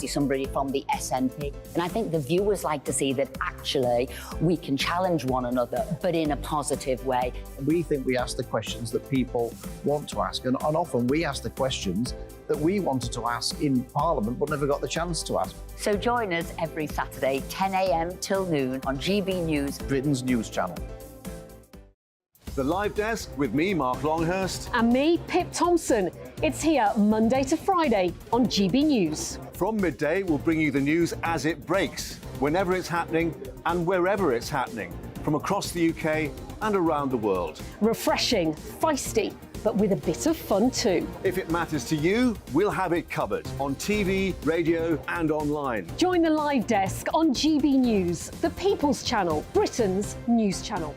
see somebody from the SNP. And I think the viewers like to see that actually we can challenge one another, but in a positive way. We think we ask the questions that people want to ask, and often we ask the questions that we wanted to ask in Parliament but never got the chance to ask. So join us every Saturday, 10 a.m. till noon on GB News, Britain's news channel. The Live Desk with me, Mark Longhurst. And me, Pip Thompson. It's here Monday to Friday on GB News. From midday, we'll bring you the news as it breaks, whenever it's happening and wherever it's happening, from across the UK and around the world. Refreshing, feisty, but with a bit of fun too. If it matters to you, we'll have it covered on TV, radio and online. Join the Live Desk on GB News, the People's Channel, Britain's news channel.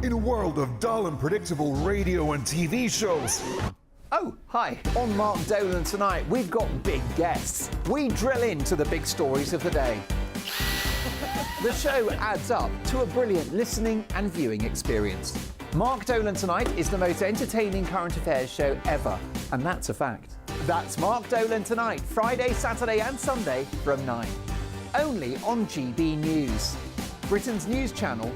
In a world of dull and predictable radio and TV shows. Oh, hi. On Mark Dolan tonight, we've got big guests. We drill into the big stories of the day. The show adds up to a brilliant listening and viewing experience. Mark Dolan Tonight is the most entertaining current affairs show ever, and that's a fact. That's Mark Dolan Tonight, Friday, Saturday and Sunday from 9. Only on GB News, Britain's news channel.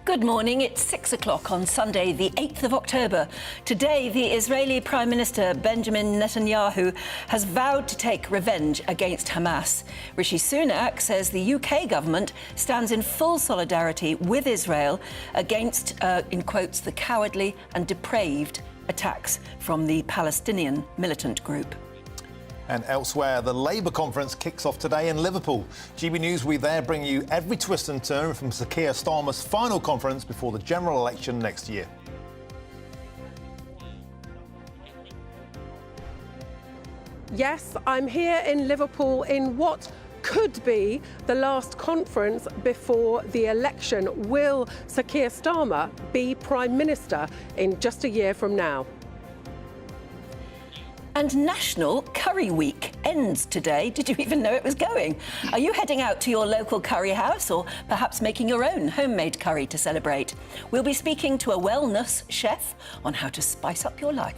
Good morning. It's 6 o'clock on Sunday, the 8th of October. Today, the Israeli Prime Minister Benjamin Netanyahu has vowed to take revenge against Hamas. Rishi Sunak says the UK government stands in full solidarity with Israel against, in quotes, the cowardly and depraved attacks from the Palestinian militant group. And elsewhere, the Labour conference kicks off today in Liverpool. GB News, we there bring you every twist and turn from Sir Keir Starmer's final conference before the general election next year. Yes, I'm here in Liverpool in what could be the last conference before the election. Will Sir Keir Starmer be Prime Minister in just a year from now? And National Curry Week ends today. Did you even know it was going? Are you heading out to your local curry house or perhaps making your own homemade curry to celebrate? We'll be speaking to a wellness chef on how to spice up your life.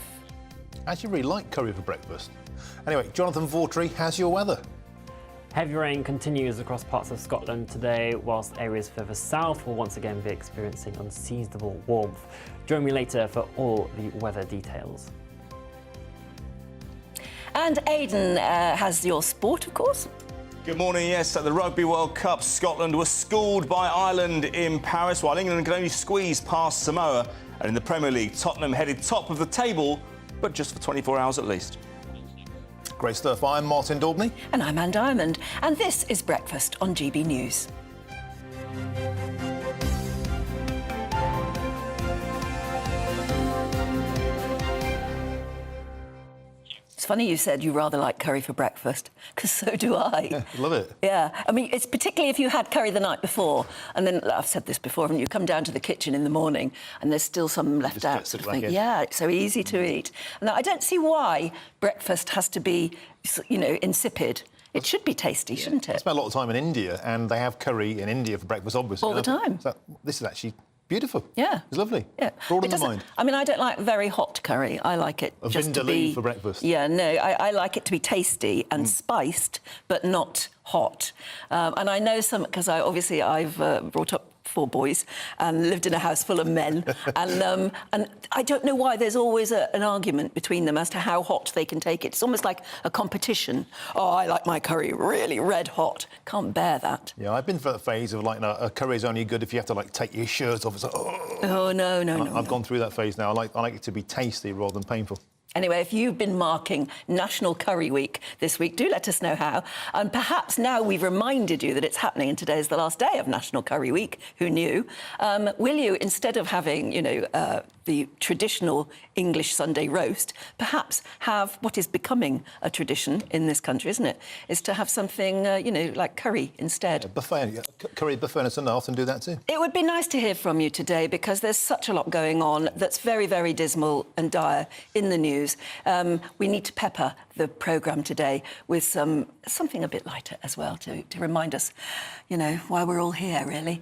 I actually really like curry for breakfast. Anyway, Jonathan Vautry, how's your weather? Heavy rain continues across parts of Scotland today, whilst areas further south will once again be experiencing unseasonable warmth. Join me later for all the weather details. And Aidan has your sport, of course. Good morning. Yes, at the Rugby World Cup, Scotland was schooled by Ireland in Paris, while England could only squeeze past Samoa. And in the Premier League, Tottenham headed top of the table, but just for 24 hours at least. Great stuff. I'm Martin Daubney. And I'm Anne Diamond. And this is Breakfast on GB News. It's funny you said you rather like curry for breakfast, because so do I. Love it. Yeah, I mean, it's particularly if you had curry the night before, and then, I've said this before, and you come down to the kitchen in the morning and there's still some left out, sort of thing. Yeah, it's so easy to eat. Now, I don't see why breakfast has to be, you know, insipid. It should be tasty, shouldn't it? I spent a lot of time in India, and they have curry in India for breakfast, obviously. All the time. So this is actually Beautiful. Yeah. It's lovely. Yeah. Broaden the mind. I mean, I don't like very hot curry. I like it A just to vindaloo be... for breakfast. Yeah, no, I like it to be tasty and spiced, but not hot. And I know some, because I've brought up 4 boys and lived in a house full of men, and I don't know why there's always an argument between them as to how hot they can take it. It's almost like a competition. Oh, I like my curry really red hot. Can't bear that. Yeah, I've been through that phase of like, no, a curry is only good if you have to like take your shirt off. It's like, oh no. I've gone through that phase now. I like it to be tasty rather than painful. Anyway, if you've been marking National Curry Week this week, do let us know how. And perhaps now we've reminded you that it's happening and today is the last day of National Curry Week. Who knew? Will you, instead of having, the traditional English Sunday roast, perhaps have what is becoming a tradition in this country, isn't it? Is to have something, like curry instead. Yeah, buffet, curry buffet on a Sunday, often do that too. It would be nice to hear from you today because there's such a lot going on that's very, very dismal and dire in the news. We need to pepper the programme today with something a bit lighter as well to remind us, why we're all here, really.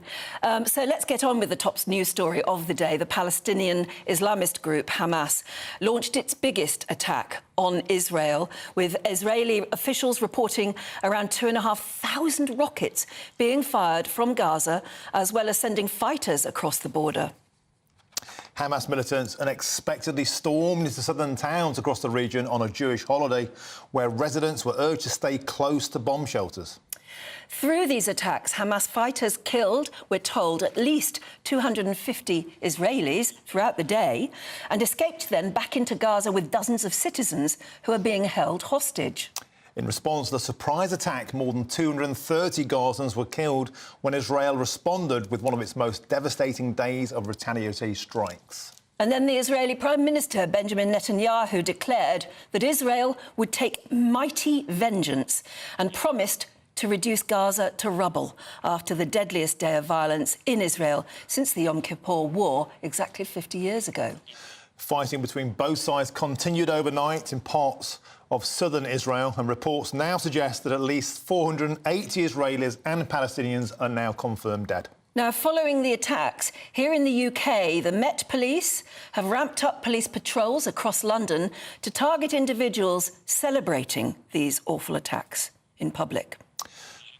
So let's get on with the top news story of the day. The Palestinian Islamist group Hamas launched its biggest attack on Israel, with Israeli officials reporting around 2,500 rockets being fired from Gaza, as well as sending fighters across the border. Hamas militants unexpectedly stormed into southern towns across the region on a Jewish holiday, where residents were urged to stay close to bomb shelters. Through these attacks, Hamas fighters killed, we're told, at least 250 Israelis throughout the day and escaped then back into Gaza with dozens of citizens who are being held hostage. In response to the surprise attack, more than 230 Gazans were killed when Israel responded with one of its most devastating days of retaliatory strikes. And then the Israeli Prime Minister, Benjamin Netanyahu, declared that Israel would take mighty vengeance and promised to reduce Gaza to rubble after the deadliest day of violence in Israel since the Yom Kippur War exactly 50 years ago. Fighting between both sides continued overnight in parts of southern Israel, and reports now suggest that at least 480 Israelis and Palestinians are now confirmed dead. Now, following the attacks, here in the UK, the Met Police have ramped up police patrols across London to target individuals celebrating these awful attacks in public.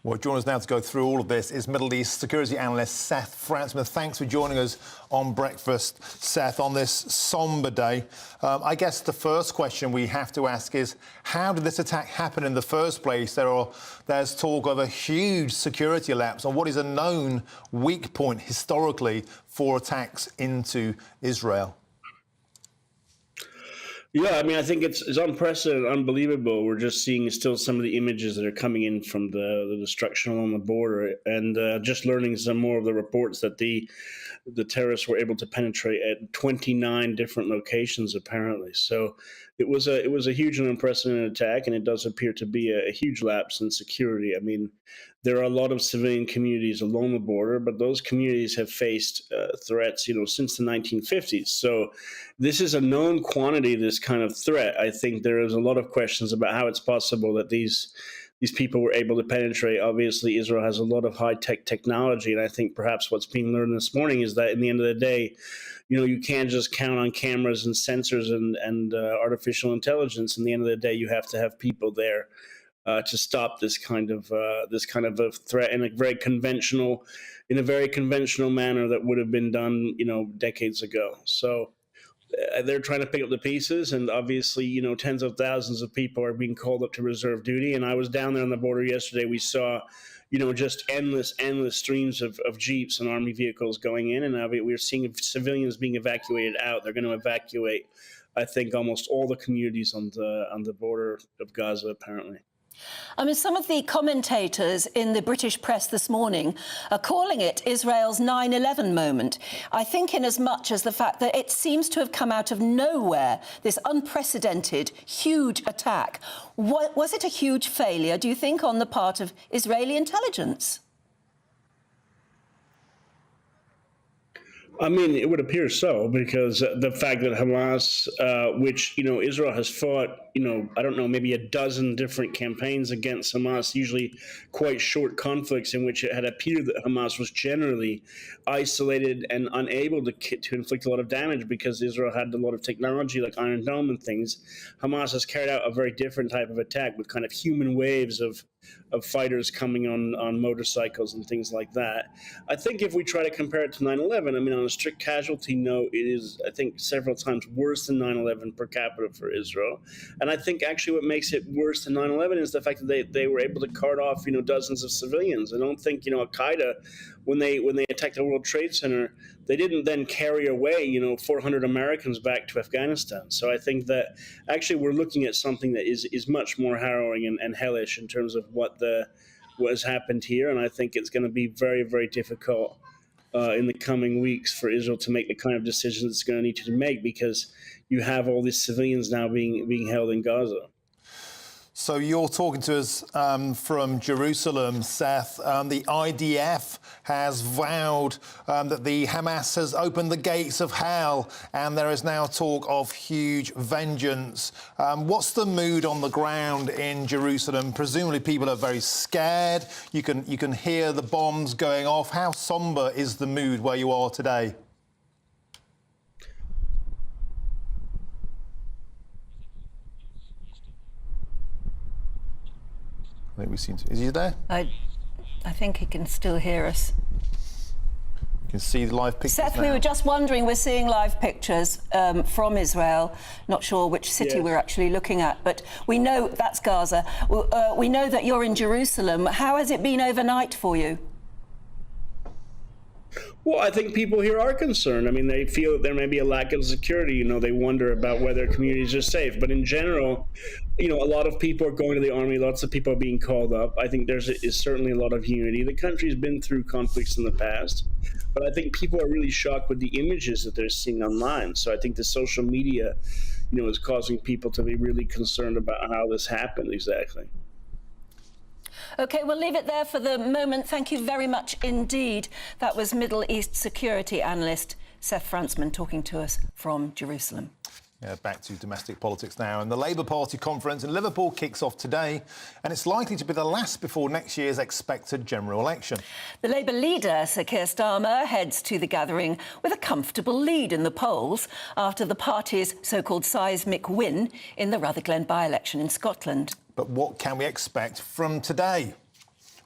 Well, joining us now to go through all of this is Middle East security analyst Seth Frantzman. Thanks for joining us on Breakfast, Seth, on this sombre day. I guess the first question we have to ask is, how did this attack happen in the first place? There's talk of a huge security lapse on what is a known weak point historically for attacks into Israel. Yeah, I mean, I think it's unprecedented, unbelievable. We're just seeing still some of the images that are coming in from the destruction along the border, and just learning some more of the reports that the terrorists were able to penetrate at 29 different locations, apparently. So it was a huge and unprecedented attack, and it does appear to be a huge lapse in security. I mean, there are a lot of civilian communities along the border, but those communities have faced threats, since the 1950s. So this is a known quantity, this kind of threat. I think there is a lot of questions about how it's possible that these people were able to penetrate. Obviously, Israel has a lot of high-tech technology, and I think perhaps what's being learned this morning is that in the end of the day, you can't just count on cameras and sensors and artificial intelligence. In the end of the day, you have to have people there to stop this kind of a threat in a very conventional manner that would have been done, decades ago. So they're trying to pick up the pieces, and obviously, tens of thousands of people are being called up to reserve duty. And I was down there on the border yesterday. We saw, just endless streams of jeeps and army vehicles going in, and we're seeing civilians being evacuated out. They're going to evacuate, I think, almost all the communities on the border of Gaza, apparently. I mean, some of the commentators in the British press this morning are calling it Israel's 9/11 moment. I think in as much as the fact that it seems to have come out of nowhere, this unprecedented, huge attack. Was it a huge failure, do you think, on the part of Israeli intelligence? I mean, it would appear so, because the fact that Hamas, which, Israel has fought, I don't know, maybe a dozen different campaigns against Hamas, usually quite short conflicts in which it had appeared that Hamas was generally isolated and unable to inflict a lot of damage because Israel had a lot of technology like Iron Dome and things. Hamas has carried out a very different type of attack with kind of human waves of fighters coming on motorcycles and things like that. I think if we try to compare it to 9/11, I mean, on a strict casualty note, it is, I think, several times worse than 9/11 per capita for Israel. And I think actually what makes it worse than 9/11 is the fact that they were able to cart off, dozens of civilians. I don't think, Al-Qaeda, when they attacked the World Trade Center, they didn't then carry away, 400 Americans back to Afghanistan. So I think that actually we're looking at something that is much more harrowing and hellish in terms of what has happened here. And I think it's going to be very, very difficult in the coming weeks for Israel to make the kind of decisions it's going to need to make, because you have all these civilians now being held in Gaza. So you're talking to us from Jerusalem, Seth. The IDF has vowed that the Hamas has opened the gates of hell, and there is now talk of huge vengeance. What's the mood on the ground in Jerusalem? Presumably people are very scared. You can hear the bombs going off. How somber is the mood where you are today? I think we seem to. Is he there? I think he can still hear us. You can see the live pictures. Seth, now. we were just wondering, we're seeing live pictures from Israel. Not sure which city we're actually looking at, but we know that's Gaza. We know that you're in Jerusalem. How has it been overnight for you? Well, I think people here are concerned. I mean, they feel that there may be a lack of security. They wonder about whether communities are safe. But in general, a lot of people are going to the army. Lots of people are being called up. I think is certainly a lot of unity. The country's been through conflicts in the past, but I think people are really shocked with the images that they're seeing online. So I think the social media, is causing people to be really concerned about how this happened exactly. OK, we'll leave it there for the moment. Thank you very much indeed. That was Middle East security analyst Seth Frantzman talking to us from Jerusalem. Yeah, back to domestic politics now. And the Labour Party conference in Liverpool kicks off today, and it's likely to be the last before next year's expected general election. The Labour leader, Sir Keir Starmer, heads to the gathering with a comfortable lead in the polls after the party's so-called seismic win in the Rutherglen by-election in Scotland. But what can we expect from today?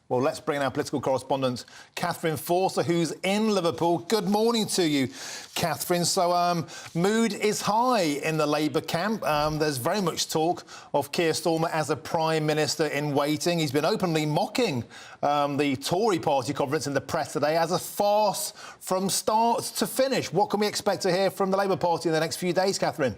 Well, let's bring in our political correspondent, Catherine Forster, who's in Liverpool. Good morning to you, Catherine. So, mood is high in the Labour camp. There's very much talk of Keir Starmer as a Prime Minister in waiting. He's been openly mocking the Tory party conference in the press today as a farce from start to finish. What can we expect to hear from the Labour Party in the next few days, Catherine?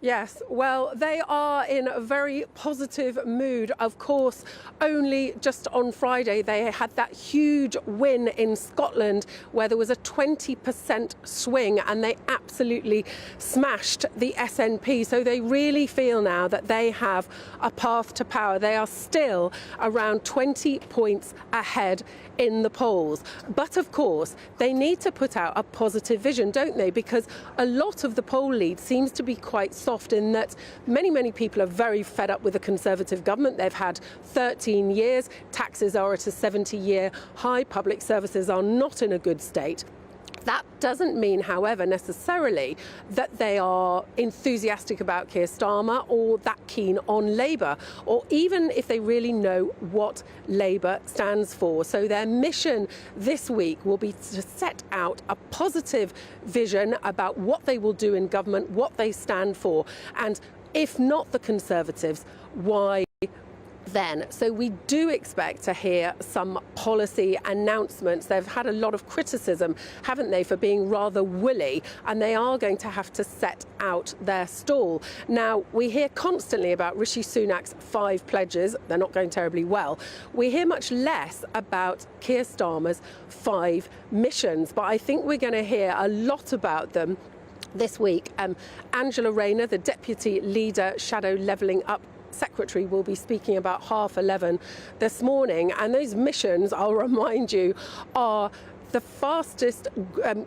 Yes, well, they are in a very positive mood. Of course, only just on Friday, they had that huge win in Scotland where there was a 20% swing and they absolutely smashed the SNP. So they really feel now that they have a path to power. They are still around 20 points ahead in the polls. But of course, they need to put out a positive vision, don't they? Because a lot of the poll lead seems to be quite soft in that many people are very fed up with the Conservative government. They've had 13 years, taxes are at a 70-year high, public services are not in a good state. That doesn't mean, however, necessarily that they are enthusiastic about Keir Starmer or that keen on Labour, or even if they really know what Labour stands for. So their mission this week will be to set out a positive vision about what they will do in government, what they stand for, and if not the Conservatives, why then. So we do expect to hear some policy announcements. They've had a lot of criticism, haven't they, for being rather woolly, and they are going to have to set out their stall. Now, we hear constantly about Rishi Sunak's 5 pledges. They're not going terribly well. We hear much less about Keir Starmer's 5 missions, but I think we're going to hear a lot about them this week. Angela Rayner, the Deputy Leader, Shadow Levelling Up Secretary, will be speaking about 11:30 this morning, and those missions, I'll remind you, are the fastest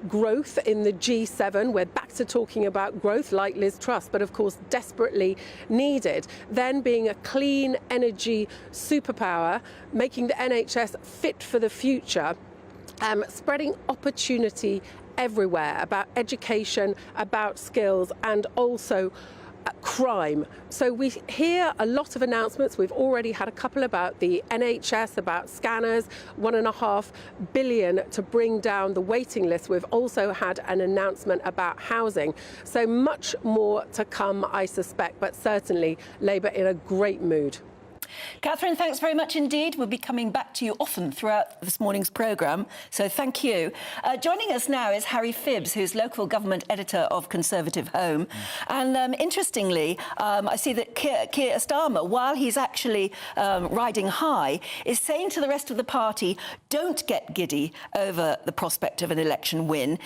growth in the G7. We're back to talking about growth like Liz Truss, but of course desperately needed. Then being a clean energy superpower, making the NHS fit for the future, spreading opportunity everywhere, about education, about skills, and also crime. So we hear a lot of announcements. We've already had a couple about the NHS, about scanners, $1.5 billion to bring down the waiting list. We've also had an announcement about housing. So much more to come, I suspect, but certainly Labour in a great mood. Catherine, thanks very much indeed. We'll be coming back to you often throughout this morning's programme, so thank you. Joining us now is Harry Phibbs, who's local government editor of Conservative Home. And interestingly, I see that Keir Starmer, while he's actually riding high, is saying to the rest of the party, don't get giddy over the prospect of an election win.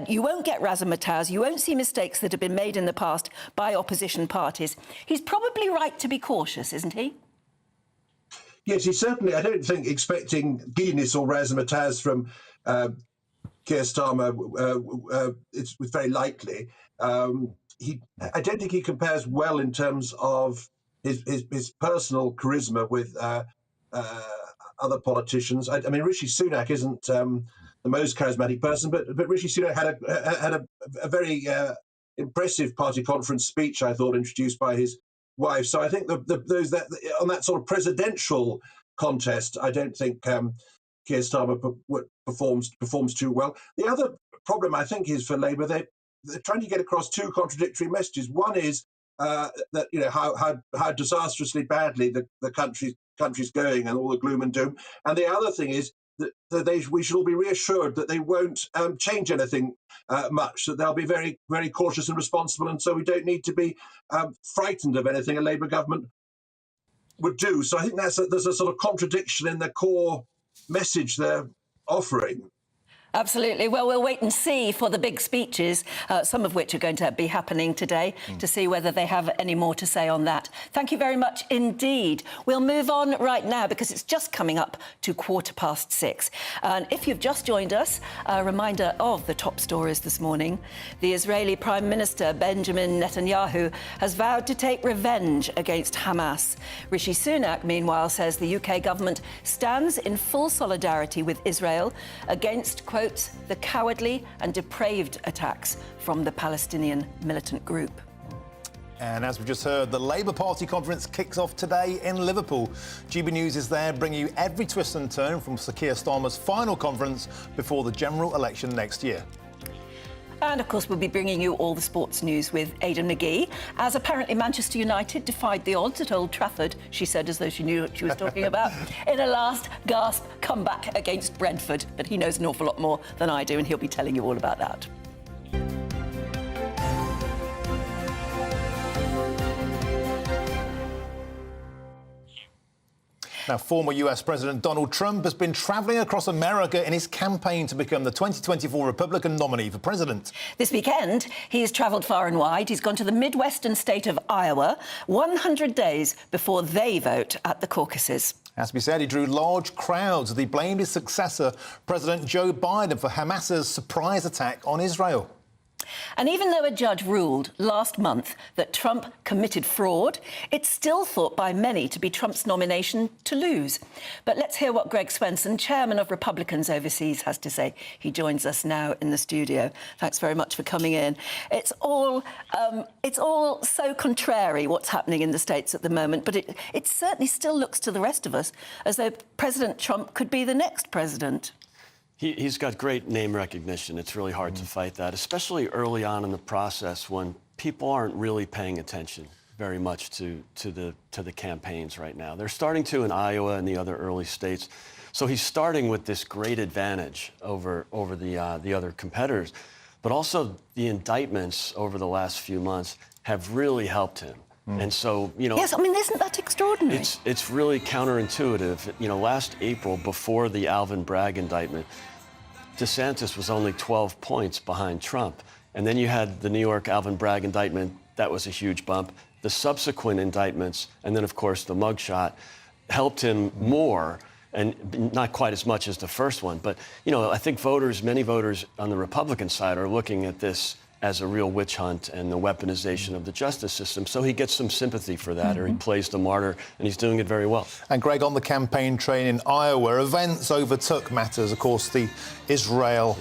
You won't get razzmatazz. You won't see mistakes that have been made in the past by opposition parties. He's probably right to be cautious, isn't he? Yes, he certainly, I don't think expecting giddiness or razzmatazz from Keir Starmer it's very likely. I don't think he compares well in terms of his personal charisma with other politicians. I mean, Rishi Sunak isn't the most charismatic person, but Rishi Sunak had a very impressive party conference speech, I thought, introduced by his wife. So I think those that on that sort of presidential contest, I don't think Keir Starmer performs too well. The other problem, I think, is for Labour they're trying to get across two contradictory messages. One is that how disastrously badly the country's going and all the gloom and doom, and the other thing is that we should all be reassured that they won't change anything much, that they'll be very, very cautious and responsible, and so we don't need to be frightened of anything a Labour government would do. So I think there's a sort of contradiction in the core message they're offering. Absolutely. Well, we'll wait and see for the big speeches, some of which are going to be happening today, to see whether they have any more to say on that. Thank you very much indeed. We'll move on right now because it's just coming up to 6:15. And if you've just joined us, a reminder of the top stories this morning. The Israeli Prime Minister Benjamin Netanyahu has vowed to take revenge against Hamas. Rishi Sunak, meanwhile, says the UK government stands in full solidarity with Israel against, quote, the cowardly and depraved attacks from the Palestinian militant group. And as we just heard, the Labour Party conference kicks off today in Liverpool. GB News is there bringing you every twist and turn from Sir Keir Starmer's final conference before the general election next year. And, of course, we'll be bringing you all the sports news with Aidan McGee, as apparently Manchester United defied the odds at Old Trafford, she said, as though she knew what she was talking about, in a last-gasp comeback against Brentford. But he knows an awful lot more than I do, and he'll be telling you all about that. Now, former US President Donald Trump has been travelling across America in his campaign to become the 2024 Republican nominee for president. This weekend, he has travelled far and wide. He's gone to the Midwestern state of Iowa, 100 days before they vote at the caucuses. As we said, he drew large crowds as he blamed his successor, President Joe Biden, for Hamas's surprise attack on Israel. And even though a judge ruled last month that Trump committed fraud, it's still thought by many to be Trump's nomination to lose. But let's hear what Greg Swenson, chairman of Republicans Overseas, has to say. He joins us now in the studio. Thanks very much for coming in. It's all so contrary what's happening in the States at the moment, but it certainly still looks to the rest of us as though President Trump could be the next president. He's got great name recognition. It's really hard to fight that, especially early on in the process when people aren't really paying attention very much to the campaigns right now. They're starting to in Iowa and the other early states. So he's starting with this great advantage over the other competitors. But also the indictments over the last few months have really helped him. And so, Yes, I mean, isn't that extraordinary? It's really counterintuitive. Last April, before the Alvin Bragg indictment, DeSantis was only 12 points behind Trump. And then you had the New York Alvin Bragg indictment. That was a huge bump. The subsequent indictments, and then, of course, the mugshot, helped him more. and not quite as much as the first one. But, I think many voters on the Republican side are looking at this as a real witch hunt and the weaponization of the justice system. So he gets some sympathy for that, or he plays the martyr, and he's doing it very well. And Greg, on the campaign train in Iowa, events overtook matters. Of course, the Israel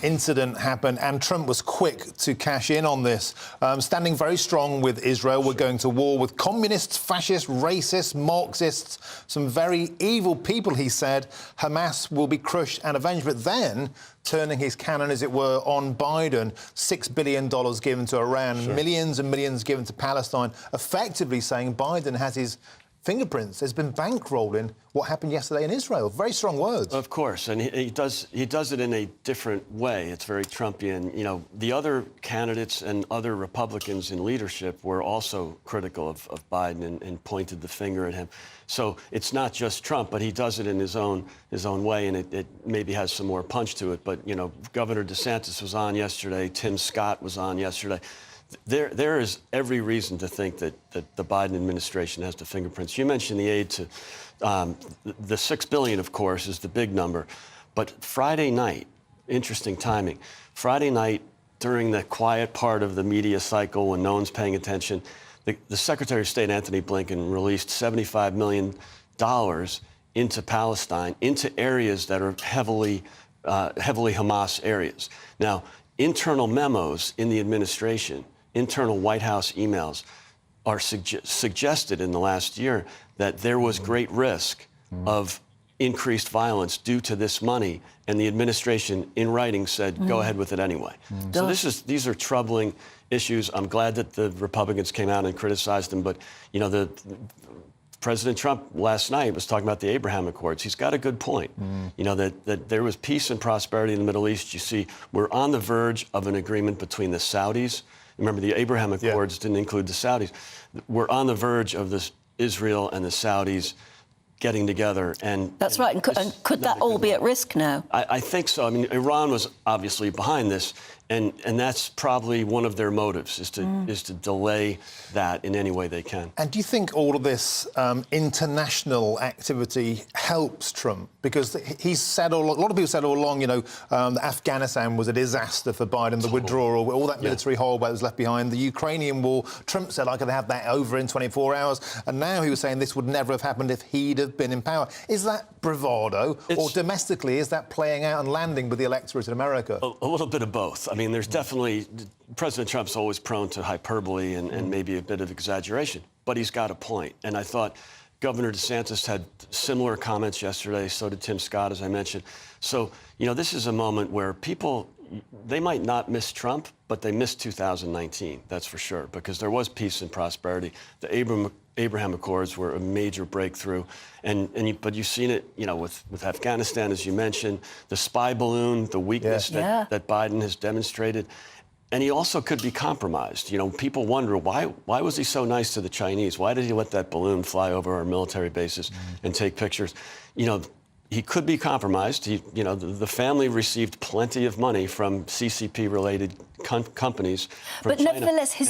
incident happened, and Trump was quick to cash in on this, standing very strong with Israel. We're going to war with communists, fascists, racists, Marxists, some very evil people, he said. Hamas will be crushed and avenged. But then, turning his cannon, as it were, on Biden, $6 billion given to Iran, millions and millions given to Palestine, effectively saying Biden has his fingerprints, has been bankrolling what happened yesterday in Israel. Very strong words. Of course, and he does it in a different way. It's very Trumpian. The other candidates and other Republicans in leadership were also critical of Biden and pointed the finger at him. So it's not just Trump, but he does it in his own way, and it maybe has some more punch to it. But, Governor DeSantis was on yesterday. Tim Scott was on yesterday. There is every reason to think that the Biden administration has the fingerprints. You mentioned the aid to the $6 billion, of course, is the big number. But Friday night, interesting timing. Friday night, during the quiet part of the media cycle when no one's paying attention, the Secretary of State, Anthony Blinken, released $75 million into Palestine, into areas that are heavily Hamas areas. Now, internal memos in the administration, internal White House emails are suggested in the last year that there was great risk of increased violence due to this money, and the administration in writing said, go ahead with it anyway. So these are troubling issues. I'm glad that the Republicans came out and criticized them, but President Trump last night was talking about the Abraham Accords. He's got a good point. That there was peace and prosperity in the Middle East. You see, we're on the verge of an agreement between the Saudis. Remember, the Abraham Accords didn't include the Saudis. We're on the verge of this Israel and the Saudis getting together. And that's right. And could that all be at risk now? I think so. I mean, Iran was obviously behind this, and that's probably one of their motives, is to delay that in any way they can. And do you think all of this international activity helps Trump? Because he's said a lot of people said all along, that Afghanistan was a disaster for Biden, the withdrawal, all that military hole that was left behind, the Ukrainian war. Trump said, I could have that over in 24 hours. And now he was saying this would never have happened if he'd have been in power. Is that bravado, or domestically, is that playing out and landing with the electorate in America? A little bit of both. I mean, there's definitely, President Trump's always prone to hyperbole and maybe a bit of exaggeration, but he's got a point. And I thought Governor DeSantis had similar comments yesterday, so did Tim Scott, as I mentioned. So, this is a moment where people, they might not miss Trump, but they miss 2019, that's for sure, because there was peace and prosperity. The Abraham Accords were a major breakthrough, but you've seen it, with Afghanistan, as you mentioned, the spy balloon, the weakness that Biden has demonstrated, and he also could be compromised. People wonder why was he so nice to the Chinese? Why did he let that balloon fly over our military bases and take pictures? He could be compromised. The family received plenty of money from CCP-related companies from but China. Nevertheless, his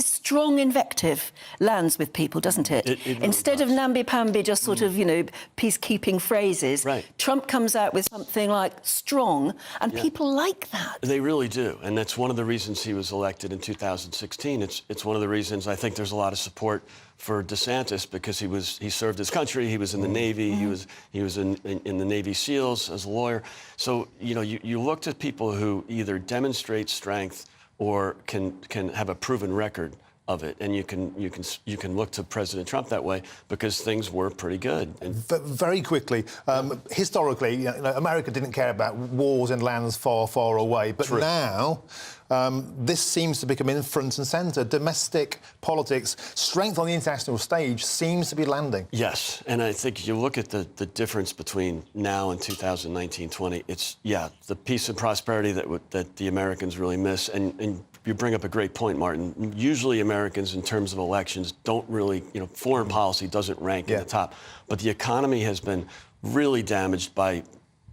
strong invective lands with people, doesn't it? It really Instead of namby-pamby, just sort of, peacekeeping phrases, Trump comes out with something like strong, and people like that. They really do, and that's one of the reasons he was elected in 2016. It's one of the reasons I think there's a lot of support for DeSantis, because he served his country, he was in the Navy, he was in the Navy SEALs as a lawyer. So you looked at people who either demonstrate strength or can have a proven record of it, and you can look to President Trump that way, because things were pretty good. And very quickly, historically, America didn't care about wars in lands far, far away, but now this seems to become in front and centre. Domestic politics, strength on the international stage seems to be landing. Yes, and I think you look at the difference between now and 2019-20. It's the peace and prosperity that the Americans really miss, and you bring up a great point, Martin. Usually Americans, in terms of elections, don't really, foreign policy doesn't rank in the top. But the economy has been really damaged by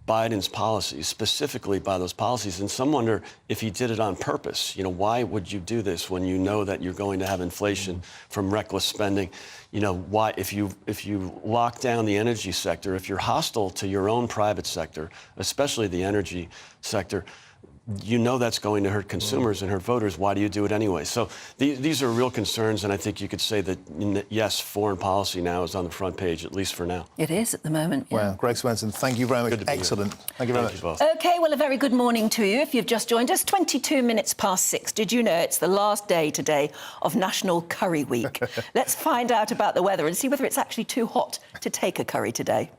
Biden's policies, specifically by those policies. And some wonder if he did it on purpose. You know, why would you do this when you know that you're going to have inflation from reckless spending? You know, why, if you lock down the energy sector, if you're hostile to your own private sector, especially the energy sector, you know that's going to hurt consumers and hurt voters. Why do you do it anyway? So these are real concerns, and I think you could say that, yes, foreign policy now is on the front page, at least for now. It is at the moment. Yeah. Wow, Greg Swenson, thank you very much. Good to be Excellent. here. Thank you very much. Both. OK, well, a very good morning to you. If you've just joined us, 22 minutes past 6. Did you know it's the last day today of National Curry Week? Let's find out about the weather and see whether it's actually too hot to take a curry today.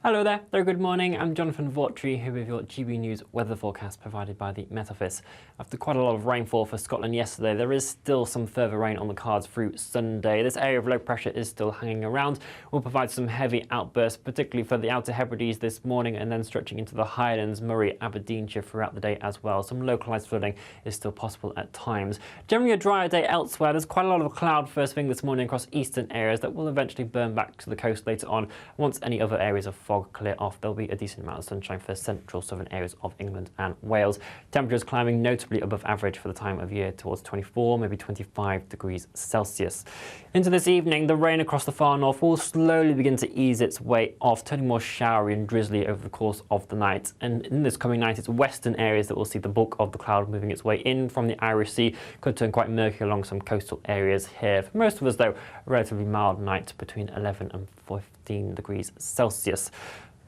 Hello there, very good morning. I'm Jonathan Vautry here with your GB News weather forecast provided by the Met Office. After quite a lot of rainfall for Scotland yesterday, there is still some further rain on the cards through Sunday. This area of low pressure is still hanging around. Will provide some heavy outbursts, particularly for the Outer Hebrides this morning and then stretching into the Highlands, Moray, Aberdeenshire throughout the day as well. Some localised flooding is still possible at times. Generally a drier day elsewhere. There's quite a lot of cloud first thing this morning across eastern areas that will eventually burn back to the coast later on. Once any other areas of fog clear off, there'll be a decent amount of sunshine for central southern areas of England and Wales. Temperatures climbing notably above average for the time of year towards 24, maybe 25 degrees Celsius. Into this evening, the rain across the far north will slowly begin to ease its way off, turning more showery and drizzly over the course of the night. And in this coming night, it's western areas that will see the bulk of the cloud moving its way in from the Irish Sea. Could turn quite murky along some coastal areas here. For most of us, though, a relatively mild night between 11 and 15 degrees Celsius.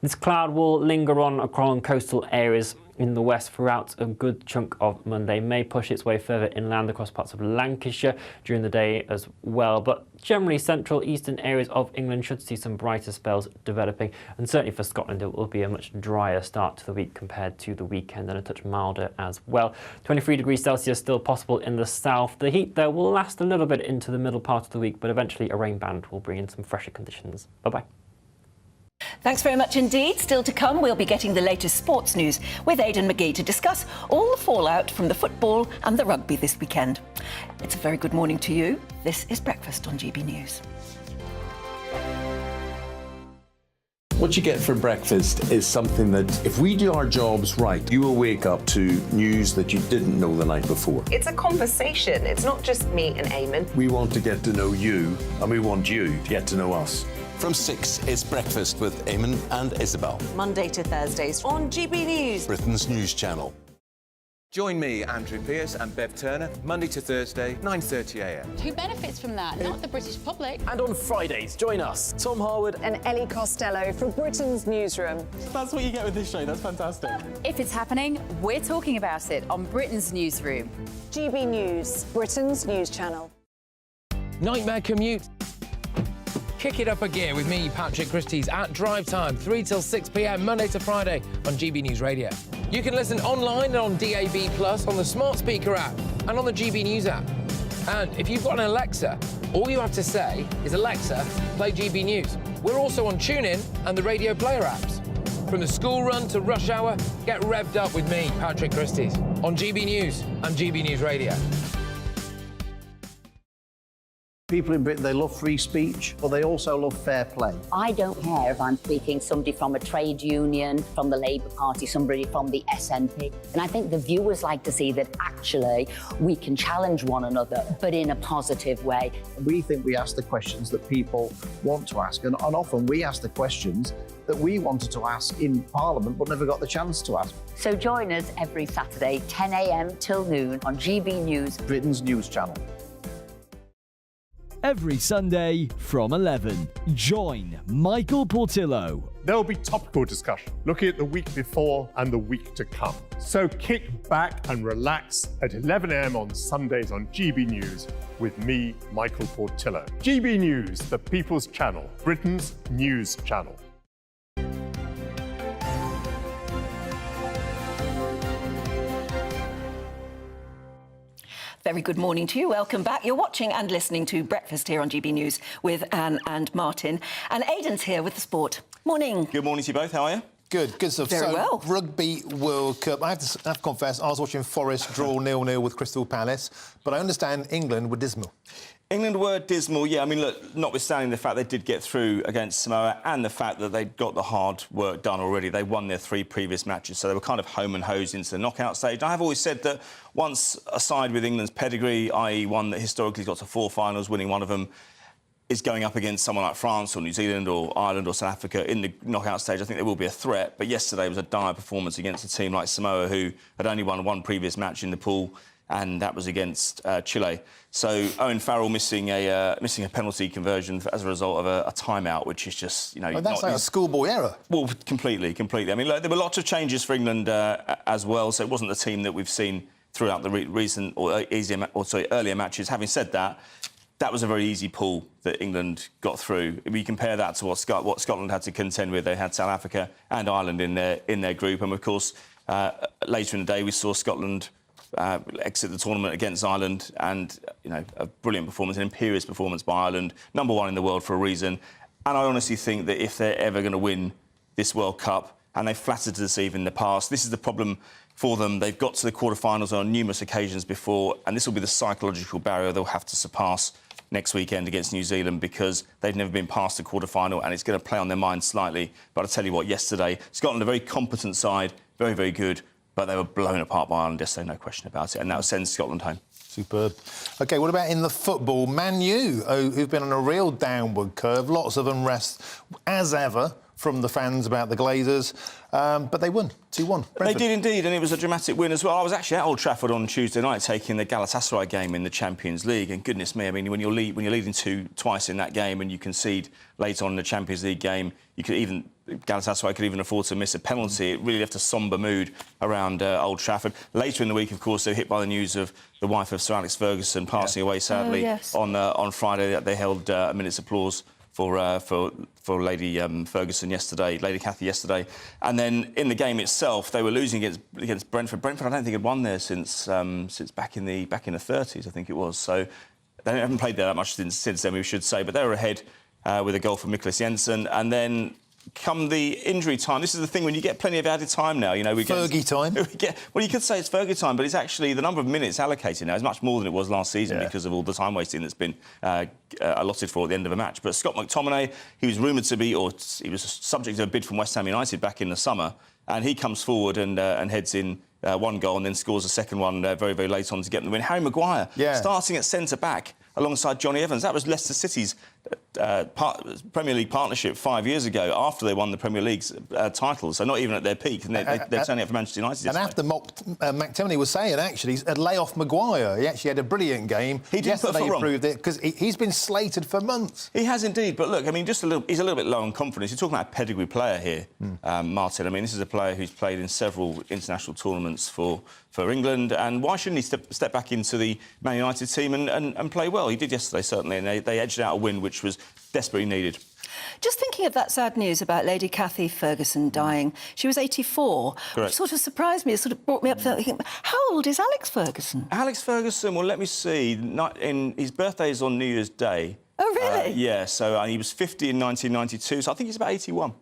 This cloud will linger on across coastal areas in the west throughout a good chunk of Monday. May push its way further inland across parts of Lancashire during the day as well. But generally, central eastern areas of England should see some brighter spells developing. And certainly for Scotland, it will be a much drier start to the week compared to the weekend, and a touch milder as well. 23 degrees Celsius still possible in the south. The heat, though, will last a little bit into the middle part of the week, but eventually a rain band will bring in some fresher conditions. Bye-bye. Thanks very much indeed. Still to come, we'll be getting the latest sports news with Aidan McGee to discuss all the fallout from the football and the rugby this weekend. It's a very good morning to you. This is Breakfast on GB News. What you get for breakfast is something that, if we do our jobs right, you will wake up to news that you didn't know the night before. It's a conversation. It's not just me and Eamon. We want to get to know you, and we want you to get to know us. From 6, it's Breakfast with Eamon and Isabel. Monday to Thursdays on GB News, Britain's news channel. Join me, Andrew Pearce and Bev Turner, Monday to Thursday, 9:30 a.m. Who benefits from that? Not the British public. And on Fridays, join us, Tom Harwood and Ellie Costello from Britain's Newsroom. That's what you get with this show. That's fantastic. If it's happening, we're talking about it on Britain's Newsroom. GB News, Britain's news channel. Nightmare commute. Kick it up a gear with me, Patrick Christie's, at drive time, 3 till 6 p.m, Monday to Friday on GB News Radio. You can listen online and on DAB+, on the smart speaker app and on the GB News app. And if you've got an Alexa, all you have to say is, Alexa, play GB News. We're also on TuneIn and the Radio Player apps. From the school run to rush hour, get revved up with me, Patrick Christie's, on GB News and GB News Radio. People in Britain, they love free speech, but they also love fair play. I don't care if I'm speaking somebody from a trade union, from the Labour Party, somebody from the SNP. And I think the viewers like to see that actually we can challenge one another, but in a positive way. We think we ask the questions that people want to ask, and often we ask the questions that we wanted to ask in Parliament but never got the chance to ask. So join us every Saturday, 10 a.m. till noon on GB News, Britain's news channel. Every Sunday from 11, join Michael Portillo. There will be topical discussion, looking at the week before and the week to come. So kick back and relax at 11 a.m. on Sundays on GB News with me, Michael Portillo. GB News, the People's Channel, Britain's news channel. Very good morning to you. Welcome back. You're watching and listening to Breakfast here on GB News with Anne and Martin. And Aidan's here with the sport. Morning. Good morning to you both. How are you? Good stuff. Very well. Rugby World Cup. I have to confess, I was watching Forest draw 0-0 with Crystal Palace, but I understand England were dismal. England were dismal, yeah. I mean, look, notwithstanding the fact they did get through against Samoa and the fact that they'd got the hard work done already, they won their 3 previous matches, so they were kind of home and hosed into the knockout stage. I have always said that once a side with England's pedigree, i.e. one that historically got to 4 finals, winning one of them, is going up against someone like France or New Zealand or Ireland or South Africa in the knockout stage, I think there will be a threat. But yesterday was a dire performance against a team like Samoa, who had only won 1 previous match in the pool, and that was against Chile. So Owen Farrell missing a penalty conversion as a result of a timeout, which is just, you know... Oh, that's like a schoolboy error. Well, completely. I mean, look, there were lots of changes for England as well, so it wasn't the team that we've seen throughout the recent or earlier matches. Having said that, that was a very easy pool that England got through. If you compare that to what Scotland had to contend with, they had South Africa and Ireland in their group, and of course later in the day we saw Scotland exit the tournament against Ireland, and you know, a brilliant performance, an imperious performance by Ireland, #1 in the world for a reason. And I honestly think that if they're ever going to win this World Cup, and they've flattered to deceive in the past, this is the problem for them. They've got to the quarterfinals on numerous occasions before, and this will be the psychological barrier they'll have to surpass next weekend against New Zealand, because they've never been past the quarter-final, and it's going to play on their mind slightly. But I tell you what, yesterday, Scotland, a very competent side, very, very good, but they were blown apart by Ireland yesterday, no question about it, and that sends Scotland home. Superb. OK, what about in the football? Man U, who've been on a real downward curve, lots of unrest, as ever, from the fans about the Glazers, but they won 2-1. They did indeed, and it was a dramatic win as well. I was actually at Old Trafford on Tuesday night taking the Galatasaray game in the Champions League, and goodness me, I mean, when you're leading twice in that game and you concede later on in the Champions League game, Galatasaray could even afford to miss a penalty. It really left a sombre mood around Old Trafford. Later in the week, of course, they were hit by the news of the wife of Sir Alex Ferguson passing away, sadly, on Friday. They held a minute's applause for Lady Ferguson yesterday, Lady Cathy yesterday. And then in the game itself, they were losing against Brentford. Brentford, I don't think, had won there since back in the 30s, I think it was. So they haven't played there that much since then, we should say. But they were ahead with a goal from Miklas Jensen. And then come the injury time, this is the thing, when you get plenty of added time now, you know... Fergie time. Well, you could say it's Fergie time, but it's actually the number of minutes allocated now is much more than it was last season because of all the time wasting that's been allotted for at the end of a match. But Scott McTominay, he was rumoured to be, or he was subject to a bid from West Ham United back in the summer, and he comes forward and heads in 1 goal and then scores a second one very, very late on to get them the win. Harry Maguire, starting at centre-back alongside Johnny Evans. That was Leicester City's Premier League partnership 5 years ago, after they won the Premier League's title, so not even at their peak, and they're turning up for Manchester United. And after McTominay was saying, actually, lay off Maguire. He actually had a brilliant game. He did yesterday, he proved it, because he's been slated for months. He has indeed, but look, I mean, he's a little bit low on confidence. You're talking about a pedigree player here, Martin. I mean, this is a player who's played in several international tournaments for England, and why shouldn't he step back into the Man United team and play well? He did yesterday, certainly, and they edged out a win which was desperately needed. Just thinking of that sad news about Lady Cathy Ferguson dying. She was 84, which sort of surprised me. It sort of brought me up thinking, how old is Alex Ferguson? Alex Ferguson, well, let me see. His birthday is on New Year's Day. Oh, really? Yeah, so he was 50 in 1992, so I think he's about 81.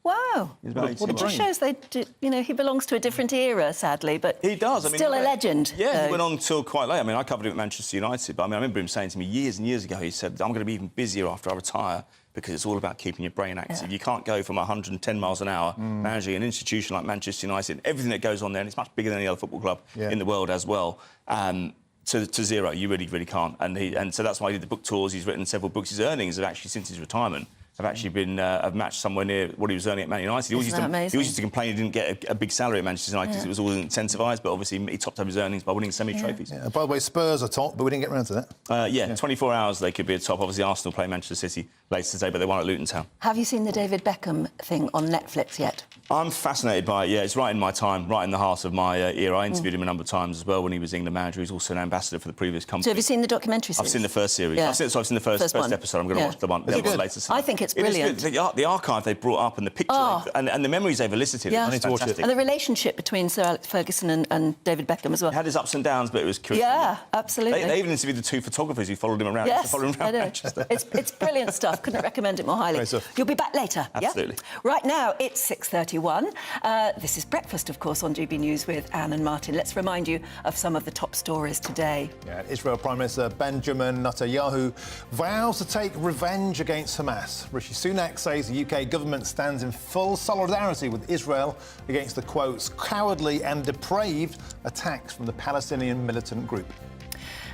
Wow. It just shows he belongs to a different era, sadly, but he does. Still a legend. Yeah, he went on till quite late. I mean, I covered him at Manchester United, but I remember him saying to me years and years ago, he said, I'm going to be even busier after I retire, because it's all about keeping your brain active. Yeah. You can't go from 110 miles an hour managing an institution like Manchester United, everything that goes on there, and it's much bigger than any other football club in the world as well, to zero. You really, really can't. And so that's why he did the book tours. He's written several books. His earnings have actually, since his retirement, have actually been have matched somewhere near what he was earning at Man United. He always used to complain he didn't get a big salary at Manchester United because it was all incentivised, but obviously he topped up his earnings by winning semi-trophies. Yeah. By the way, Spurs are top, but we didn't get round to that. 24 hours they could be at top. Obviously Arsenal play Manchester City later today, but they won at Luton Town. Have you seen the David Beckham thing on Netflix yet? I'm fascinated by it, it's right in my time, right in the heart of my era. I interviewed him a number of times as well when he was England manager. He's also an ambassador for the previous company. So have you seen the documentary series? I've seen the first series. Yeah. I've seen the first episode. I'm going to watch the one later. I think it's brilliant. The archive they brought up and the picture and the memories they've elicited. Yeah. I need to watch it. And the relationship between Sir Alex Ferguson and David Beckham as well. It had his ups and downs, but it was curious. Yeah, absolutely. They even interviewed the 2 photographers who followed him around. Yes, I know. it's brilliant stuff. stuff. Couldn't recommend it more highly. Great stuff. You'll be back later, Absolutely. yeah? Right now, it's 6:31. This is Breakfast, of course, on GB News with Anne and Martin. Let's remind you of some of the top stories today. Yeah, Israel Prime Minister Benjamin Netanyahu vows to take revenge against Hamas. Rishi Sunak says the UK government stands in full solidarity with Israel against the, quotes, cowardly and depraved attacks from the Palestinian militant group.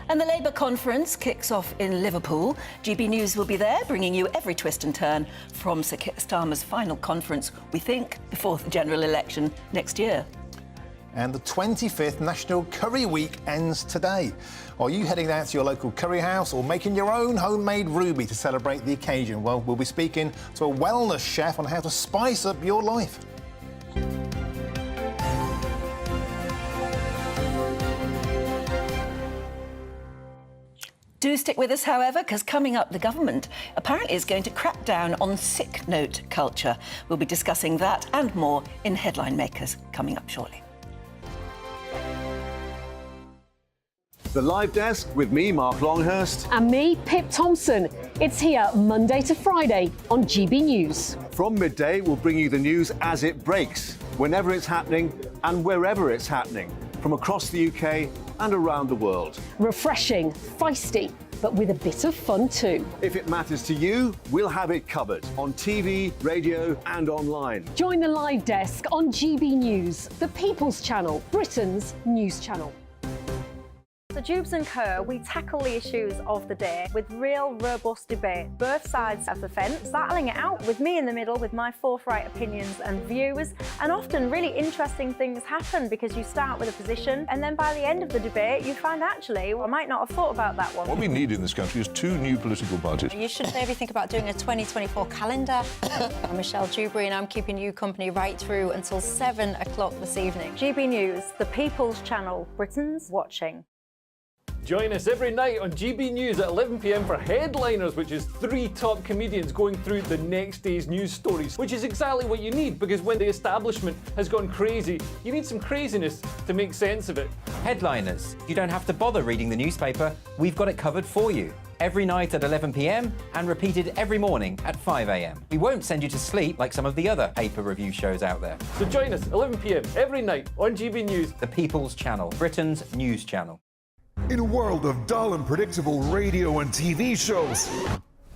And the Labour conference kicks off in Liverpool. GB News will be there, bringing you every twist and turn from Sir Keir Starmer's final conference, we think, before the general election next year. And the 25th National Curry Week ends today. Are you heading out to your local curry house or making your own homemade ruby to celebrate the occasion? Well, we'll be speaking to a wellness chef on how to spice up your life. Do stick with us, however, because coming up, the government apparently is going to crack down on sick note culture. We'll be discussing that and more in Headline Makers coming up shortly. The Live Desk with me, Mark Longhurst. And me, Pip Thompson. It's here Monday to Friday on GB News. From midday, we'll bring you the news as it breaks, whenever it's happening and wherever it's happening, from across the UK and around the world. Refreshing, feisty, but with a bit of fun too. If it matters to you, we'll have it covered on TV, radio and online. Join the Live Desk on GB News, the People's Channel, Britain's news channel. So Jubes and Co, we tackle the issues of the day with real robust debate, both sides of the fence, battling it out with me in the middle with my forthright opinions and views. And often really interesting things happen because you start with a position and then by the end of the debate you find actually, well, I might not have thought about that one. What we need in this country is 2 new political parties. You should maybe think about doing a 2024 calendar. I'm Michelle Dewberry and I'm keeping you company right through until 7 o'clock this evening. GB News, the People's Channel, Britain's watching. Join us every night on GB News at 11 p.m. for Headliners, which is 3 top comedians going through the next day's news stories, which is exactly what you need, because when the establishment has gone crazy, you need some craziness to make sense of it. Headliners. You don't have to bother reading the newspaper. We've got it covered for you. Every night at 11 p.m. and repeated every morning at 5 a.m. We won't send you to sleep like some of the other paper review shows out there. So join us 11 p.m. every night on GB News. The People's Channel, Britain's news channel. In a world of dull and predictable radio and TV shows.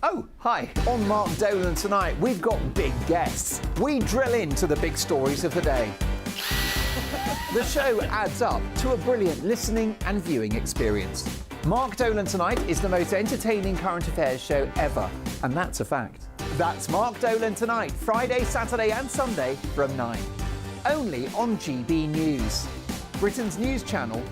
Oh, hi. On Mark Dolan tonight, we've got big guests. We drill into the big stories of the day. The show adds up to a brilliant listening and viewing experience. Mark Dolan Tonight is the most entertaining current affairs show ever, and that's a fact. That's Mark Dolan Tonight, Friday, Saturday and Sunday from 9. Only on GB News, Britain's news channel.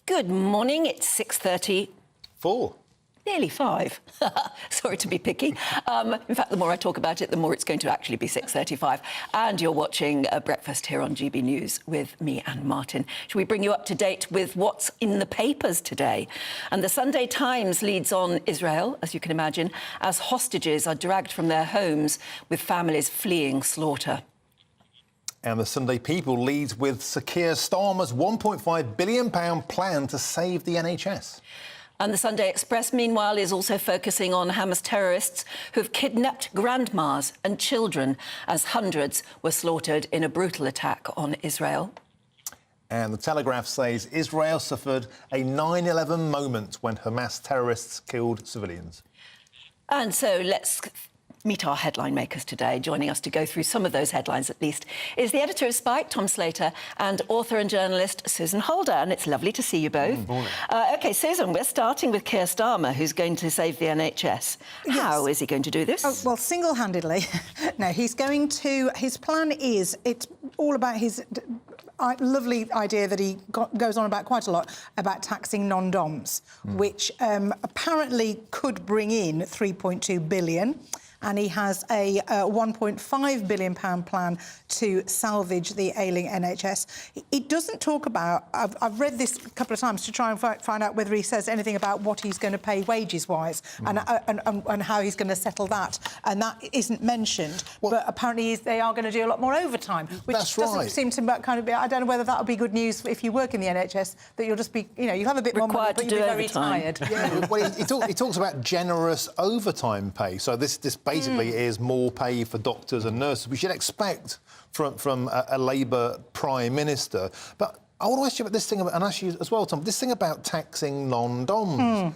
Good morning, it's 6:34. Nearly 5. Sorry to be picky. In fact, the more I talk about it, the more it's going to actually be 6:35. And you're watching Breakfast here on GB News with me and Martin. Shall we bring you up to date with what's in the papers today? And the Sunday Times leads on Israel, as you can imagine, as hostages are dragged from their homes with families fleeing slaughter. And the Sunday People leads with Sir Keir Starmer's £1.5 billion plan to save the NHS. And the Sunday Express, meanwhile, is also focusing on Hamas terrorists who've kidnapped grandmas and children as hundreds were slaughtered in a brutal attack on Israel. And the Telegraph says Israel suffered a 9/11 moment when Hamas terrorists killed civilians. And so let's meet our headline makers today. Joining us to go through some of those headlines, at least, is the editor of Spike, Tom Slater, and author and journalist Susan Holder. And it's lovely to see you both. OK, Susan, we're starting with Keir Starmer, who's going to save the NHS. Yes. How is he going to do this? Oh, well, single-handedly. No, he's going to... His plan is... It's all about his... lovely idea that he goes on about quite a lot about taxing non-doms, which apparently could bring in 3.2 billion. and he has a £1.5 billion plan to salvage the ailing NHS. It doesn't talk about... I've read this a couple of times to try and find out whether he says anything about what he's going to pay wages-wise and how he's going to settle that, and that isn't mentioned. But apparently they are going to do a lot more overtime, which doesn't seem to kind of be... I don't know whether that would be good news if you work in the NHS, that you'll just be, you'll have a bit more money, but you'll be very tired. Yeah, well, he talks about generous overtime pay. So this basically is more pay for doctors and nurses. We should expect from a Labour Prime Minister. But I want to ask you about this thing, and ask you as well, Tom, this thing about taxing non-doms.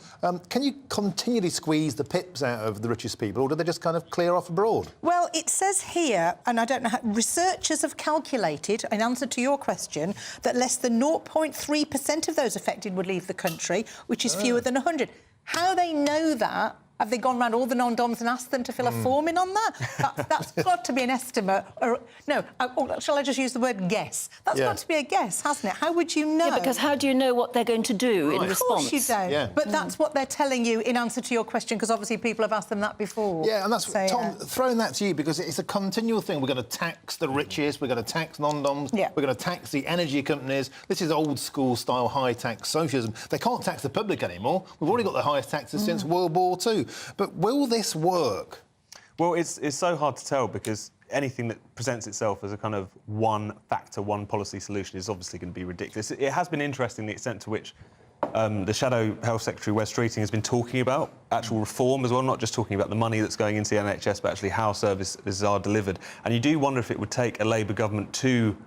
Can you continually squeeze the pips out of the richest people, or do they just kind of clear off abroad? Well, it says here, and I don't know how... Researchers have calculated, in answer to your question, that less than 0.3% of those affected would leave the country, which is fewer than 100. How they know that... Have they gone round all the non-doms and asked them to fill a form in on that? That's got to be an estimate. Shall I just use the word guess? That's got to be a guess, hasn't it? How would you know? Yeah, because how do you know what they're going to do in response? Of course you don't. Yeah. But that's what they're telling you in answer to your question, because obviously people have asked them that before. Yeah, and that's... Tom, throwing that to you, because it's a continual thing. We're going to tax the richest, we're going to tax non-doms, we're going to tax the energy companies. This is old-school style high-tax socialism. They can't tax the public anymore. We've already got the highest taxes since World War II. But will this work? Well, it's so hard to tell, because anything that presents itself as a kind of one factor, one policy solution is obviously going to be ridiculous. It has been interesting the extent to which the Shadow Health Secretary, Wes Streeting, has been talking about actual reform as well, not just talking about the money that's going into the NHS, but actually how services are delivered. And you do wonder if it would take a Labour government to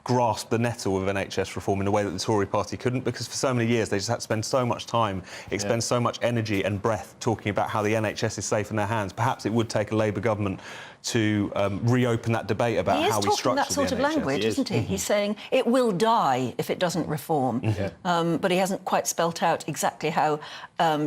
grasp the nettle of NHS reform in a way that the Tory party couldn't, because for so many years they just had to spend so much time, expend so much energy and breath talking about how the NHS is safe in their hands. Perhaps it would take a Labour government to reopen that debate about how we structure the NHS. He is talking that sort of language, isn't he? He's saying it will die if it doesn't reform. But he hasn't quite spelt out exactly how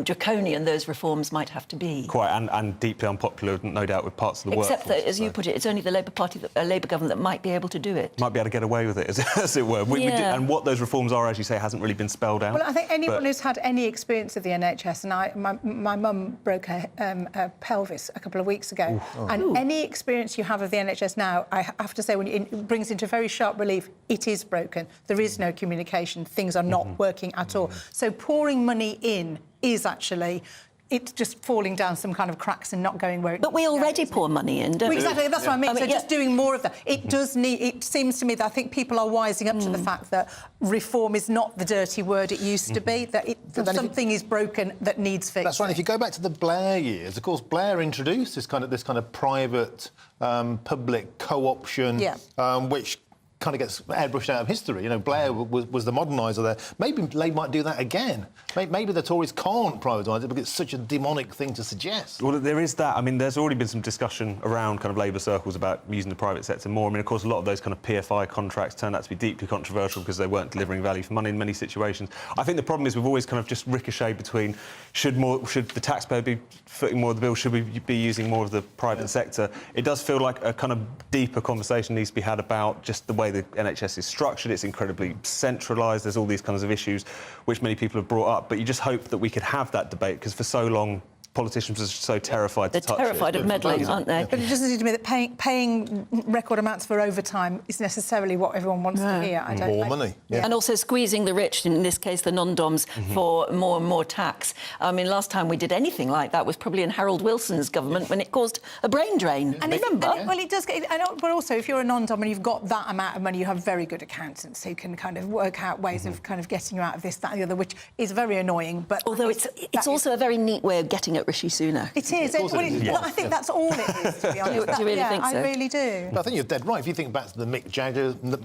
draconian those reforms might have to be. Quite, and deeply unpopular, no doubt, with parts of the workforce. Except that, as you put it, it's only the Labour Party, a Labour government that might be able to do it. Might be able to get away with it, as it were. And what those reforms are, as you say, hasn't really been spelled out. Well, I think anyone who's had any experience of the NHS, and my mum broke her pelvis a couple of weeks ago, and any experience you have of the NHS now, I have to say, when it brings into very sharp relief, it is broken. There is no communication. Things are not working at all. So pouring money in is actually... It's just falling down some kind of cracks and not going where it... But we already pour money in, don't we? Exactly, that's what I mean. So just doing more of that. It does need... It seems to me that I think people are wising up to the fact that reform is not the dirty word it used to be, that something is broken that needs fixing. That's right. If you go back to the Blair years, of course, Blair introduced this kind of private public co-option, which kind of gets airbrushed out of history. You know, Blair was the moderniser there. Maybe Labour might do that again. Maybe the Tories can't privatise it because it's such a demonic thing to suggest. Well, there is that. I mean, there's already been some discussion around kind of Labour circles about using the private sector more. I mean, of course, a lot of those kind of PFI contracts turned out to be deeply controversial because they weren't delivering value for money in many situations. I think the problem is we've always kind of just ricocheted between should the taxpayer be footing more of the bill, should we be using more of the private sector? It does feel like a kind of deeper conversation needs to be had about just the way the NHS is structured. It's incredibly centralised. There's all these kinds of issues which many people have brought up. But you just hope that we could have that debate, because for so long politicians are so terrified to touch it. They're terrified of meddling, aren't they? But it doesn't seem to me that paying record amounts for overtime is necessarily what everyone wants to hear. More money. And also squeezing the rich, in this case the non-doms, for more and more tax. I mean, last time we did anything like that was probably in Harold Wilson's government when it caused a brain drain. And remember? Well, it does. But also, if you're a non-dom and you've got that amount of money, you have very good accountants who can kind of work out ways of kind of getting you out of this, that and the other, which is very annoying. But although it's also a very neat way of getting at Rishi Sunak. It is. I think that's all it is, to be honest. Do you really think so? I really do. But I think you're dead right. If you think back to the Mick Jaggers, the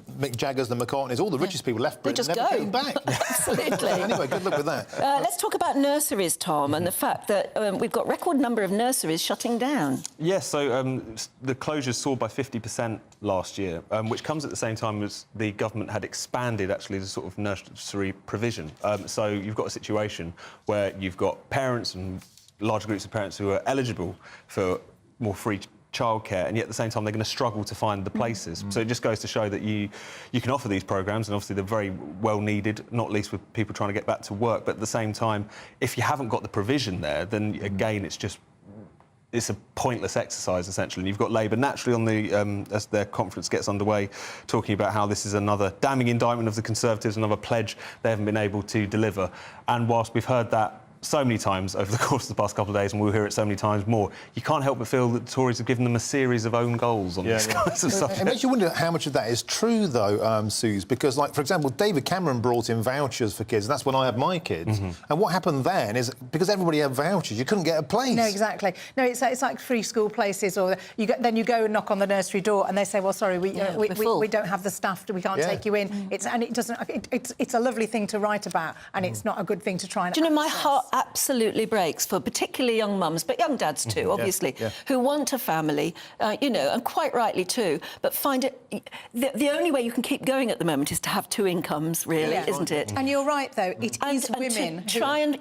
McCartneys, all the richest people left Britain never came back. Absolutely. Anyway, good luck with that. Let's talk about nurseries, Tom, and the fact that we've got record number of nurseries shutting down. Yes, so the closures soared by 50% last year, which comes at the same time as the government had expanded, actually, the sort of nursery provision. So you've got a situation where you've got parents and large groups of parents who are eligible for more free childcare, and yet at the same time they're going to struggle to find the places. So it just goes to show that you can offer these programmes, and obviously they're very well needed, not least with people trying to get back to work. But at the same time, if you haven't got the provision there, then again it's just it's a pointless exercise, essentially. And you've got Labour naturally on the, as their conference gets underway, talking about how this is another damning indictment of the Conservatives, another pledge they haven't been able to deliver. And whilst we've heard that so many times over the course of the past couple of days, and we'll hear it so many times more, you can't help but feel that the Tories have given them a series of own goals on this kind of subject. It makes you wonder how much of that is true, though, Suze, because, like, for example, David Cameron brought in vouchers for kids, and that's when I had my kids. And what happened then is, because everybody had vouchers, you couldn't get a place. No, exactly. No, it's like free school places, or then you go and knock on the nursery door, and they say, well, sorry, we don't have the staff, we can't take you in. It's a lovely thing to write about, and it's not a good thing to try and... Do you know, my heart absolutely breaks for particularly young mums, but young dads too, obviously, who want a family, you know, and quite rightly too, but find it... The only way you can keep going at the moment is to have two incomes, really, isn't it? And you're right, though, it is women to try and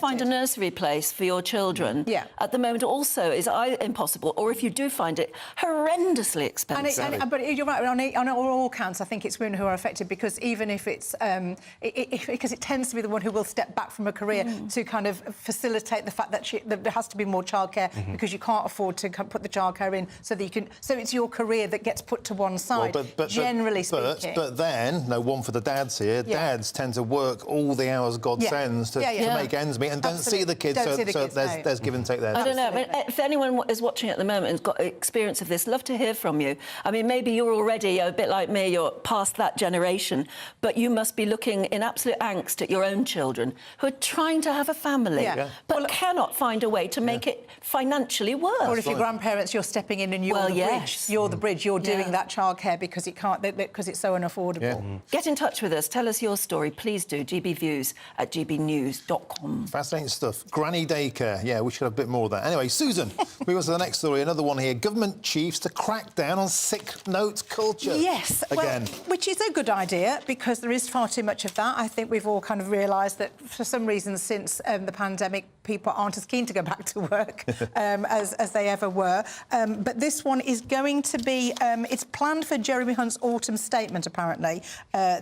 find a nursery place for your children at the moment also is impossible, or if you do find it, horrendously expensive. But you're right, on all counts, I think it's women who are affected, because even if it's... because it tends to be the one who will step back from a career to kind of facilitate the fact that there has to be more childcare because you can't afford to put the childcare in, so that you can. So it's your career that gets put to one side. Generally speaking. But then, no, one for the dads here. Dads tend to work all the hours God sends to make ends meet and don't see the kids. So there's give and take there. I don't know. I mean, if anyone is watching at the moment and has got experience of this, love to hear from you. I mean, maybe you're already a bit like me. You're past that generation, but you must be looking in absolute angst at your own children who are trying to have a family, but cannot find a way to make it financially work. Or if your grandparents, you're stepping in and you're the bridge. You're the bridge. You're doing that childcare because it's so unaffordable. Get in touch with us. Tell us your story. Please do. gbviews@gbnews.com. Fascinating stuff. Granny daycare. Yeah, we should have a bit more of that. Anyway, Susan, we go to the next story. Another one here. Government chiefs to crack down on sick note culture. Yes. Again. Well, which is a good idea, because there is far too much of that. I think we've all kind of realised that for some reason since the pandemic, people aren't as keen to go back to work as they ever were. But this one is going to be... it's planned for Jeremy Hunt's autumn statement, apparently,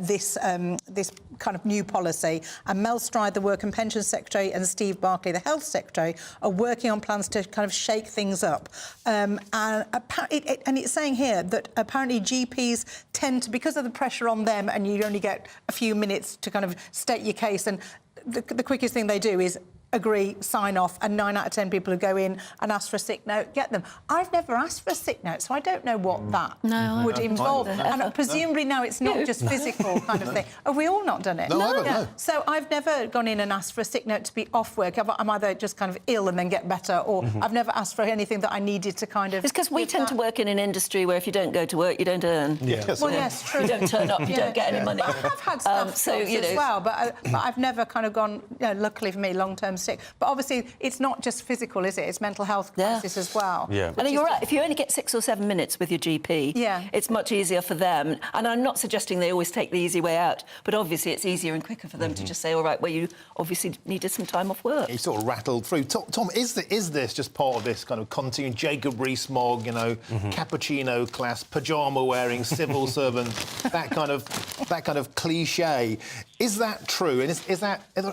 this kind of new policy. And Mel Stride, the Work and Pensions Secretary, and Steve Barclay, the Health Secretary, are working on plans to kind of shake things up. And it's saying here that apparently GPs tend to, because of the pressure on them, and you only get a few minutes to kind of state your case, and the quickest thing they do is agree, sign off, and 9 out of 10 people who go in and ask for a sick note get them. I've never asked for a sick note, so I don't know what that would involve. And presumably now it's not just physical kind of thing. Have we all not done it? No, I haven't, no. So I've never gone in and asked for a sick note to be off work. I'm either just kind of ill and then get better, or I've never asked for anything that I needed to kind of... It's because we tend to work in an industry where if you don't go to work, you don't earn. Well, yes, true. You don't turn up, you don't get any money. But I've had staff as well, but I've never kind of gone, luckily for me, long-term sick. But obviously, it's not just physical, is it? It's mental health crisis as well. And you're right. If you only get 6 or 7 minutes with your GP, it's much easier for them. And I'm not suggesting they always take the easy way out, but obviously it's easier and quicker for them to just say, all right, well, you obviously needed some time off work. You sort of rattled through. Tom, is this just part of this kind of continuing Jacob Rees-Mogg, cappuccino class, pyjama-wearing civil servant, that kind of cliche? Is that true? And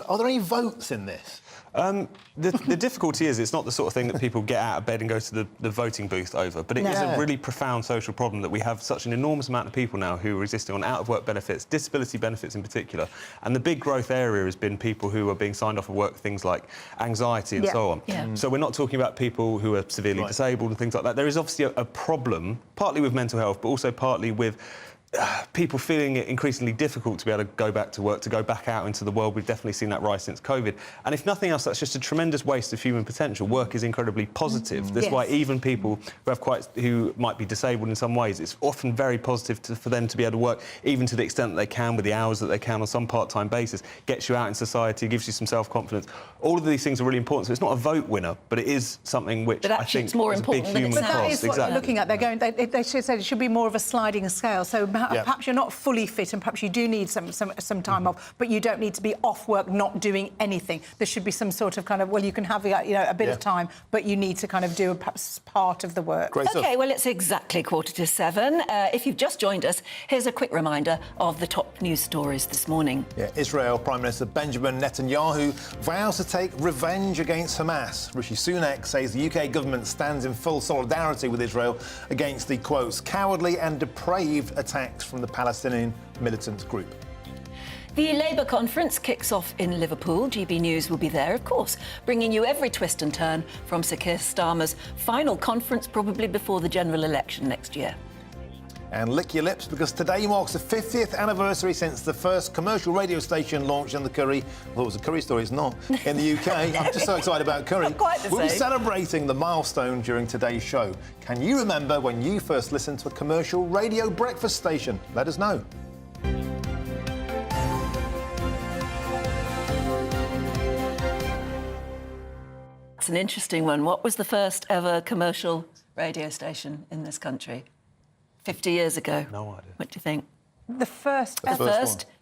are there any votes in this? The difficulty is it's not the sort of thing that people get out of bed and go to the voting booth over, but it is a really profound social problem that we have such an enormous amount of people now who are existing on out-of-work benefits, disability benefits in particular, and the big growth area has been people who are being signed off of work, things like anxiety and so on. So we're not talking about people who are severely disabled and things like that. There is obviously a problem, partly with mental health, but also partly with people feeling it increasingly difficult to be able to go back to work, to go back out into the world. We've definitely seen that rise since COVID. And if nothing else, that's just a tremendous waste of human potential. Work is incredibly positive. That's why even people who might be disabled in some ways, it's often very positive for them to be able to work, even to the extent that they can, with the hours that they can on some part-time basis. Gets you out in society, gives you some self-confidence. All of these things are really important. So it's not a vote winner, but it is something which I think it's more is important a big human cost. That is what they're looking at. They're going. They should say it should be more of a sliding scale. So perhaps you're not fully fit and perhaps you do need some time off, but you don't need to be off work not doing anything. There should be some sort of kind of, well, you can have a bit of time, but you need to kind of do perhaps part of the work. OK, well, it's exactly 7:15. If you've just joined us, here's a quick reminder of the top news stories this morning. Yeah, Israel Prime Minister Benjamin Netanyahu vows to take revenge against Hamas. Rishi Sunak says the UK government stands in full solidarity with Israel against the, quotes, cowardly and depraved attacks from the Palestinian militant group. The Labour conference kicks off in Liverpool. GB News will be there, of course, bringing you every twist and turn from Sir Keir Starmer's final conference, probably before the general election next year. And lick your lips, because today marks the 50th anniversary since the first commercial radio station launched on the curry. Well, it was a curry story, it's not, in the UK. I'm just so excited about curry. Not quite the We'll be same. celebrating the milestone during today's show. Can you remember when you first listened to a commercial radio breakfast station? Let us know. It's an interesting one. What was the first ever commercial radio station in this country? 50 years ago. No idea. What do you think? The first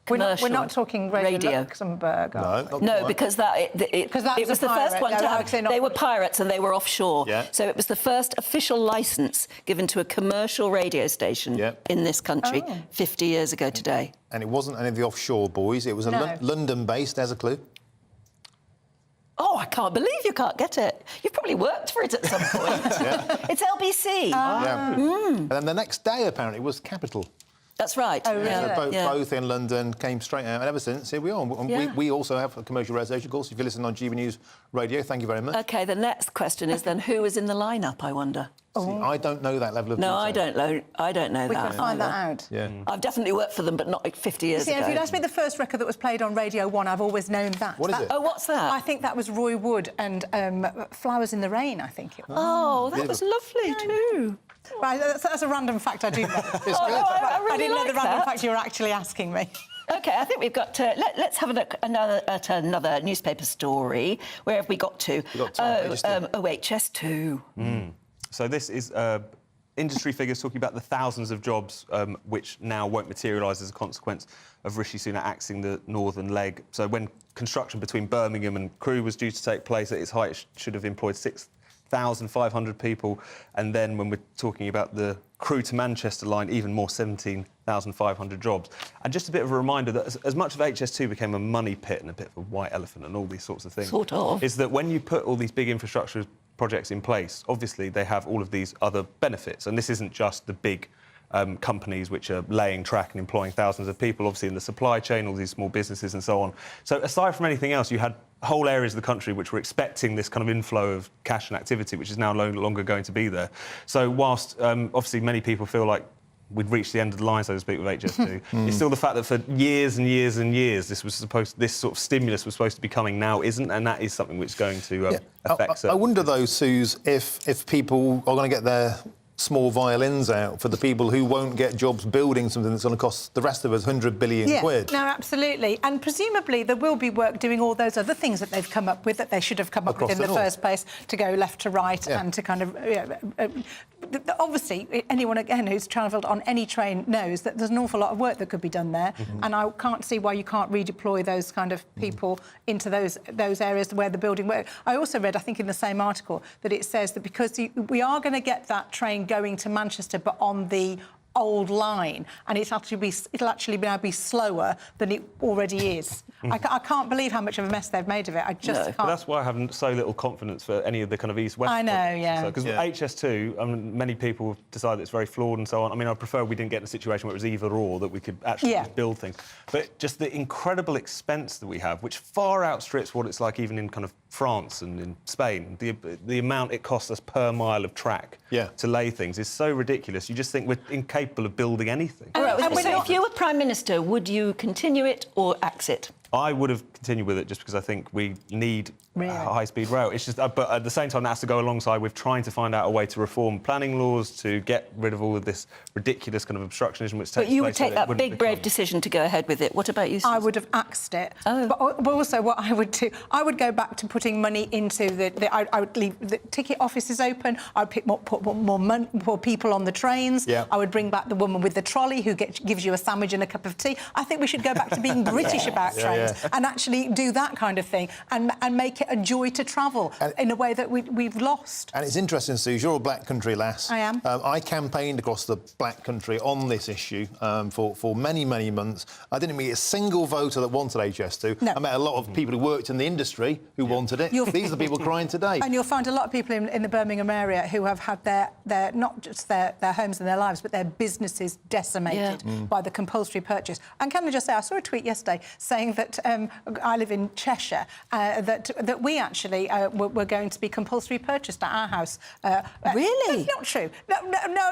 commercial we're not talking Radio Luxembourg. No, because it was the first one to have. They were pirates and they were offshore. Yeah. So it was the first official licence given to a commercial radio station in this country 50 years ago today. And it wasn't any of the offshore boys. It was a London-based. There's a clue. Oh, I can't believe you can't get it. You've probably worked for it at some point. It's LBC. And then the next day, apparently, was Capital. That's right. Oh, really? Both in London, came straight out, and ever since, here we are. And we also have a commercial radio station, of course. If you listen on GB News Radio, thank you very much. OK, the next question is then, who was in the lineup, I wonder? See, I don't know that level of detail. No, I don't know We that. can find that out. Yeah. I've definitely worked for them, but not 50 years ago. If you'd asked me the first record that was played on Radio 1, I've always known that. What is it? Oh, what's that? I think that was Roy Wood and Flowers in the Rain, I think it was. Oh, that was lovely too. Right, that's a random fact I do know. I really I didn't know like the random that. fact you were actually asking me. OK, I think we've got to... Let's have a look at another newspaper story. Where have we got to? HS2. So this is industry figures talking about the thousands of jobs which now won't materialise as a consequence of Rishi Sunak axing the northern leg. So when construction between Birmingham and Crewe was due to take place at its height, it should have employed 6,500 people. And then when we're talking about the Crewe to Manchester line, even more, 17,500 jobs. And just a bit of a reminder that as much of HS2 became a money pit and a bit of a white elephant and all these sorts of things... Sort of. ...is that when you put all these big infrastructure projects in place, obviously they have all of these other benefits. And this isn't just the big companies which are laying track and employing thousands of people, obviously in the supply chain, all these small businesses and so on. So aside from anything else, you had whole areas of the country which were expecting this kind of inflow of cash and activity, which is now no longer going to be there. So whilst obviously many people feel like we'd reached the end of the line, so to speak, with HS2, it's still the fact that for years and years and years this sort of stimulus was supposed to be coming, now isn't, and that is something which is going to affect... I wonder, though, Suze, if people are going to get their small violins out for the people who won't get jobs building something that's going to cost the rest of us 100 billion quid. No, absolutely. And presumably there will be work doing all those other things that they've come up with, that they should have come up with in the first place, to go left to right and to kind of... obviously, anyone, again, who's travelled on any train knows that there's an awful lot of work that could be done there, and I can't see why you can't redeploy those kind of people into those areas where the building work. I also read, I think in the same article, that it says that because we are going to get that train going to Manchester, but on the old line, and it'll actually now be slower than it already is. I can't believe how much of a mess they've made of it. I just can't. But that's why I have so little confidence for any of the kind of east-west... I know, yeah. Because HS2, I mean, many people have decided it's very flawed and so on. I mean, I prefer we didn't get in a situation where it was either-or, that we could actually just build things. But just the incredible expense that we have, which far outstrips what it's like even in kind of France and in Spain, the amount it costs us per mile of track to lay things is so ridiculous. You just think we're incapable of building anything. All right, so if you were Prime Minister, would you continue it or axe it? I would have continued with it just because I think we need high-speed rail. It's just, but at the same time, that has to go alongside with trying to find out a way to reform planning laws to get rid of all of this ridiculous kind of obstructionism which takes place. But you would take so that big, brave decision to go ahead with it. What about you, Susan? I would have axed it. But also what I would do, I would go back to putting money into I would leave the ticket offices open. I would put more people on the trains. Yeah. I would bring back the woman with the trolley who gives you a sandwich and a cup of tea. I think we should go back to being British about trains and actually do that kind of thing and make it a joy to travel in a way that we've lost. And it's interesting, Suze, you're a Black Country lass. I am. I campaigned across the Black Country on this issue for many, many months. I didn't meet a single voter that wanted HS2. No. I met a lot of people who worked in the industry who wanted it. These are the people crying today. And you'll find a lot of people in the Birmingham area who have had their not just their homes and their lives, but their businesses decimated by the compulsory purchase. And can I just say, I saw a tweet yesterday saying that I live in Cheshire, that we actually were going to be compulsory purchased at our house. Really? That's not true.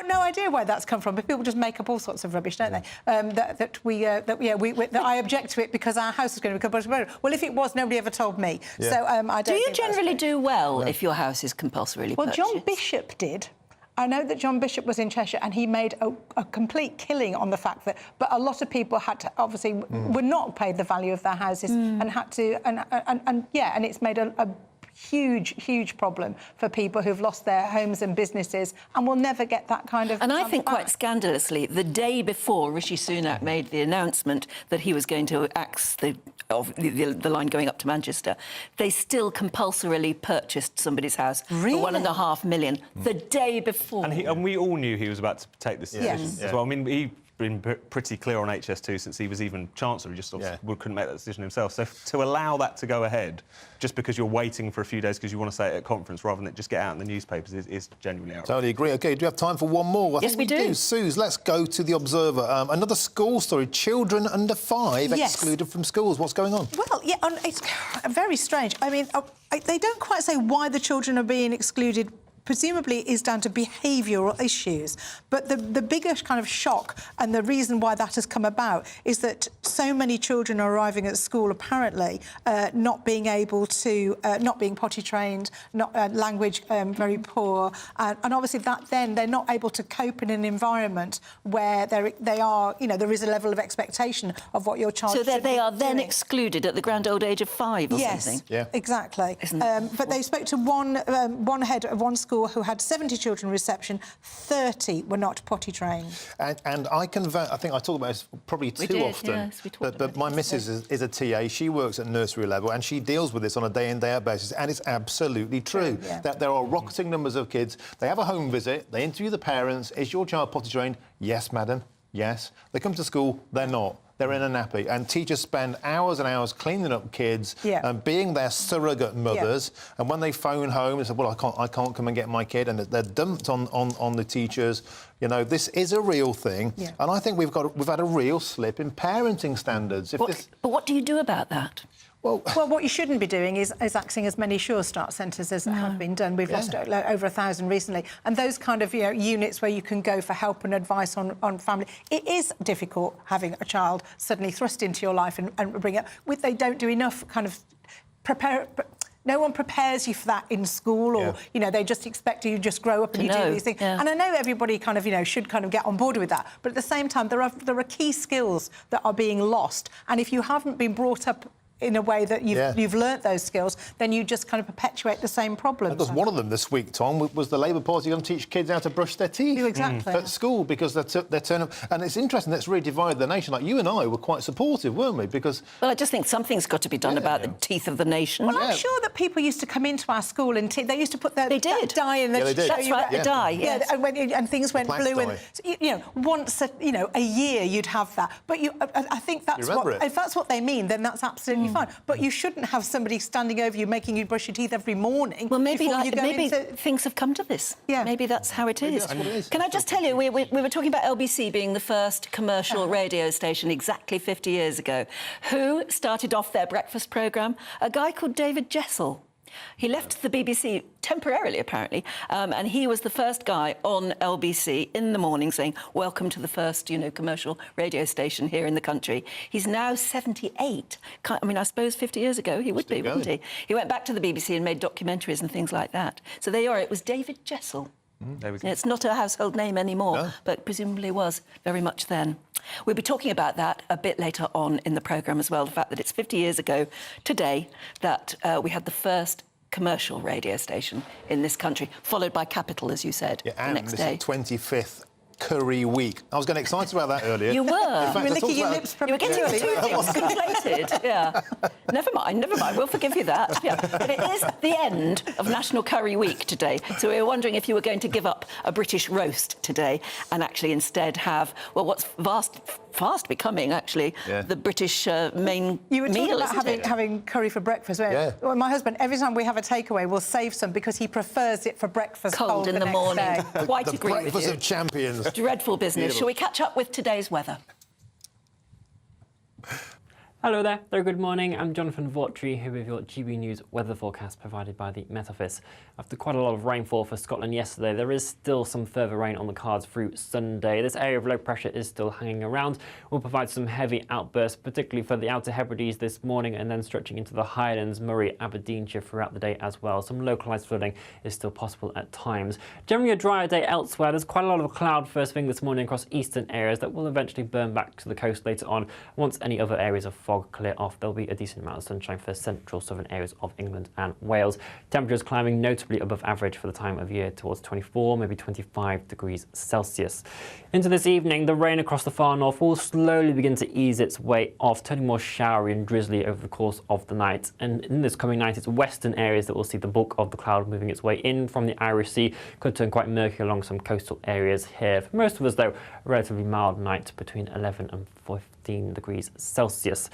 No idea where that's come from. But people just make up all sorts of rubbish, don't they? That I object to it because our house is going to be compulsory. Well, if it was, nobody ever told me. Yeah. So I don't. Do you think that's generally true. do well if your house is compulsorily purchased? Well, John Bishop did. I know that John Bishop was in Cheshire and he made a complete killing on the fact that... But a lot of people had to, obviously, were not paid the value of their houses and had to... And it's made a huge problem for people who've lost their homes and businesses and will never get that kind of... And I think quite scandalously, the day before Rishi Sunak made the announcement that he was going to axe the line going up to Manchester, they still compulsorily purchased somebody's house for £1.5 million the day before. And we all knew he was about to take this decision as well. I mean, he'd been pretty clear on HS2 since he was even Chancellor. He just couldn't make that decision himself. So to allow that to go ahead, just because you're waiting for a few days because you want to say it at conference rather than just get out in the newspapers is genuinely outrageous. Totally agree. OK, do you have time for one more? Yes, we do. Suze, let's go to The Observer. Another school story. Children under 5 excluded from schools. What's going on? Well, it's very strange. I mean, they don't quite say why the children are being excluded. Presumably it is down to behavioural issues. But the biggest kind of shock and the reason why that has come about is that so many children are arriving at school, apparently, not being able to... not being potty trained, not language very poor. And obviously that then they're not able to cope in an environment where they are... You know, there is a level of expectation of what your child So should that they be are then doing. excluded at the grand old age of 5 or something? Yes, exactly. But they spoke to one head of one school who had 70 children in reception, 30 were not potty trained. And I can vouch, I think I talk about this probably too often. Yes, we talked but my missus is a TA. She works at nursery level and she deals with this on a day-in, day-out basis. And it's absolutely true that there are rocketing numbers of kids. They have a home visit. They interview the parents. Is your child potty trained? Yes, madam. Yes. They come to school. They're not. They're in a nappy. And teachers spend hours and hours cleaning up kids and being their surrogate mothers. And when they phone home and say, well, I can't come and get my kid, and they're dumped on the teachers. You know, this is a real thing. And I think we've had a real slip in parenting standards. But what do you do about that? Well, what you shouldn't be doing is axing as many Sure Start centres as have been done. We've lost over 1,000 recently. And those kind of units where you can go for help and advice on family. It is difficult having a child suddenly thrust into your life and bring up... They don't do enough kind of prepare... No one prepares you for that in school, or you know, they just expect you to just grow up and you do these things. And I know everybody kind of should kind of get on board with that, but at the same time, there are key skills that are being lost, and if you haven't been brought up in a way that you've learnt those skills, then you just kind of perpetuate the same problems. Because one of them this week, Tom, was the Labour Party going to teach kids how to brush their teeth at school because they're turning... And it's interesting, that's really divided the nation. Like, you and I were quite supportive, weren't we? Because... Well, I just think something's got to be done about the teeth of the nation. Well, I'm sure that people used to come into our school and they used to put their dye in the... they did. That's right, the dye, yes. And things went blue. And, once a year you'd have that. But I think that's if that's what they mean, then that's absolutely fine. But you shouldn't have somebody standing over you making you brush your teeth every morning. Well, maybe maybe things have come to this. Yeah. Maybe that's how it is. That's what it is. Can I just tell you, we were talking about LBC being the first commercial radio station exactly 50 years ago. Who started off their breakfast programme? A guy called David Jessel. He left the BBC temporarily, apparently, and he was the first guy on LBC in the morning saying, welcome to the first, commercial radio station here in the country. He's now 78. I mean, I suppose 50 years ago he would be, wouldn't he? He went back to the BBC and made documentaries and things like that. So there you are. It was David Jessel. There we go. It's not a household name anymore, but presumably was very much then. We'll be talking about that a bit later on in the programme as well, the fact that it's 50 years ago today that we had the first commercial radio station in this country, followed by Capital, as you said, the next day. 25th Curry Week. I was getting excited about that earlier. You were. In fact, You were licking your lips you were getting your two things conflated. Yeah. Never mind. We'll forgive you that. Yeah. But it is the end of National Curry Week today. So we were wondering if you were going to give up a British roast today and actually instead have, well, what's fast becoming, actually, the British main You were talking meal, about having curry for breakfast, weren't you? Well, my husband, every time we have a takeaway, will save some because he prefers it for breakfast cold in the morning. Quite agree with you. Breakfast of champions. Dreadful business. Beautiful. Shall we catch up with today's weather? Hello there, very good morning. I'm Jonathan Vautry here with your GB News weather forecast provided by the Met Office. After quite a lot of rainfall for Scotland yesterday, there is still some further rain on the cards through Sunday. This area of low pressure is still hanging around. We'll provide some heavy outbursts, particularly for the Outer Hebrides this morning and then stretching into the Highlands, Moray, Aberdeenshire throughout the day as well. Some localised flooding is still possible at times. Generally a drier day elsewhere. There's quite a lot of cloud first thing this morning across eastern areas that will eventually burn back to the coast later on. Once any other areas of fog clear off, there'll be a decent amount of sunshine for central southern areas of England and Wales. Temperatures climbing notably above average for the time of year towards 24, maybe 25 degrees Celsius. Into this evening, the rain across the far north will slowly begin to ease its way off, turning more showery and drizzly over the course of the night. And in this coming night, it's western areas that will see the bulk of the cloud moving its way in from the Irish Sea. Could turn quite murky along some coastal areas here. For most of us, though, a relatively mild night between 11 and 15 degrees Celsius.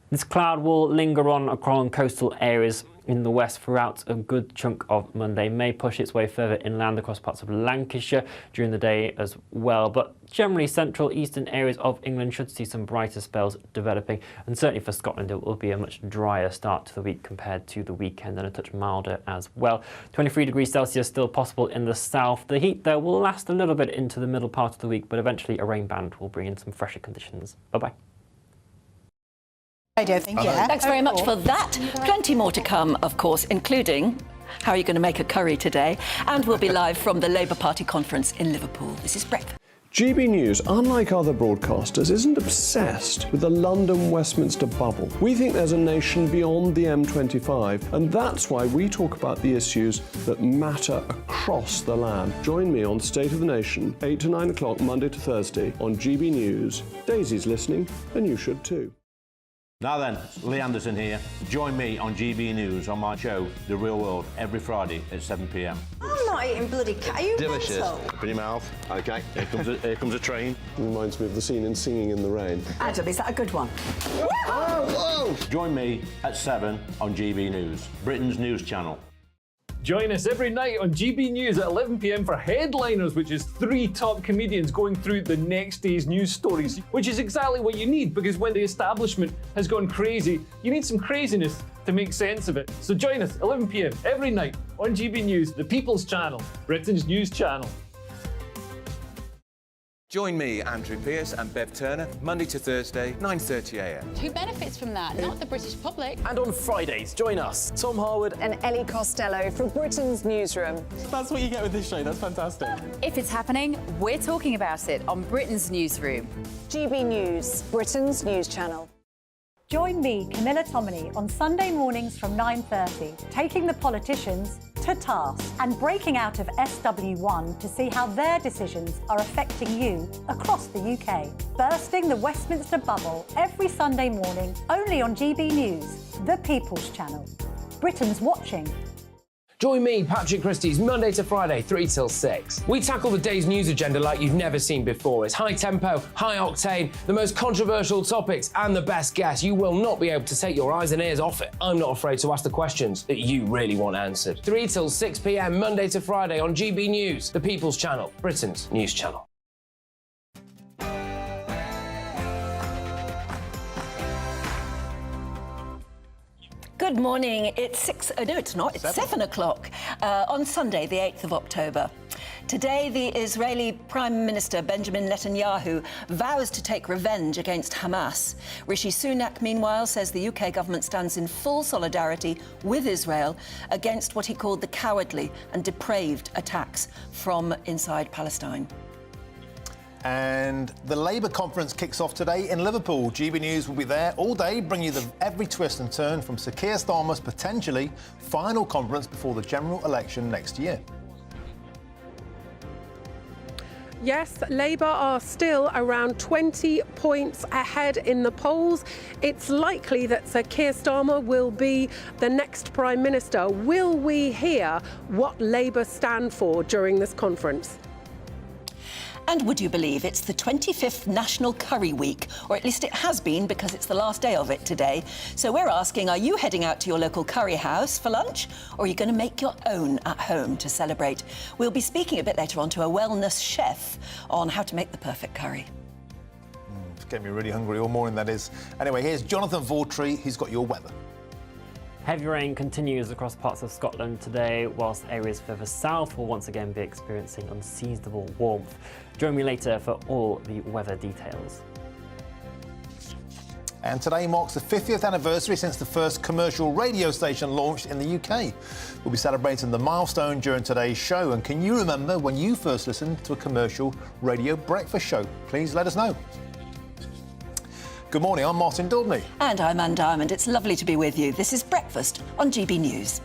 This cloud will linger on across coastal areas in the west throughout a good chunk of Monday, may push its way further inland across parts of Lancashire during the day as well. But generally, central eastern areas of England should see some brighter spells developing. And certainly for Scotland, it will be a much drier start to the week compared to the weekend and a touch milder as well. 23 degrees Celsius still possible in the south. The heat there will last a little bit into the middle part of the week, but eventually a rain band will bring in some fresher conditions. Bye-bye. Thanks very much for that. Plenty more to come, of course, including how are you going to make a curry today? And we'll be live from the Labour Party conference in Liverpool. This is Breakfast. GB News, unlike other broadcasters, isn't obsessed with the London-Westminster bubble. We think there's a nation beyond the M25, and that's why we talk about the issues that matter across the land. Join me on State of the Nation, 8 to 9 o'clock, Monday to Thursday, on GB News. Daisy's listening, and you should too. Now then, Lee Anderson here. Join me on GB News on my show, The Real World, every Friday at 7 p.m. I'm not eating bloody cat. Are you Delicious. mental? Open your mouth. OK, here comes a train. Reminds me of the scene in Singing in the Rain. Adam, is that a good one? Whoa! Join me at 7 on GB News, Britain's news channel. Join us every night on GB News at 11 p.m. for Headliners, which is 3 top comedians going through the next day's news stories, which is exactly what you need, because when the establishment has gone crazy, you need some craziness to make sense of it. So join us 11 p.m. every night on GB News, the People's Channel, Britain's news channel. Join me, Andrew Pearce and Bev Turner, Monday to Thursday, 9:30 a.m. Who benefits from that? Not the British public. And on Fridays, join us, Tom Harwood and Ellie Costello from Britain's Newsroom. That's what you get with this show, that's fantastic. If it's happening, we're talking about it on Britain's Newsroom. GB News, Britain's news channel. Join me, Camilla Tominey, on Sunday mornings from 9:30, taking the politicians to task and breaking out of SW1 to see how their decisions are affecting you across the UK. Bursting the Westminster bubble every Sunday morning, only on GB News, the People's Channel. Britain's watching. Join me, Patrick Christie's, Monday to Friday, 3 till 6. We tackle the day's news agenda like you've never seen before. It's high tempo, high octane, the most controversial topics and the best guests. You will not be able to take your eyes and ears off it. I'm not afraid to ask the questions that you really want answered. 3 till 6 p.m, Monday to Friday on GB News, the People's Channel, Britain's news channel. Good morning. It's it's 7 o'clock on Sunday, the 8th of October. Today, the Israeli Prime Minister Benjamin Netanyahu vows to take revenge against Hamas. Rishi Sunak, meanwhile, says the UK government stands in full solidarity with Israel against what he called the cowardly and depraved attacks from inside Palestine. And the Labour conference kicks off today in Liverpool. GB News will be there all day, bringing you every twist and turn from Sir Keir Starmer's potentially final conference before the general election next year. Yes, Labour are still around 20 points ahead in the polls. It's likely that Sir Keir Starmer will be the next Prime Minister. Will we hear what Labour stand for during this conference? And would you believe it's the 25th National Curry Week, or at least it has been because it's the last day of it today. So we're asking, are you heading out to your local curry house for lunch, or are you going to make your own at home to celebrate? We'll be speaking a bit later on to a wellness chef on how to make the perfect curry. It's getting me really hungry all morning, that is. Anyway, here's Jonathan Vautry, who's got your weather. Heavy rain continues across parts of Scotland today, whilst areas further south will once again be experiencing unseasonable warmth. Join me later for all the weather details. And today marks the 50th anniversary since the first commercial radio station launched in the UK. We'll be celebrating the milestone during today's show. And can you remember when you first listened to a commercial radio breakfast show? Please let us know. Good morning, I'm Martin Dudley. And I'm Anne Diamond. It's lovely to be with you. This is Breakfast on GB News.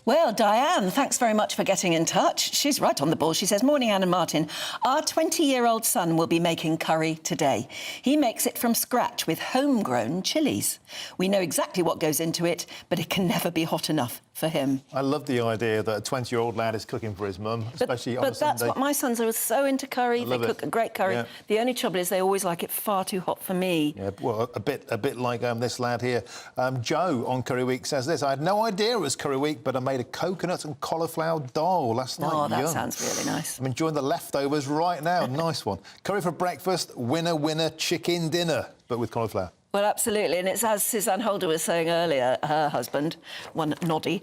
Well, Diane, thanks very much for getting in touch. She's right on the ball. She says, morning, Anne and Martin. Our 20-year-old son will be making curry today. He makes it from scratch with homegrown chilies. We know exactly what goes into it, but it can never be hot enough for him. I love the idea that a 20-year-old lad is cooking for his mum, especially on a Sunday. But that's what my sons are so into curry. They cook a great curry. Yeah. The only trouble is they always like it far too hot for me. Yeah, well, a bit like this lad here. Joe on Curry Week says this: I had no idea it was Curry Week, but I made a coconut and cauliflower dal last night. Oh, that Yum. sounds really nice. I'm enjoying the leftovers right now. Nice one. Curry for breakfast, winner, chicken dinner, but with cauliflower. Well, absolutely, and it's as Suzanne Holder was saying earlier, her husband, one Noddy,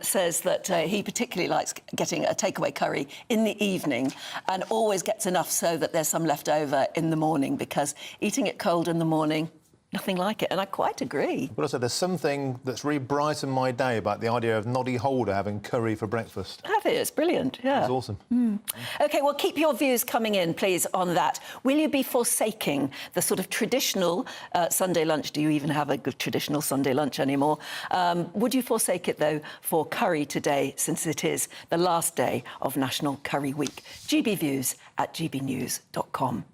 says that he particularly likes getting a takeaway curry in the evening and always gets enough so that there's some left over in the morning, because eating it cold in the morning, nothing like it, and I quite agree. But also, there's something that's really brightened my day about the idea of Noddy Holder having curry for breakfast. Have it? It's brilliant, yeah. It's awesome. OK, well, keep your views coming in, please, on that. Will you be forsaking the sort of traditional Sunday lunch? Do you even have a good traditional Sunday lunch anymore? Would you forsake it, though, for curry today, since it is the last day of National Curry Week? GB Views at gbnews.com.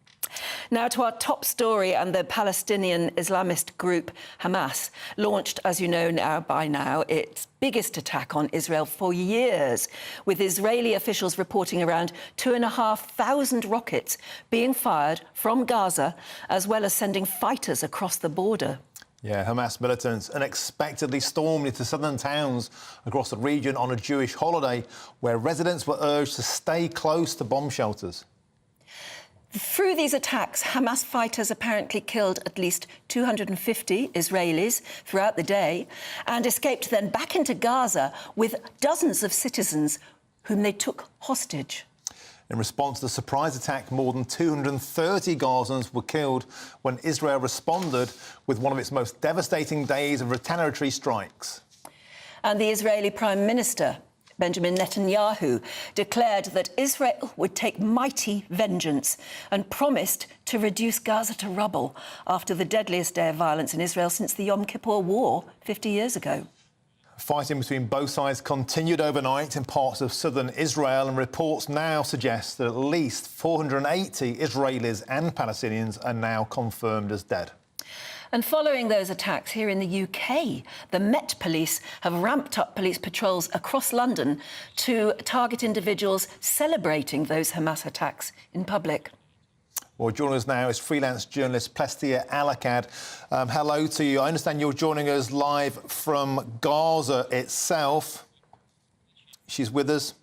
Now to our top story, and the Palestinian Islamist group Hamas launched, as you know by now, its biggest attack on Israel for years, with Israeli officials reporting around 2,500 rockets being fired from Gaza, as well as sending fighters across the border. Yeah, Hamas militants unexpectedly stormed into southern towns across the region on a Jewish holiday, where residents were urged to stay close to bomb shelters. Through these attacks, Hamas fighters apparently killed at least 250 Israelis throughout the day and escaped then back into Gaza with dozens of citizens whom they took hostage. In response to the surprise attack, more than 230 Gazans were killed when Israel responded with one of its most devastating days of retaliatory strikes. And the Israeli Prime Minister, Benjamin Netanyahu, declared that Israel would take mighty vengeance and promised to reduce Gaza to rubble after the deadliest day of violence in Israel since the Yom Kippur War 50 years ago. Fighting between both sides continued overnight in parts of southern Israel, and reports now suggest that at least 480 Israelis and Palestinians are now confirmed as dead. And following those attacks here in the UK, the Met Police have ramped up police patrols across London to target individuals celebrating those Hamas attacks in public. Well, joining us now is freelance journalist Plestia Alakad. Hello to you. I understand you're joining us live from Gaza itself. She's with us.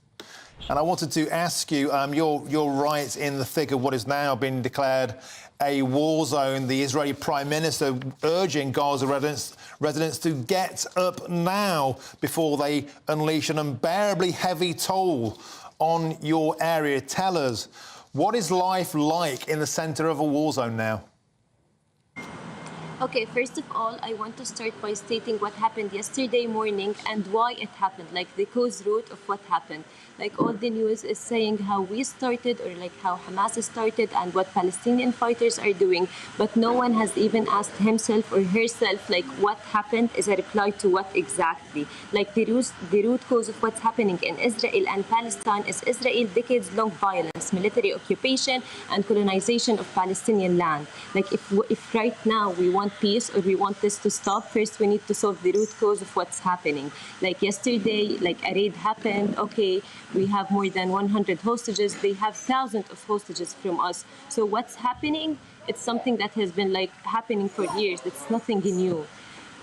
And I wanted to ask you, you're right in the thick of what has now been declared a war zone. The Israeli Prime Minister urging Gaza residents to get up now before they unleash an unbearably heavy toll on your area. Tell us, what is life like in the centre of a war zone now? Okay, first of all, I want to start by stating what happened yesterday morning and why it happened, like the cause root of what happened. Like all the news is saying how we started or like how Hamas started and what Palestinian fighters are doing, but no one has even asked himself or herself like what happened is a reply to what exactly. Like the root cause of what's happening in Israel and Palestine is Israel decades-long violence, military occupation and colonization of Palestinian land. Like if right now we want peace or we want this to stop, first we need to solve the root cause of what's happening. Like yesterday, like a raid happened, okay, we have more than 100 hostages. They have thousands of hostages from us. So what's happening? It's something that has been like happening for years. It's nothing new.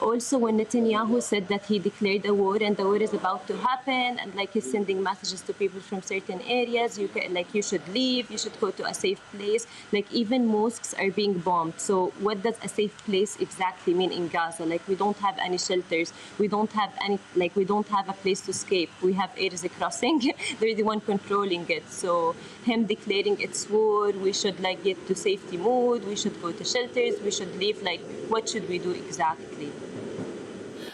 Also, when Netanyahu said that he declared a war and the war is about to happen, and like he's sending messages to people from certain areas, you should leave, you should go to a safe place. Like even mosques are being bombed. So what does a safe place exactly mean in Gaza? Like we don't have any shelters, we don't have a place to escape. We have areas crossing. They're the one controlling it. So him declaring it's war, we should like get to safety mode, we should go to shelters, we should leave. Like what should we do exactly?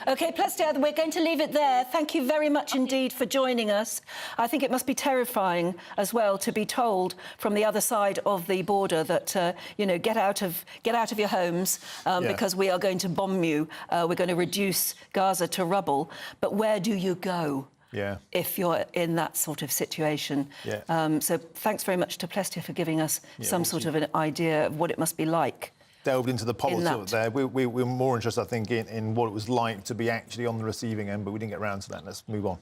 OK, Plestia, we're going to leave it there. Thank you very much indeed for joining us. I think it must be terrifying as well to be told from the other side of the border that, you know, get out of your homes because we are going to bomb you. We're going to reduce Gaza to rubble. But where do you go? If you're in that sort of situation. So thanks very much to Plestia for giving us some sort of an idea of what it must be like. Delved into the politics there. We're more interested, I think, in what it was like to be actually on the receiving end, but we didn't get around to that. Let's move on.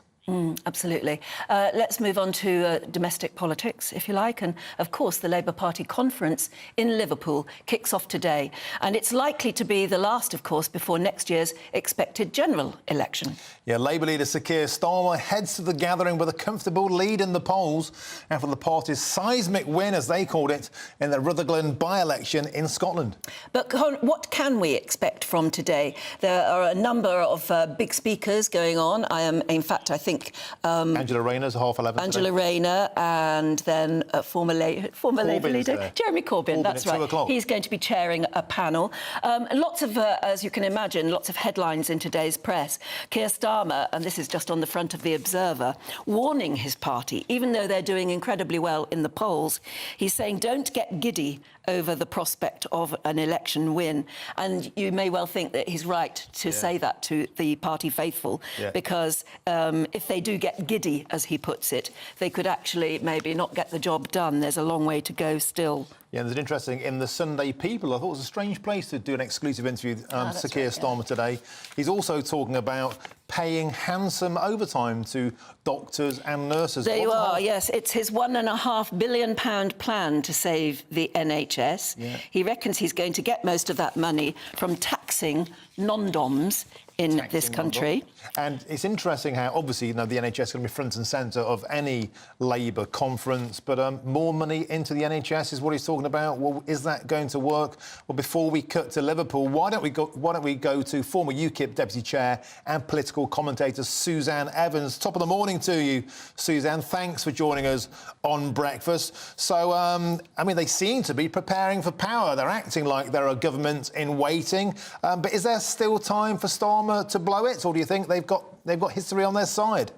Absolutely. Let's move on to domestic politics, if you like. And, of course, the Labour Party conference in Liverpool kicks off today. And it's likely to be the last, of course, before next year's expected general election. Labour leader Sir Keir Starmer heads to the gathering with a comfortable lead in the polls after the party's seismic win, as they called it, in the Rutherglen by-election in Scotland. But what can we expect from today? There are a number of big speakers going on. In fact, I think Angela Rayner's 11:30. Angela Rayner and then former Labour leader Jeremy Corbyn. That's right. He's going to be chairing a panel. Lots of, as you can imagine, lots of headlines in today's press. Keir Starmer, and this is just on the front of the Observer, warning his party, even though they're doing incredibly well in the polls, he's saying don't get giddy over the prospect of an election win. And you may well think that he's right to say that to the party faithful, because if they do get giddy, as he puts it, they could actually maybe not get the job done. There's a long way to go still. There's an interesting, in the Sunday People, I thought it was a strange place to do an exclusive interview with Sir Keir Starmer today. He's also talking about paying handsome overtime to doctors and nurses. There you are, yes. It's his £1.5 billion plan to save the NHS. He reckons he's going to get most of that money from taxing non-doms in this country. And it's interesting how, obviously, you know, the NHS is going to be front and centre of any Labour conference, but more money into the NHS is what he's talking about. Well, is that going to work? Well, before we cut to Liverpool, why don't we go to former UKIP Deputy Chair and political commentator Suzanne Evans. Top of the morning to you, Suzanne. Thanks for joining us on Breakfast. So, I mean, they seem to be preparing for power. They're acting like they're a government in waiting. But is there still time for Starmer to blow it, or do you think they've got history on their side?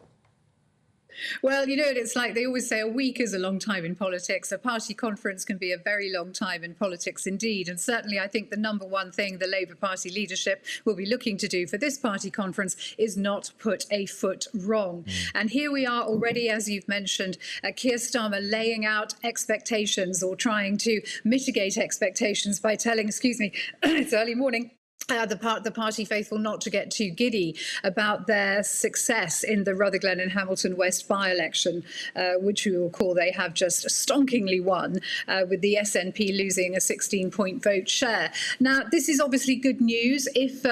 Well, you know, it's like they always say a week is a long time in politics. A party conference can be a very long time in politics indeed. And certainly I think the number one thing the Labour Party leadership will be looking to do for this party conference is not put a foot wrong. And here we are already, as you've mentioned, Keir Starmer laying out expectations or trying to mitigate expectations by telling, excuse me, it's early morning, the party faithful not to get too giddy about their success in the Rutherglen and Hamilton West by-election, which we will recall they have just stonkingly won, with the SNP losing a 16-point vote share. Now, this is obviously good news. If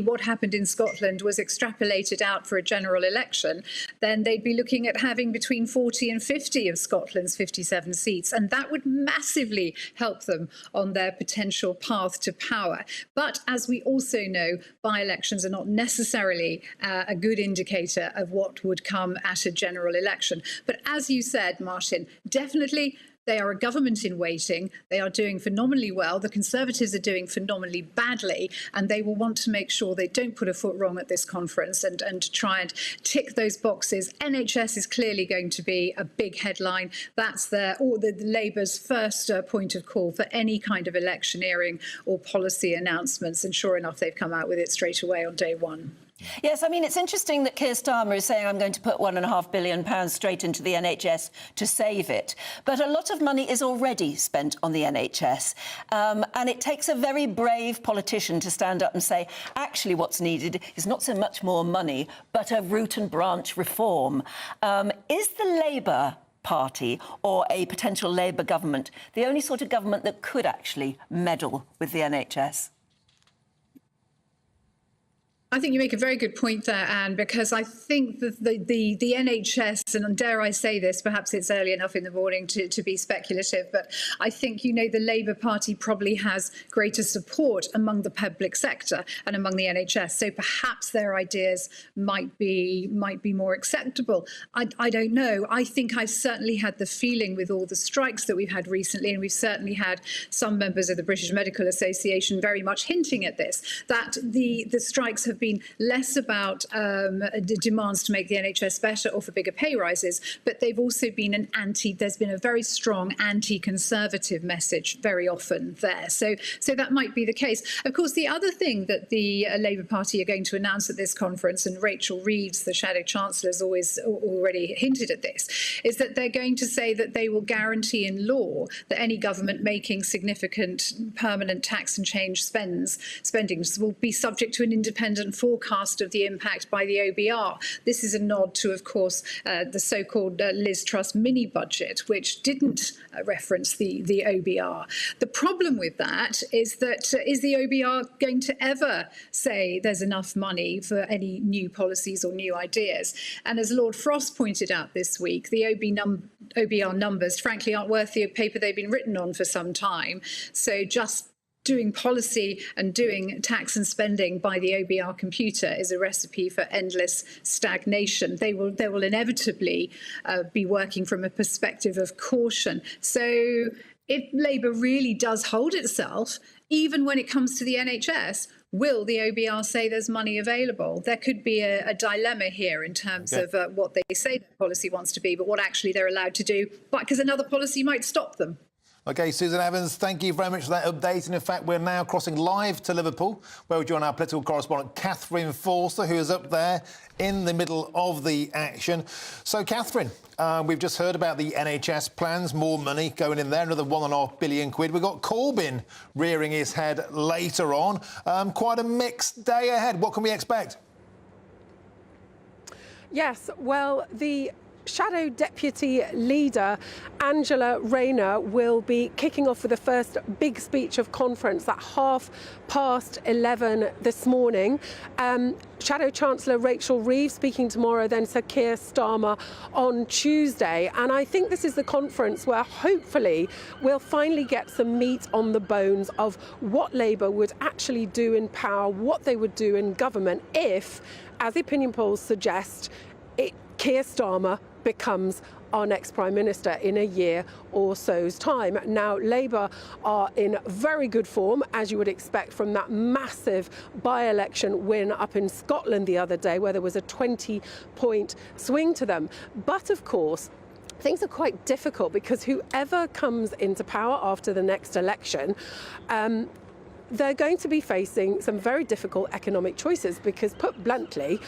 what happened in Scotland was extrapolated out for a general election, then they'd be looking at having between 40 and 50 of Scotland's 57 seats, and that would massively help them on their potential path to power. But as we also know, by-elections are not necessarily a good indicator of what would come at a general election. But as you said, Martin, definitely they are a government in waiting. They are doing phenomenally well. The Conservatives are doing phenomenally badly, and they will want to make sure they don't put a foot wrong at this conference and try and tick those boxes. NHS is clearly going to be a big headline. That's the Labour's first point of call for any kind of electioneering or policy announcements, and sure enough, they've come out with it straight away on day one. Yes, I mean, it's interesting that Keir Starmer is saying I'm going to put £1.5 billion straight into the NHS to save it. But a lot of money is already spent on the NHS. And it takes a very brave politician to stand up and say, actually, what's needed is not so much more money, but a root and branch reform. Is the Labour Party or a potential Labour government the only sort of government that could actually meddle with the NHS? I think you make a very good point there, Anne, because I think that the NHS, and dare I say this, perhaps it's early enough in the morning to be speculative, but I think, the Labour Party probably has greater support among the public sector and among the NHS. So perhaps their ideas might be more acceptable. I don't know. I think I've certainly had the feeling with all the strikes that we've had recently, and we've certainly had some members of the British Medical Association very much hinting at this, that the strikes have been less about demands to make the NHS better or for bigger pay rises, but they've also been there's been a very strong anti-conservative message very often there. So that might be the case. Of course, the other thing that the Labour Party are going to announce at this conference, and Rachel Reeves, the Shadow Chancellor, has already hinted at this, is that they're going to say that they will guarantee in law that any government making significant permanent tax and change spendings will be subject to an independent forecast of the impact by the OBR. This is a nod to, of course, the so-called Liz Truss mini-budget, which didn't reference the OBR. The problem with that is the OBR going to ever say there's enough money for any new policies or new ideas? And as Lord Frost pointed out this week, the OBR numbers, frankly, aren't worthy of paper they've been written on for some time. So just doing policy and doing tax and spending by the OBR computer is a recipe for endless stagnation. They will inevitably be working from a perspective of caution. So if Labour really does hold itself, even when it comes to the NHS, will the OBR say there's money available? There could be a dilemma here in terms of what they say their policy wants to be, but what actually they're allowed to do, because another policy might stop them. OK, Susan Evans, thank you very much for that update. And in fact, we're now crossing live to Liverpool, where we join our political correspondent, Catherine Forster, who is up there in the middle of the action. So, Catherine, we've just heard about the NHS plans, more money going in there, another £1.5 billion. We've got Corbyn rearing his head later on. Quite a mixed day ahead. What can we expect? Yes, well, the Shadow Deputy Leader, Angela Rayner, will be kicking off with the first big speech of conference at 11:30 this morning. Shadow Chancellor Rachel Reeves speaking tomorrow, then Sir Keir Starmer on Tuesday. And I think this is the conference where hopefully we'll finally get some meat on the bones of what Labour would actually do in power, what they would do in government if, as opinion polls suggest, Keir Starmer becomes our next Prime Minister in a year or so's time. Now, Labour are in very good form, as you would expect from that massive by-election win up in Scotland the other day, where there was a 20-point swing to them. But, of course, things are quite difficult because whoever comes into power after the next election they're going to be facing some very difficult economic choices because, put bluntly,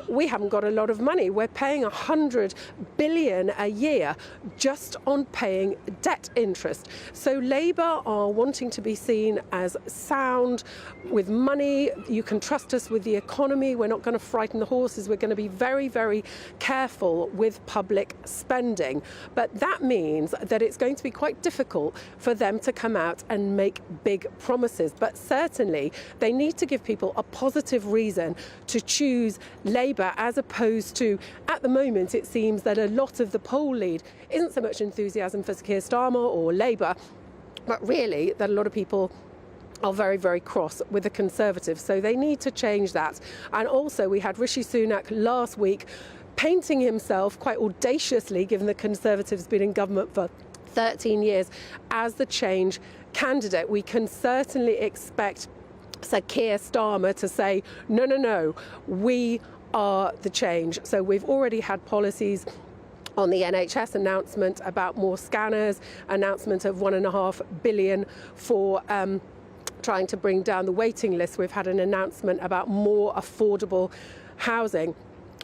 we haven't got a lot of money. We're paying 100 billion a year just on paying debt interest. So Labour are wanting to be seen as sound with money. You can trust us with the economy. We're not going to frighten the horses. We're going to be very, very careful with public spending. But that means that it's going to be quite difficult for them to come out and make big promises. But certainly they need to give people a positive reason to choose Labour, as opposed to, at the moment, it seems that a lot of the poll lead isn't so much enthusiasm for Keir Starmer or Labour, but really that a lot of people are very, very cross with the Conservatives. So they need to change that. And also we had Rishi Sunak last week painting himself quite audaciously, given the Conservatives been in government for 13 years, as the change candidate. We can certainly expect Sir Keir Starmer to say, no, no, no, we are the change. So we've already had policies on the NHS, announcement about more scanners, announcement of £1.5 billion for trying to bring down the waiting list. We've had an announcement about more affordable housing.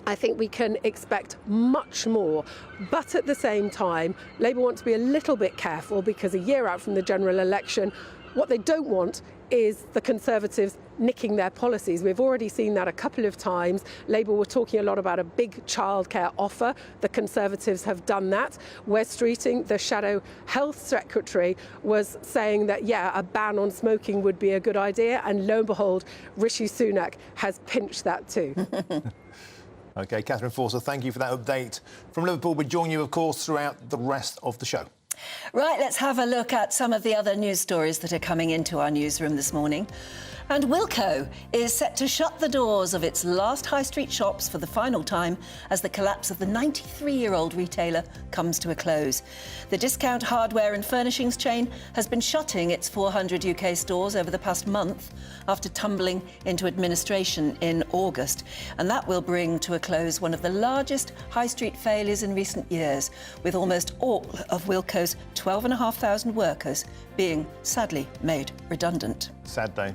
I think we can expect much more. But at the same time, Labour want to be a little bit careful, because a year out from the general election, what they don't want is the Conservatives nicking their policies. We've already seen that a couple of times. Labour were talking a lot about a big childcare offer. The Conservatives have done that. Wes Streeting, the shadow health secretary, was saying that, yeah, a ban on smoking would be a good idea. And lo and behold, Rishi Sunak has pinched that too. OK, Catherine Forster, thank you for that update from Liverpool. We'll join you, of course, throughout the rest of the show. Right, let's have a look at some of the other news stories that are coming into our newsroom this morning. And Wilko is set to shut the doors of its last high street shops for the final time as the collapse of the 93-year-old retailer comes to a close. The discount hardware and furnishings chain has been shutting its 400 UK stores over the past month after tumbling into administration in August. And that will bring to a close one of the largest high street failures in recent years, with almost all of Wilko's 12,500 workers being sadly made redundant. Sad day.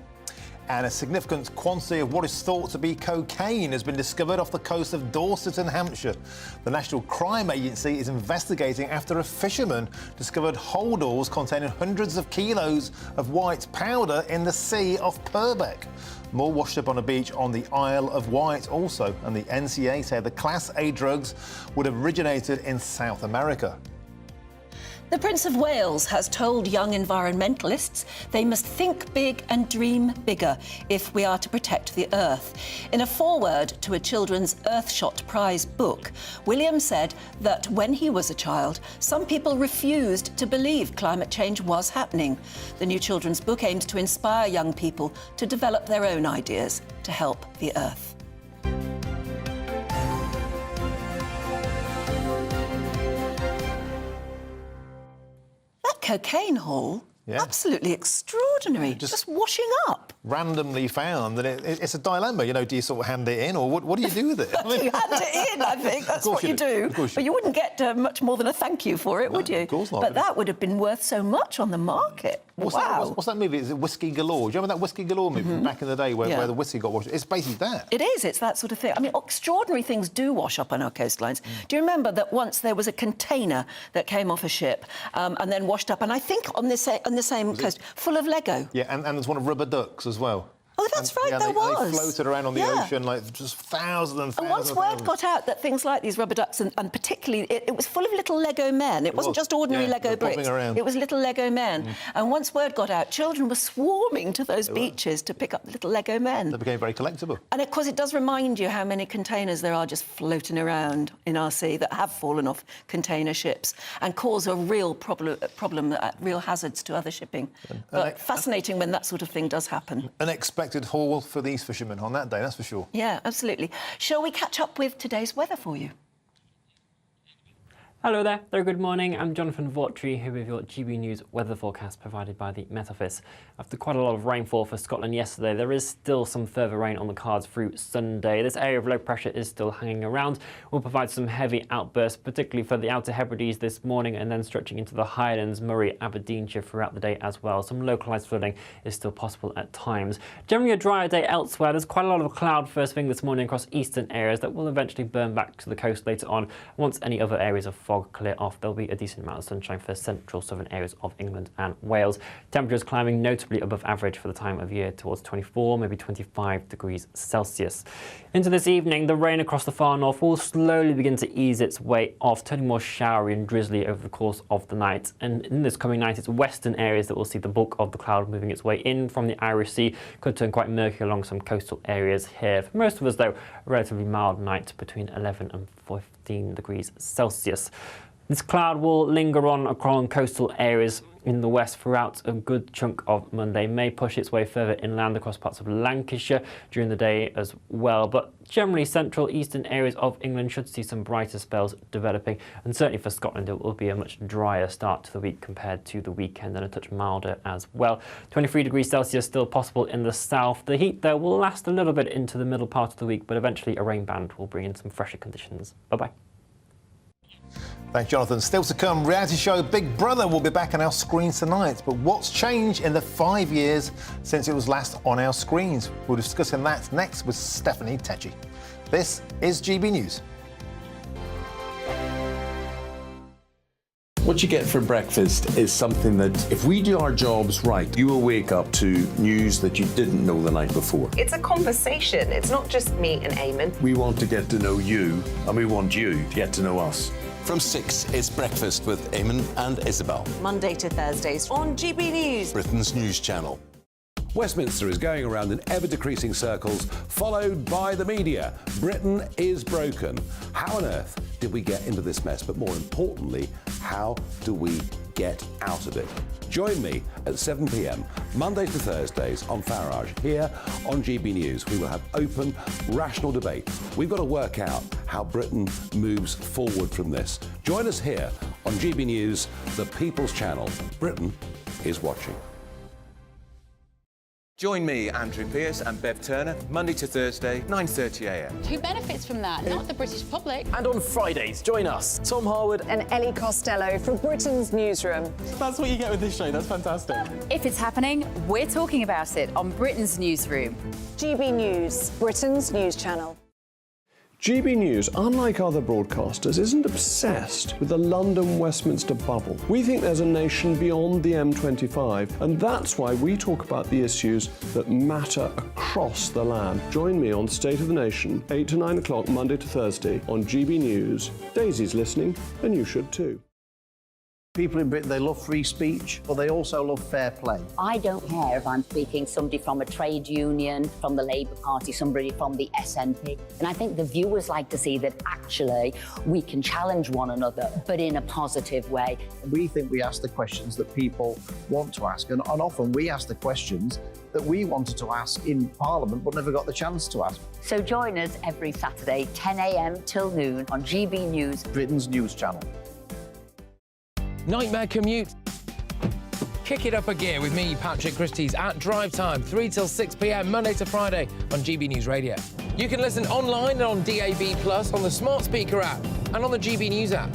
And a significant quantity of what is thought to be cocaine has been discovered off the coast of Dorset in Hampshire. The National Crime Agency is investigating after a fisherman discovered holdalls containing hundreds of kilos of white powder in the sea off Purbeck. More washed up on a beach on the Isle of Wight also, and the NCA say the Class A drugs would have originated in South America. The Prince of Wales has told young environmentalists they must think big and dream bigger if we are to protect the Earth. In a foreword to a children's Earthshot Prize book, William said that when he was a child, some people refused to believe climate change was happening. The new children's book aims to inspire young people to develop their own ideas to help the Earth. Cocaine haul, absolutely extraordinary, just washing up. Randomly found, and it's a dilemma, you know, do you sort of hand it in, or what do you do with it? I mean, you hand it in, I think, that's what you do. But you wouldn't get much more than a thank you for it, would you? Of course not. But that would have been worth so much on the market. What's that movie? Is it Whiskey Galore? Do you remember that Whiskey Galore movie from back in the day where the whiskey got washed? It's basically that. It is, it's that sort of thing. I mean, extraordinary things do wash up on our coastlines. Do you remember that once there was a container that came off a ship and then washed up, and I think on the same coast, full of Lego? Yeah, and there's one of rubber ducks as well. Oh, that's right, there was. They floated around on the ocean, like, just thousands and thousands. And once word got out that things like these rubber ducks, and particularly, it was full of little Lego men. It wasn't just ordinary Lego bricks. It was little Lego men. And once word got out, children were swarming to those beaches to pick up little Lego men. They became very collectible. And, of course, it does remind you how many containers there are just floating around in our sea that have fallen off container ships and cause a real problem, real hazards to other shipping. But fascinating when that sort of thing does happen. Unexpected haul for these fishermen on that day, that's for sure. Yeah, absolutely. Shall we catch up with today's weather for you? Hello there, very good morning. I'm Jonathan Vautry here with your GB News weather forecast provided by the Met Office. After quite a lot of rainfall for Scotland yesterday, there is still some further rain on the cards through Sunday. This area of low pressure is still hanging around. Will provide some heavy outbursts, particularly for the Outer Hebrides this morning and then stretching into the Highlands, Moray, Aberdeenshire throughout the day as well. Some localised flooding is still possible at times. Generally a drier day elsewhere. There's quite a lot of cloud first thing this morning across eastern areas that will eventually burn back to the coast later on. Once any other areas of fog clear off, there'll be a decent amount of sunshine for central southern areas of England and Wales. Temperatures climbing notably above average for the time of year towards 24, maybe 25 degrees Celsius. Into this evening, the rain across the far north will slowly begin to ease its way off, turning more showery and drizzly over the course of the night. And in this coming night, it's western areas that will see the bulk of the cloud moving its way in from the Irish Sea. Could turn quite murky along some coastal areas here. For most of us, though, a relatively mild night between 11 and 15 degrees Celsius. This cloud will linger on across coastal areas in the west throughout a good chunk of Monday. May push its way further inland across parts of Lancashire during the day as well. But generally central eastern areas of England should see some brighter spells developing. And certainly for Scotland, it will be a much drier start to the week compared to the weekend and a touch milder as well. 23 degrees Celsius still possible in the south. The heat there will last a little bit into the middle part of the week, but eventually a rain band will bring in some fresher conditions. Bye-bye. Thanks, Jonathan. Still to come, reality show Big Brother will be back on our screens tonight. But what's changed in the 5 years since it was last on our screens? We'll be discussing that next with Stephanie Tecci. This is GB News. What you get for breakfast is something that, if we do our jobs right, you will wake up to news that you didn't know the night before. It's a conversation. It's not just me and Eamon. We want to get to know you, and we want you to get to know us. From 6, it's Breakfast with Eamon and Isabel. Monday to Thursdays on GB News, Britain's news channel. Westminster is going around in ever-decreasing circles, followed by the media. Britain is broken. How on earth did we get into this mess? But more importantly, how do we get out of it? Join me at 7 p.m, Monday to Thursdays on Farage, here on GB News. We will have open, rational debate. We've got to work out how Britain moves forward from this. Join us here on GB News, the People's Channel. Britain is watching. Join me, Andrew Pearce and Bev Turner, Monday to Thursday, 9:30 a.m. Who benefits from that? Not the British public. And on Fridays, join us, Tom Harwood and Ellie Costello from Britain's Newsroom. That's what you get with this show. That's fantastic. If it's happening, we're talking about it on Britain's Newsroom. GB News, Britain's news channel. GB News, unlike other broadcasters, isn't obsessed with the London-Westminster bubble. We think there's a nation beyond the M25, and that's why we talk about the issues that matter across the land. Join me on State of the Nation, 8 to 9 o'clock, Monday to Thursday, on GB News. Daisy's listening, and you should too. People in Britain, they love free speech, but they also love fair play. I don't care if I'm speaking somebody from a trade union, from the Labour Party, somebody from the SNP. And I think the viewers like to see that actually we can challenge one another, but in a positive way. We think we ask the questions that people want to ask, and often we ask the questions that we wanted to ask in Parliament but never got the chance to ask. So join us every Saturday, 10 a.m. till noon on GB News, Britain's news channel. Nightmare commute? Kick it up a gear with me, Patrick Christie's, at Drive Time, 3 till 6 p.m, Monday to Friday on GB News Radio. You can listen online and on DAB+, on the smart speaker app and on the GB News app.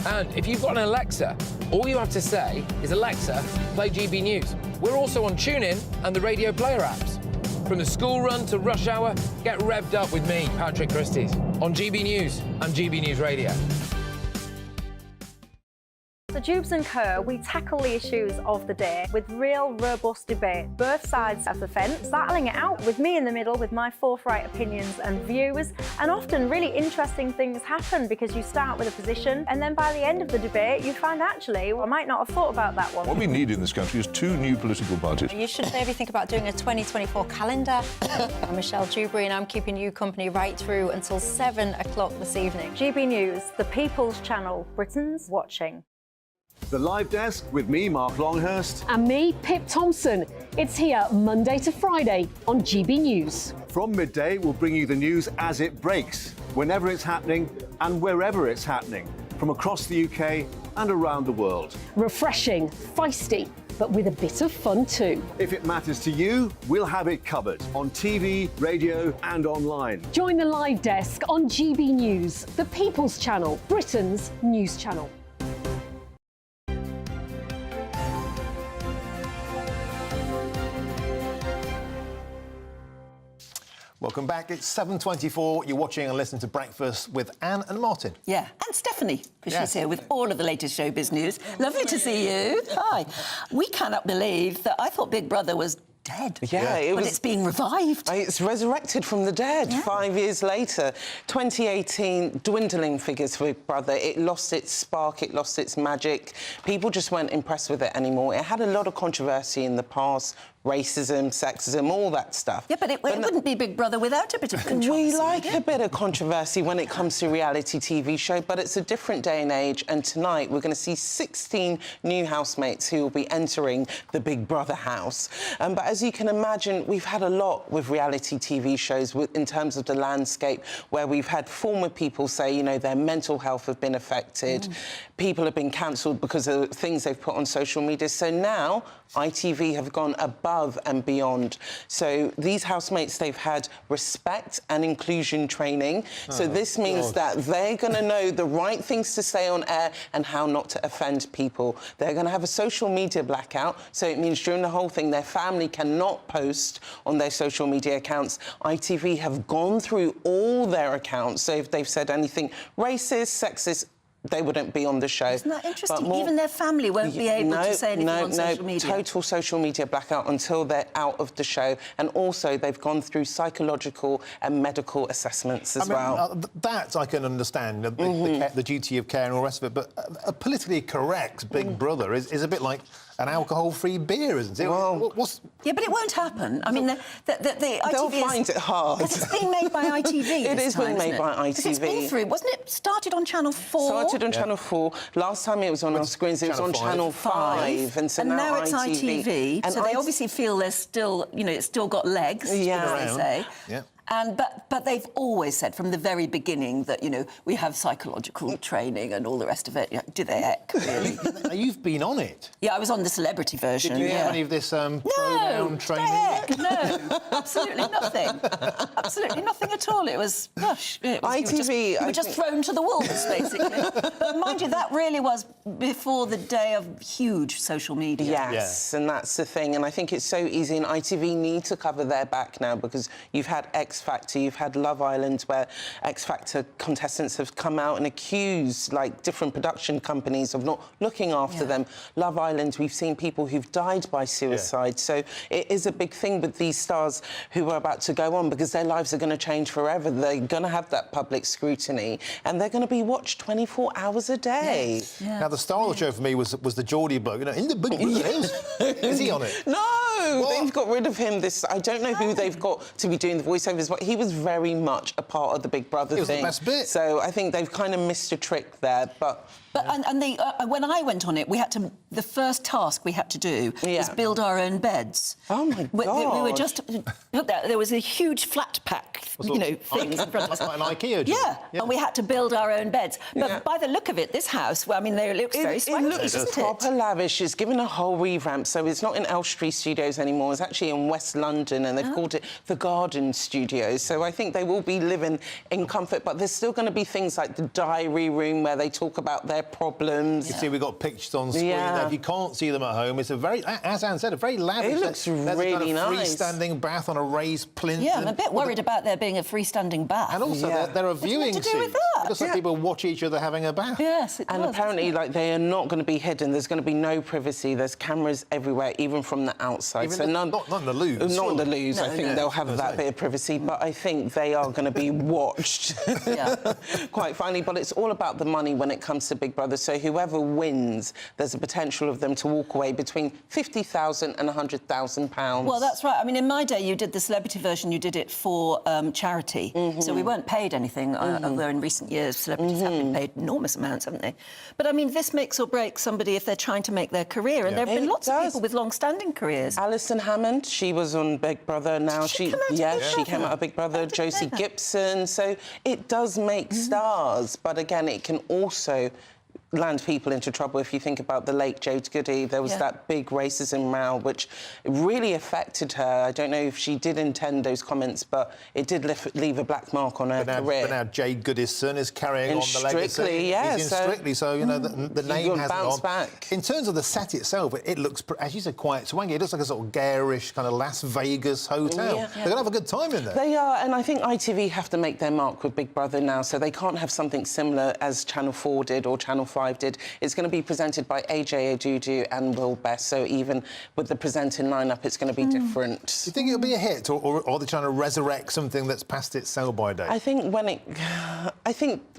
And if you've got an Alexa, all you have to say is, Alexa, play GB News. We're also on TuneIn and the Radio Player apps. From the school run to rush hour, get revved up with me, Patrick Christie's, on GB News and GB News Radio. So Jubes and Kerr, we tackle the issues of the day with real robust debate, both sides of the fence, battling it out with me in the middle with my forthright opinions and views. And often really interesting things happen because you start with a position and then by the end of the debate you find actually, well, I might not have thought about that one. What we need in this country is 2 new political parties. You should maybe think about doing a 2024 calendar. I'm Michelle Dewberry and I'm keeping you company right through until 7 o'clock this evening. GB News, the People's Channel, Britain's watching. The Live Desk with me, Mark Longhurst. And me, Pip Thompson. It's here Monday to Friday on GB News. From midday, we'll bring you the news as it breaks, whenever it's happening and wherever it's happening. from across the UK and around the world. Refreshing, feisty, but with a bit of fun too. If it matters to you, we'll have it covered on TV, radio and online. Join the live desk on GB News, the People's Channel, Britain's news channel. Welcome back. It's 7:24. You're watching and listening to Breakfast with Anne and Martin. Yeah, and Stephanie, because she's here with all of the latest showbiz news. Lovely to see you. Hi. We cannot believe that I thought Big Brother was dead. Yeah, but it's being revived. It's resurrected from the dead 5 years later. 2018, dwindling figures for Big Brother. It lost its spark, it lost its magic. People just weren't impressed with it anymore. It had a lot of controversy in the past. Racism, sexism, all that stuff. Yeah, but it wouldn't be Big Brother without a bit of controversy. We like a bit of controversy when it comes to reality TV show, but it's a different day and age, and tonight we're going to see 16 new housemates who will be entering the Big Brother house. But as you can imagine, we've had a lot with reality TV shows in terms of the landscape, where we've had former people say, you know, their mental health have been affected, people have been cancelled because of things they've put on social media. So now ITV have gone above and beyond. So these housemates, they've had respect and inclusion training. So this means that they're going to know the right things to say on air and how not to offend people. They're going to have a social media blackout. So it means during the whole thing, their family cannot post on their social media accounts. ITV have gone through all their accounts. So if they've said anything racist, sexist, they wouldn't be on the show. Isn't that interesting? Even their family won't be able to say anything on social media. Total social media blackout until they're out of the show. And also, they've gone through psychological and medical assessments as well. That I can understand, the duty of care and all the rest of it, but a politically correct Big Brother is a bit like an alcohol-free beer, isn't it? Well, yeah, but it won't happen. I mean, the ITV they'll find it hard. Because it's being made by ITV. It is being made by ITV. Because it's been through, wasn't it? Started on Channel 4. Started on Channel 4. Last time it was on our screens, it was on Channel 5. And so now it's ITV. And so they obviously feel there's still, you know, it's still got legs, as they say. Yeah. And but they've always said from the very beginning that, you know, we have psychological training and all the rest of it. You know, do they heck, really? You've been on it. Yeah, I was on the celebrity version. Did you have any of this pronoun training? Heck, no, absolutely nothing. Absolutely nothing at all. It was, gosh, ITV. You were just thrown to the wolves, basically. But mind you, that really was before the day of huge social media. Yes, and that's the thing. And I think it's so easy, and ITV need to cover their back now, because you've had X Factor, you've had Love Island, where X Factor contestants have come out and accused, like, different production companies of not looking after them. Love Island, we've seen people who've died by suicide. So it is a big thing with these stars who are about to go on, because their lives are going to change forever. They're going to have that public scrutiny, and they're going to be watched 24 hours a day. Now, the star of the show for me was the Geordie bloke. You know, in the Big Brother house. Is he on it? No, they've got rid of him. I don't know who they've got to be doing the voiceovers, but he was very much a part of the Big Brother thing. It was the best bit. So I think they've kind of missed a trick there, but... And they, when I went on it, we had to. The first task we had to do was build our own beds. Oh my God! We were just. Look, there was a huge flat pack, you know, things in front of us. Like an IKEA job. Yeah, and we had to build our own beds. But by the look of it, this house, well, I mean, it looks very swanky, doesn't it? Proper lavish. It's given a whole revamp, so it's not in Elstree Studios anymore. It's actually in West London, and they've called it the Garden Studios. So I think they will be living in comfort, but there's still going to be things like the diary room where they talk about their problems. You see, we've got pictures on screen. Now, if you can't see them at home, it's a very, as Anne said, a very lavish. It looks really nice. Freestanding bath on a raised plinth. Yeah, I'm a bit worried about there being a freestanding bath. And also, there are viewing seats. What's it to do with that? Just like people watch each other having a bath. Yes, it and does, apparently, like, they are not going to be hidden. There's going to be no privacy. There's cameras everywhere, even from the outside. Even not in the loos. Not in the loos. I think they'll have that bit of privacy, but I think they are going to be watched. Quite finally. But it's all about the money when it comes to Big Brother. So whoever wins, there's a potential of them to walk away between £50,000 and £100,000. Well, that's right. I mean, in my day, you did the celebrity version. You did it for charity, so we weren't paid anything. Although in recent recent years, celebrities have been paid enormous amounts, haven't they? But, I mean, this makes or breaks somebody if they're trying to make their career, and there have been lots of people with long-standing careers. Alison Hammond, she was on Big Brother, now she came out of Big Brother, Josie Gibson, so it does make stars, but again, it can also land people into trouble. If you think about the late Jade Goody, there was that big racism row which really affected her. I don't know if she did intend those comments, but it did leave a black mark on her career. But now Jade Goody's son is carrying on the legacy. Strictly, He's in Strictly, so, you know, the name has bounce on. back. In terms of the set itself, it looks, as you said, quite swanky. It looks like a sort of garish kind of Las Vegas hotel. They're going to have a good time in there. They are, and I think ITV have to make their mark with Big Brother now, so they can't have something similar as Channel 4 did or Channel 5 did. It's going to be presented by AJ Adudu and Will Best, so even with the presenting lineup, it's going to be different. Do you think it'll be a hit, or are they trying to resurrect something that's past its sell-by date? I think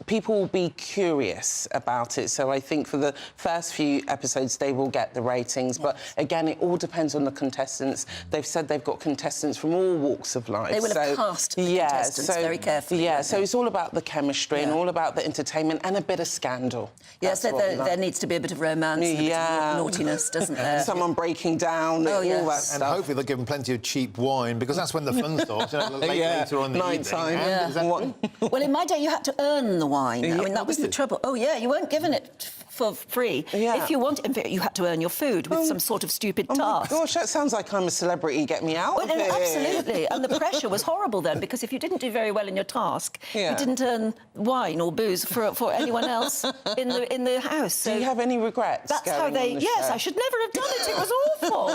people will be curious about it, so I think for the first few episodes they will get the ratings, but again, it all depends on the contestants. They've said they've got contestants from all walks of life. They will have cast the contestants very carefully. Yeah, so it's all about the chemistry and all about the entertainment and a bit of scandal. Yes, there needs to be a bit of romance, and a bit of naughtiness, doesn't there? Someone breaking down, all that stuff. And hopefully they'll give them plenty of cheap wine, because that's when the fun starts, you know, later on in the night time. Well, in my day, you had to earn the wine. I mean, that was the trouble. Oh, yeah, you weren't given it for free. If you wanted, in fact, you had to earn your food with some sort of stupid task. Oh, my gosh, that sounds like I'm a celebrity. Get me out of here. Absolutely. And the pressure was horrible then, because if you didn't do very well in your task, you didn't earn wine or booze for anyone else in the house. So do you have any regrets? That's how they... Yes, I should never have done it. It was awful.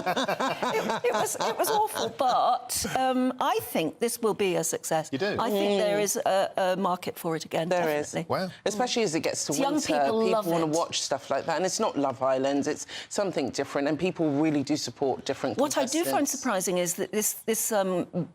it was awful. But I think this will be a success. You do? I think there is a market for it again. There is. Wow. Especially as it gets to winter. Young people love want it. to watch stuff like that. And it's not Love Island, it's something different. And people really do support different What I contestants. do find surprising is that this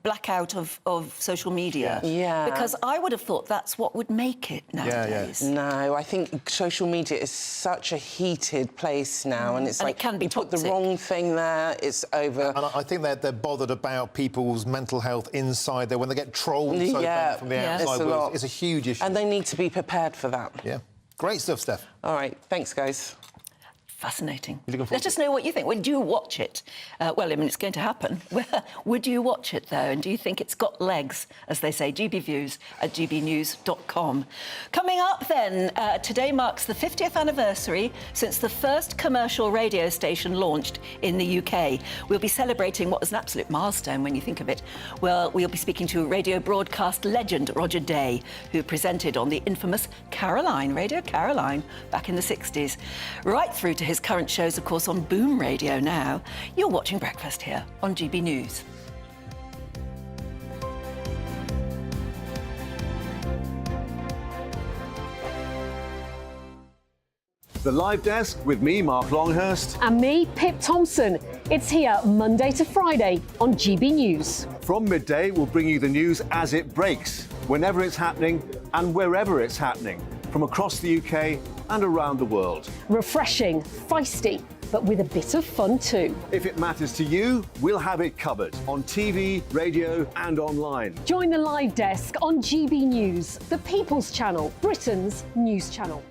blackout of social media. Yeah. Because I would have thought that's what would make it nowadays. No, I think social media is such a heated place now, and it's like it can be you put the wrong thing there, it's over. And I think they're bothered about people's mental health inside there when they get trolled so bad from the outside. It's a huge issue. And they need to be prepared for that. Yeah. Great stuff, Steph. All right, thanks, guys. Fascinating. Let us know what you think. Would you watch it? Well, I mean, it's going to happen. Would you watch it, though? And do you think it's got legs, as they say? gbviews@gbnews.com. Coming up, then, today marks the 50th anniversary since the first commercial radio station launched in the UK. We'll be celebrating what was an absolute milestone when you think of it. Well, we'll be speaking to radio broadcast legend Roger Day, who presented on the infamous Caroline, Radio Caroline, back in the 60s. Right through to his current shows, of course, on Boom Radio now. You're watching Breakfast here on GB News. The Live Desk with me, Mark Longhurst. And me, Pip Thompson. It's here Monday to Friday on GB News. From midday, we'll bring you the news as it breaks, whenever it's happening and wherever it's happening, from across the UK and around the world. Refreshing, feisty, but with a bit of fun too. If it matters to you, we'll have it covered on TV, radio and online. Join the Live Desk on GB News, the People's Channel, Britain's news channel.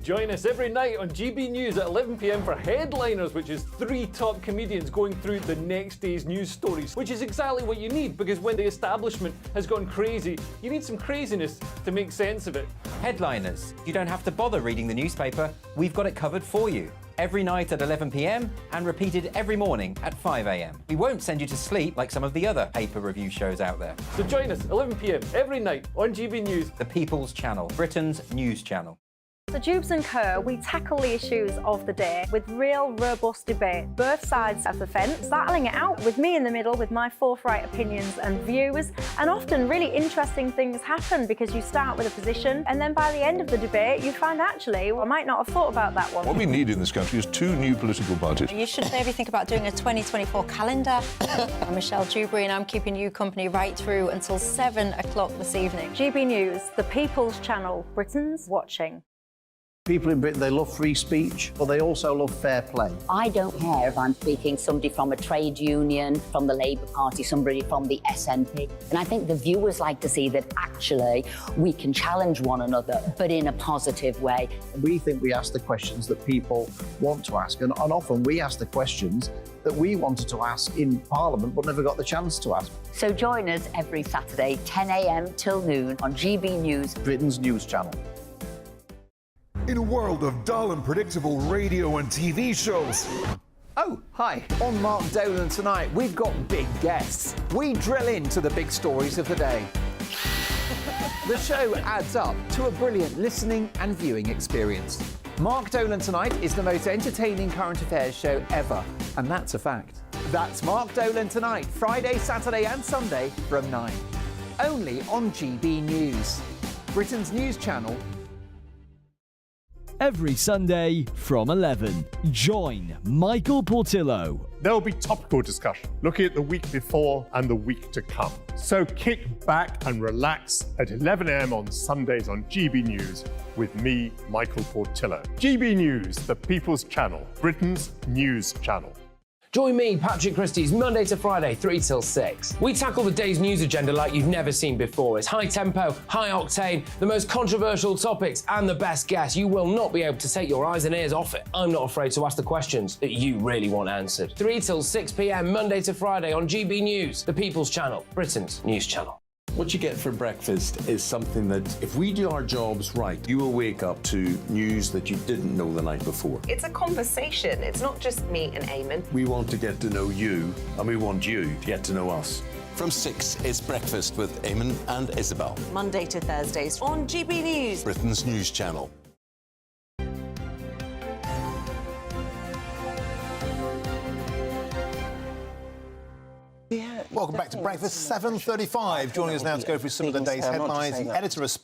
Join us every night on GB News at 11 p.m. for Headliners, which is 3 top comedians going through the next day's news stories, which is exactly what you need, because when the establishment has gone crazy, you need some craziness to make sense of it. Headliners. You don't have to bother reading the newspaper. We've got it covered for you. Every night at 11 p.m. and repeated every morning at 5 a.m. We won't send you to sleep like some of the other paper review shows out there. So join us 11 p.m. every night on GB News. The People's Channel, Britain's news channel. So Jubes and Co, we tackle the issues of the day with real robust debate, both sides of the fence, battling it out with me in the middle with my forthright opinions and views, and often really interesting things happen because you start with a position and then by the end of the debate you find actually, I might not have thought about that one. What we need in this country is 2 new political parties. You should maybe think about doing a 2024 calendar. I'm Michelle Dewberry and I'm keeping you company right through until 7 o'clock this evening. GB News, the People's Channel, Britain's watching. People in Britain, they love free speech, but they also love fair play. I don't care if I'm speaking somebody from a trade union, from the Labour Party, somebody from the SNP. And I think the viewers like to see that actually we can challenge one another, but in a positive way. We think we ask the questions that people want to ask, and often we ask the questions that we wanted to ask in Parliament but never got the chance to ask. So join us every Saturday, 10 a.m. till noon on GB News, Britain's news channel. In a world of dull and predictable radio and TV shows. Oh, hi. On Mark Dolan tonight, we've got big guests. We drill into the big stories of the day. The show adds up to a brilliant listening and viewing experience. Mark Dolan Tonight is the most entertaining current affairs show ever, and that's a fact. That's Mark Dolan Tonight, Friday, Saturday and Sunday from 9. Only on GB News, Britain's news channel. Every Sunday from 11, join Michael Portillo. There will be topical discussion, looking at the week before and the week to come. So kick back and relax at 11 a.m. on Sundays on GB News with me, Michael Portillo. GB News, the People's Channel, Britain's news channel. Join me, Patrick Christie's, Monday to Friday, 3 till 6. We tackle the day's news agenda like you've never seen before. It's high tempo, high octane, the most controversial topics and the best guests. You will not be able to take your eyes and ears off it. I'm not afraid to ask the questions that you really want answered. 3 till 6 p.m, Monday to Friday on GB News, the People's Channel, Britain's news channel. What you get for breakfast is something that, if we do our jobs right, you will wake up to news that you didn't know the night before. It's a conversation. It's not just me and Eamon. We want to get to know you, and we want you to get to know us. From 6, it's Breakfast with Eamon and Isabel. Monday to Thursdays on GB News, Britain's news channel. Yeah, welcome back to Breakfast, 7:35. Joining us now to go through some of the day's headlines, the editor of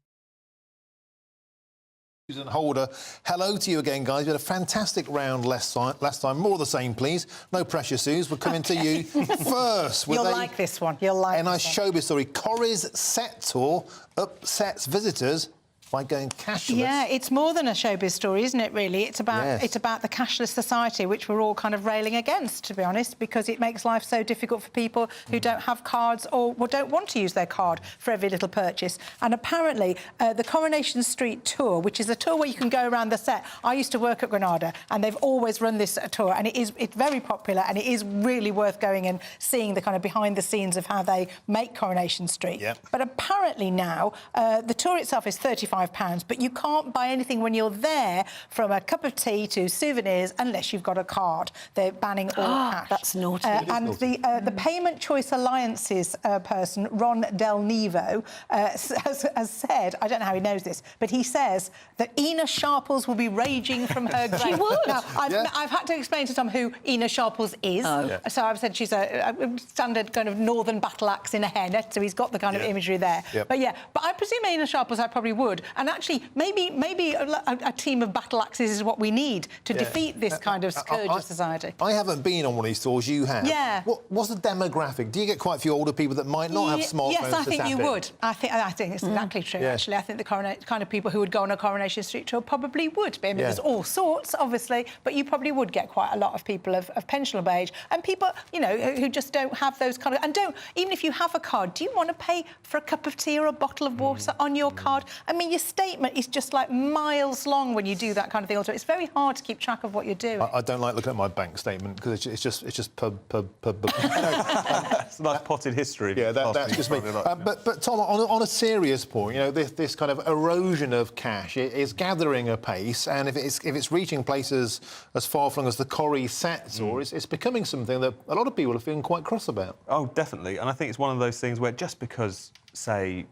Susan Holder. Hello to you again, guys. We had a fantastic round last time. More of the same, please. No pressure, Suze. We're coming to you first. You'll like this one. You'll like a nice showbiz story. Corrie's set tour upsets visitors by going cashless. Yeah, it's more than a showbiz story, isn't it, really? It's about it's about the cashless society, which we're all kind of railing against, to be honest, because it makes life so difficult for people who don't have cards or don't want to use their card for every little purchase. And apparently, the Coronation Street tour, which is a tour where you can go around the set. I used to work at Granada, and they've always run this tour, and it's very popular, and it is really worth going and seeing the kind of behind the scenes of how they make Coronation Street. Yep. But apparently now, the tour itself is £35, but you can't buy anything when you're there, from a cup of tea to souvenirs, unless you've got a card. They're banning all cash. That's naughty. And the Payment Choice Alliance's person, Ron Del Nevo, has said, I don't know how he knows this, but he says that Ina Sharples will be raging from her grave. She would. Now, I've had to explain to Tom who Ina Sharples is. So I've said she's a standard kind of northern battle axe in a hairnet, so he's got the kind of imagery there. But I presume Ina Sharples I probably would. And actually, maybe a team of battle axes is what we need to defeat this kind of scourge of society. I haven't been on one of these tours, you have. Yeah. What's the demographic? Do you get quite a few older people that might not have smartphones? Yes, I think you in? would. I think it's exactly true, actually. I think the kind of people who would go on a Coronation Street tour probably would be. I mean, there's all sorts, obviously, but you probably would get quite a lot of people of pensionable age and people, you know, who just don't have those kind of... And even if you have a card, do you want to pay for a cup of tea or a bottle of water on your card? I mean, your statement is just like miles long when you do that kind of thing. Also, it's very hard to keep track of what you're doing. I don't like looking at my bank statement because it's just pub. It's a nice potted history. Yeah, that's just me. But Tom, on a serious point, you know, this kind of erosion of cash is gathering apace, and if it's reaching places as far-flung as the Corrie set tour, it's becoming something that a lot of people are feeling quite cross about. Oh, definitely. And I think it's one of those things where just because, say,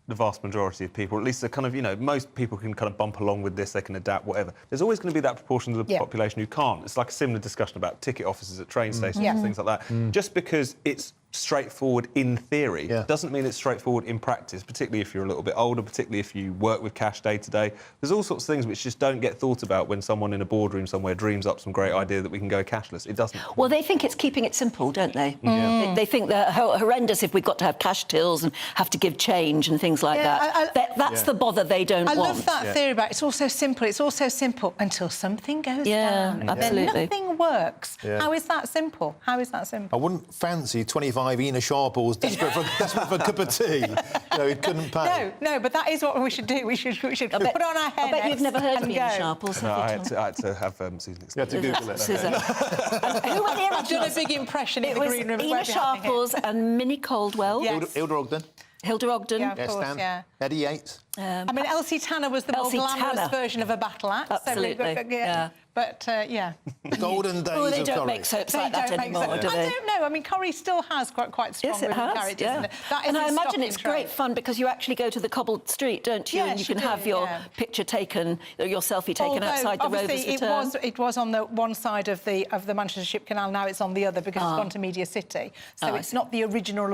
the vast majority of people, at least the kind of, you know, most people can kind of bump along with this, they can adapt, whatever. There's always going to be that proportion of the population who can't. It's like a similar discussion about ticket offices at train stations and things like that. Just because it's straightforward in theory. Doesn't mean it's straightforward in practice, particularly if you're a little bit older, particularly if you work with cash day to day. There's all sorts of things which just don't get thought about when someone in a boardroom somewhere dreams up some great idea that we can go cashless. It doesn't. Well, they think it's keeping it simple, don't they? They think they're horrendous if we've got to have cash tills and have to give change and things like that. That's the bother they don't want. I love that theory about it's all so simple. It's all so simple until something goes down. Absolutely. Then nothing works. How is that simple? How is that simple? I wouldn't fancy 25 Ina Sharples desperate for a cup of tea. You know, he couldn't pay. No, but that is what we should do. We should put on our hairnets. I bet you've never heard of Ina Sharples. No, I had to have Susan. You had to Google it. Susan. Who were the I've done a big impression in the green room. Ina Sharples and Minnie Caldwell. Hilda Ogden. Hilda Ogden. Yeah, of course, Stan. Eddie Yates. I mean, Elsie Tanner was the more glamorous version of a battle axe. Absolutely. But, yeah. Golden days Oh, they of don't Corrie. make soaps like that anymore, do they? I don't know. I mean, Corrie still has quite strong women characters. Yeah. And I imagine it's great fun because you actually go to the cobbled street, don't you? And you can have your picture taken, your selfie taken outside the Rovers Return. It was on the one side of the Manchester Ship Canal. Now it's on the other because it's gone to Media City. So it's not the original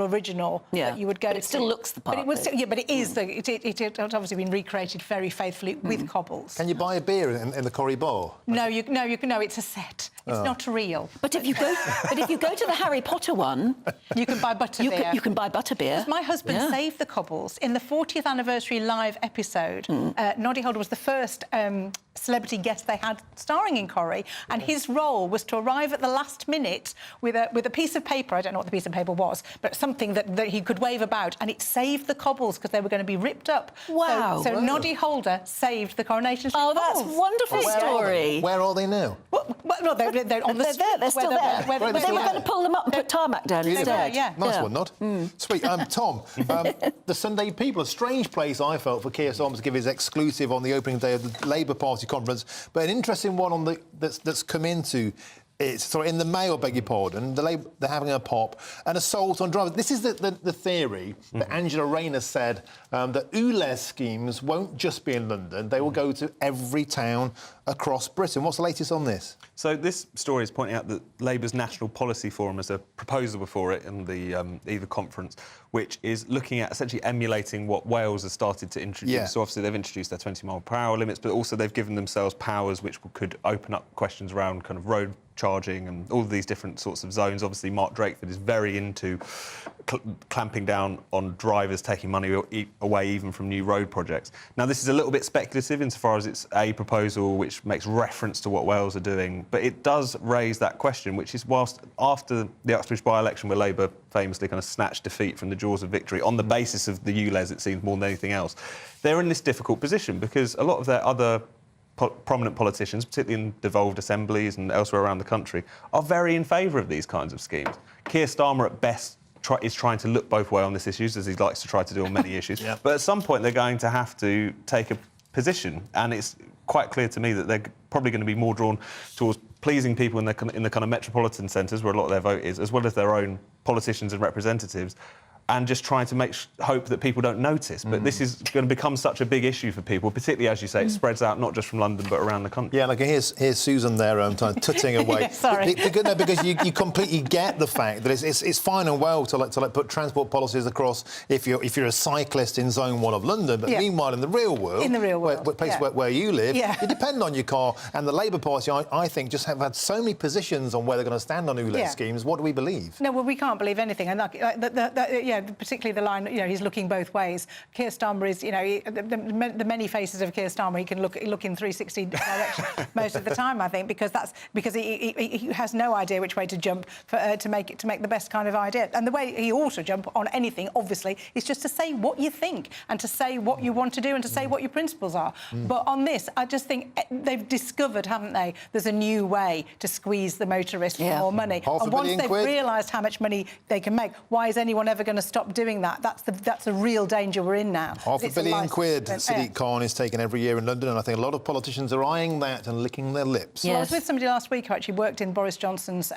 that you would go to. But it still looks the part. But it is. It's obviously been recreated very faithfully with cobbles. Can you buy a beer in the Corrie bar? No, it's a set. It's not real. But if you go to the Harry Potter one, you can buy butterbeer. You can buy butterbeer. My husband saved the cobbles in the 40th anniversary live episode. Noddy Holder was the first celebrity guest they had starring in Corrie, and his role was to arrive at the last minute with a piece of paper. I don't know what the piece of paper was, but something that he could wave about, and it saved the cobbles because they were going to be ripped up. Wow! So Noddy Holder saved the Coronation Street cobbles. That's a wonderful story. Where are they now? Well, they're on the street. They're still there. But they were going to pull them up and put tarmac down instead. Nice one, Nod. Sweet. Tom, the Sunday People, a strange place I felt for Keir Starmer to give his exclusive on the opening day of the Labour Party conference, but an interesting one that's come into it. In the Mail, beg your pardon, they're having a pop, an assault on drivers. This is the theory that Angela Rayner said that ULEZ schemes won't just be in London, they will go to every town across Britain. What's the latest on this? So this story is pointing out that Labour's National Policy Forum has a proposal before it in the EVA conference, which is looking at essentially emulating what Wales has started to introduce. Yeah. So obviously they've introduced their 20-mile-per-hour limits, but also they've given themselves powers which could open up questions around kind of road charging and all of these different sorts of zones. Obviously, Mark Drakeford is very into clamping down on drivers taking money away even from new road projects. Now, this is a little bit speculative insofar as it's a proposal which makes reference to what Wales are doing, but it does raise that question, which is whilst after the Uxbridge by-election where Labour famously kind of snatched defeat from the jaws of victory on the basis of the ULEZ, it seems, more than anything else, they're in this difficult position because a lot of their other prominent politicians, particularly in devolved assemblies and elsewhere around the country, are very in favour of these kinds of schemes. Keir Starmer, at best, is trying to look both ways on this issue, as he likes to try to do on many issues. But at some point, they're going to have to take a position, and it's quite clear to me that they're probably going to be more drawn towards pleasing people in the kind of metropolitan centres, where a lot of their vote is, as well as their own politicians and representatives, and just trying to hope that people don't notice. But this is going to become such a big issue for people, particularly, as you say, it spreads out not just from London but around the country. Yeah, like here's Susan there tutting away. Sorry. Because you completely get the fact that it's fine and well to put transport policies across if you're a cyclist in Zone 1 of London, but meanwhile in the real world, where you live, you depend on your car. And the Labour Party, I think, just have had so many positions on where they're going to stand on ULEZ schemes. What do we believe? No, well, we can't believe anything. And particularly the line, he's looking both ways. Keir Starmer is, the many faces of Keir Starmer, he can look in 360 directions most of the time, I think, because he has no idea which way to jump to make the best kind of idea. And the way he ought to jump on anything, obviously, is just to say what you think and to say what you want to do and to say what your principles are. But on this, I just think they've discovered, haven't they, there's a new way to squeeze the motorist for more money. And once they've realised how much money they can make, why is anyone ever going to stop doing that. That's a real danger we're in now. £500 million Sadiq Khan is taken every year in London, and I think a lot of politicians are eyeing that and licking their lips. Well, I was with somebody last week who actually worked in Boris Johnson's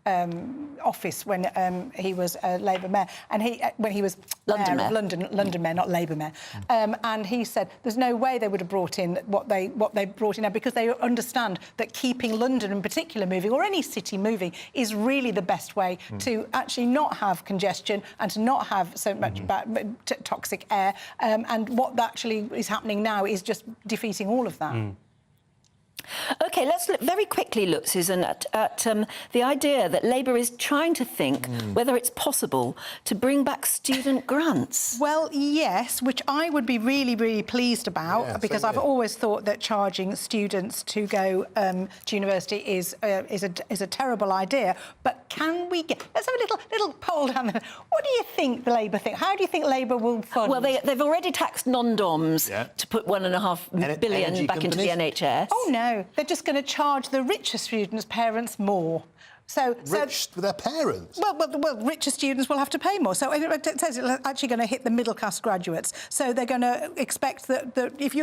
office when he was Labour mayor, and when he was London mayor. London mayor, not Labour mayor, and he said there's no way they would have brought in what they brought in now, because they understand that keeping London in particular moving, or any city moving, is really the best way to actually not have congestion and to not have so much toxic air. And what actually is happening now is just defeating all of that. OK, let's look very quickly, look, Susan, at the idea that Labour is trying to think whether it's possible to bring back student grants. Well, yes, which I would be really, really pleased about, because I've always thought that charging students to go to university is a terrible idea. But can we get... Let's have a little poll down there. What do you think the Labour think? How do you think Labour will fund? Well, they've already taxed non-doms to put £1.5 billion back into the NHS. Oh, no. They're just going to charge the richer students' parents more. Rich with their parents? Well, richer students will have to pay more. So it says it's actually going to hit the middle-class graduates. So they're going to expect that if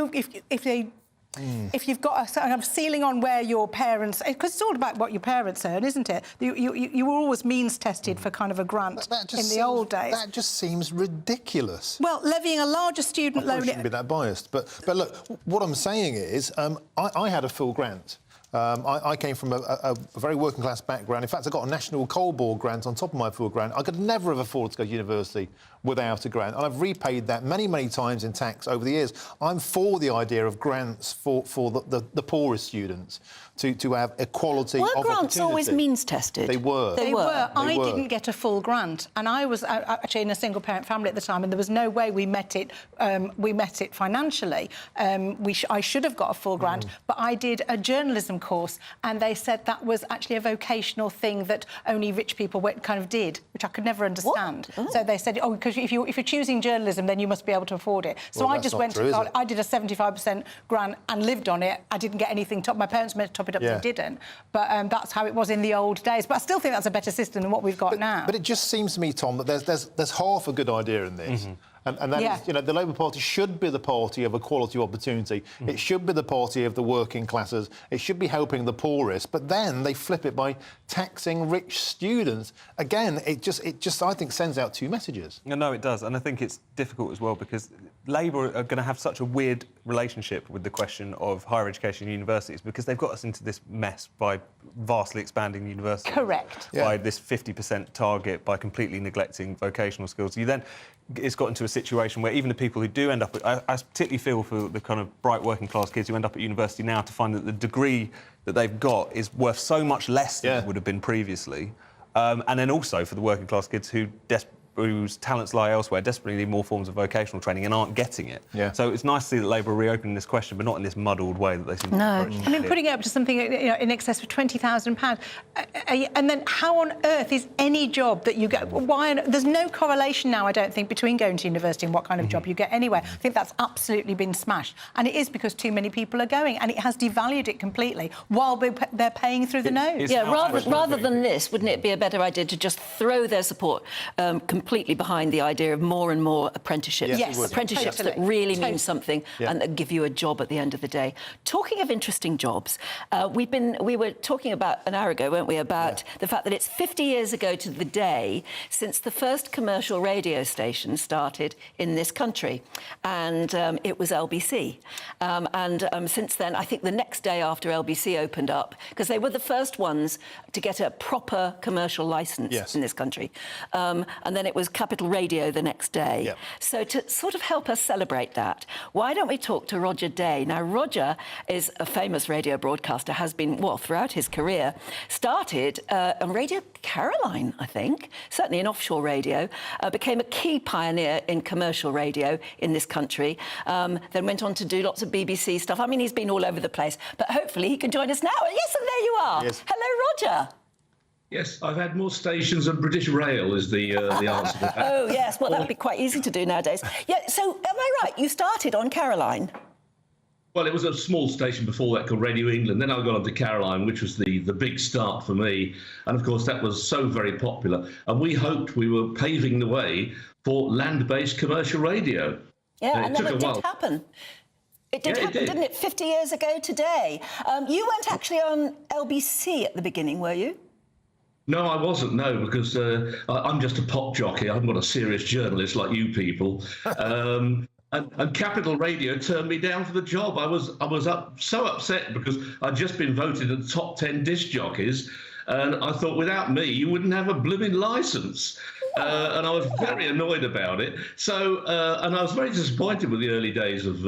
you've got a kind of ceiling on where your parents... Because it's all about what your parents earn, isn't it? You were always means-tested for kind of a grant in the old days. That just seems ridiculous. Well, levying a larger student loan... I shouldn't be that biased. But look, what I'm saying is I had a full grant. I came from a very working-class background. In fact, I got a National Coal Board grant on top of my full grant. I could never have afforded to go to university without a grant, and I've repaid that many, many times in tax over the years. I'm for the idea of grants for the poorest students to have equality of opportunity. Were grants always means-tested? They were. They were. I didn't get a full grant, and I was actually in a single-parent family at the time, and there was no way we met it. We met it financially. I should have got a full grant, but I did a journalism course, and they said that was actually a vocational thing that only rich people kind of did, which I could never understand. So they said, oh, because if you're choosing journalism, then you must be able to afford it. So I just went to college. I did a 75% grant and lived on it. I didn't get anything top. My parents meant to top it up, they didn't. But that's how it was in the old days. But I still think that's a better system than what we've got now. But it just seems to me, Tom, that there's half a good idea in this. And that is, the Labour Party should be the party of equality of opportunity. It should be the party of the working classes. It should be helping the poorest. But then they flip it by taxing rich students. Again, it just I think, sends out two messages. No, it does. And I think it's difficult as well because Labour are going to have such a weird relationship with the question of higher education and universities because they've got us into this mess by vastly expanding universities. Correct. By this 50% target, by completely neglecting vocational skills. It's got into a situation where even the people who do end up... I particularly feel for the kind of bright working-class kids who end up at university now to find that the degree that they've got is worth so much less than it would have been previously. And then also for the working-class kids whose talents lie elsewhere, desperately need more forms of vocational training and aren't getting it. So it's nice to see that Labour are reopening this question, but not in this muddled way that they seem to approach it. I mean, putting it up to something in excess of £20,000, and then how on earth is any job that you get... There's no correlation now, I don't think, between going to university and what kind of job you get anywhere. I think that's absolutely been smashed. And it is because too many people are going, and it has devalued it completely while they're paying through the nose. Rather than this, wouldn't it be a better idea to just throw their support completely behind the idea of more and more apprenticeships? Apprenticeships that really mean something and that give you a job at the end of the day. Talking of interesting jobs, we were talking about an hour ago, weren't we, about the fact that it's 50 years ago to the day since the first commercial radio station started in this country, and it was LBC. Since then, I think the next day after LBC opened up, because they were the first ones to get a proper commercial licence in this country, and then it was Capital Radio the next day. So to sort of help us celebrate that, why don't we talk to Roger Day? Now, Roger is a famous radio broadcaster, has been, well, throughout his career, started on Radio Caroline, I think, certainly in offshore radio, became a key pioneer in commercial radio in this country, then went on to do lots of BBC stuff. I mean, he's been all over the place, but hopefully he can join us now. Yes, and there you are. Hello, Roger. Yes, I've had more stations than British Rail is the answer to that. Oh, yes, well, that would be quite easy to do nowadays. Yeah, so am I right? You started on Caroline? Well, it was a small station before that called Radio England. Then I got on to Caroline, which was the big start for me. And of course, that was so very popular. And we hoped we were paving the way for land-based commercial radio. Yeah, and then it did happen. It did happen, didn't it, 50 years ago today? You weren't actually on LBC at the beginning, were you? No, I wasn't, no, because I'm just a pop jockey. I'm not a serious journalist like you people. And Capital Radio turned me down for the job. I was so upset because I'd just been voted in the top 10 disc jockeys, and I thought without me you wouldn't have a blooming licence. And I was very annoyed about it. So, and I was very disappointed with the early days of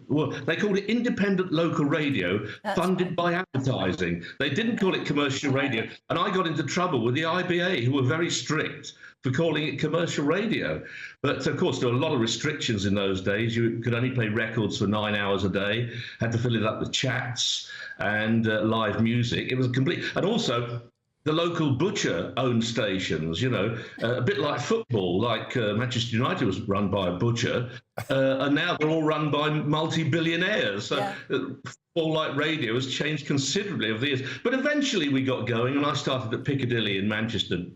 well, they called it independent local radio, funded by advertising. They didn't call it commercial radio. And I got into trouble with the IBA, who were very strict for calling it commercial radio. But of course, there were a lot of restrictions in those days. You could only play records for 9 hours a day, had to fill it up with chats and live music. It was a complete, and also the local butcher owned stations, you know, a bit like football, like Manchester United was run by a butcher, and now they're all run by multi-billionaires. So football like radio has changed considerably over the years. But eventually we got going, and I started at Piccadilly in Manchester,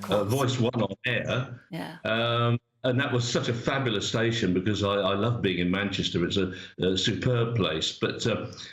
Voice 1 on air. Yeah. And that was such a fabulous station because I love being in Manchester. It's a superb place. But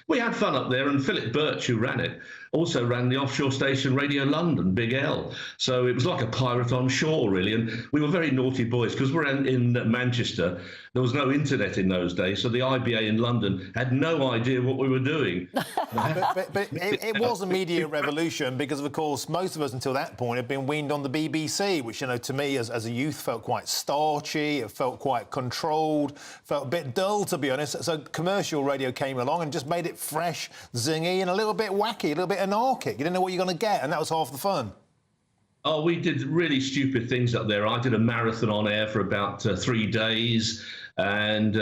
we had fun up there, and Philip Birch, who ran it, also ran the offshore station Radio London, Big L. So it was like a pirate on shore, really. And we were very naughty boys because we're in Manchester. There was no internet in those days, so the IBA in London had no idea what we were doing. but it was a media revolution because, of course, most of us until that point had been weaned on the BBC, which, you know, to me as a youth felt quite starchy, it felt quite controlled, felt a bit dull, to be honest. So commercial radio came along and just made it fresh, zingy, and a little bit wacky, a little bit anarchic. You didn't know what you're going to get, and that was half the fun. Oh, we did really stupid things up there. I did a marathon on air for about 3 days. And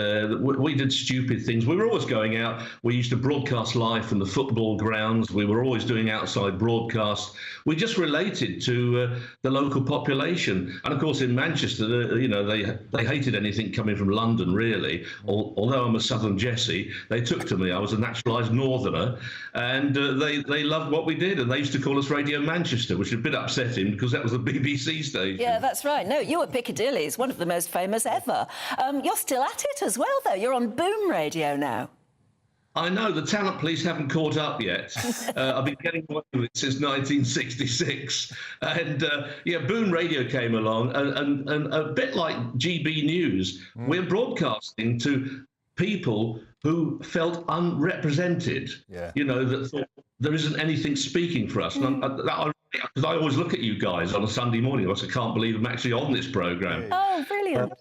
we did stupid things. We were always going out. We used to broadcast live from the football grounds. We were always doing outside broadcasts. We just related to the local population. And of course, in Manchester, you know, they hated anything coming from London, really. Although I'm a Southern Jessie, they took to me. I was a naturalised Northerner, and they loved what we did. And they used to call us Radio Manchester, which was a bit upsetting because that was a BBC station. Yeah, that's right. No, you were Piccadilly's, one of the most famous ever. You're still at it as well, though. You're on Boom Radio now. I know, the talent police haven't caught up yet. I've been getting away with it since 1966. And, yeah, Boom Radio came along, and a bit like GB News, we're broadcasting to people who felt unrepresented, you know, that thought there isn't anything speaking for us. And because I always look at you guys on a Sunday morning, I can't believe I'm actually on this programme. Oh, brilliant.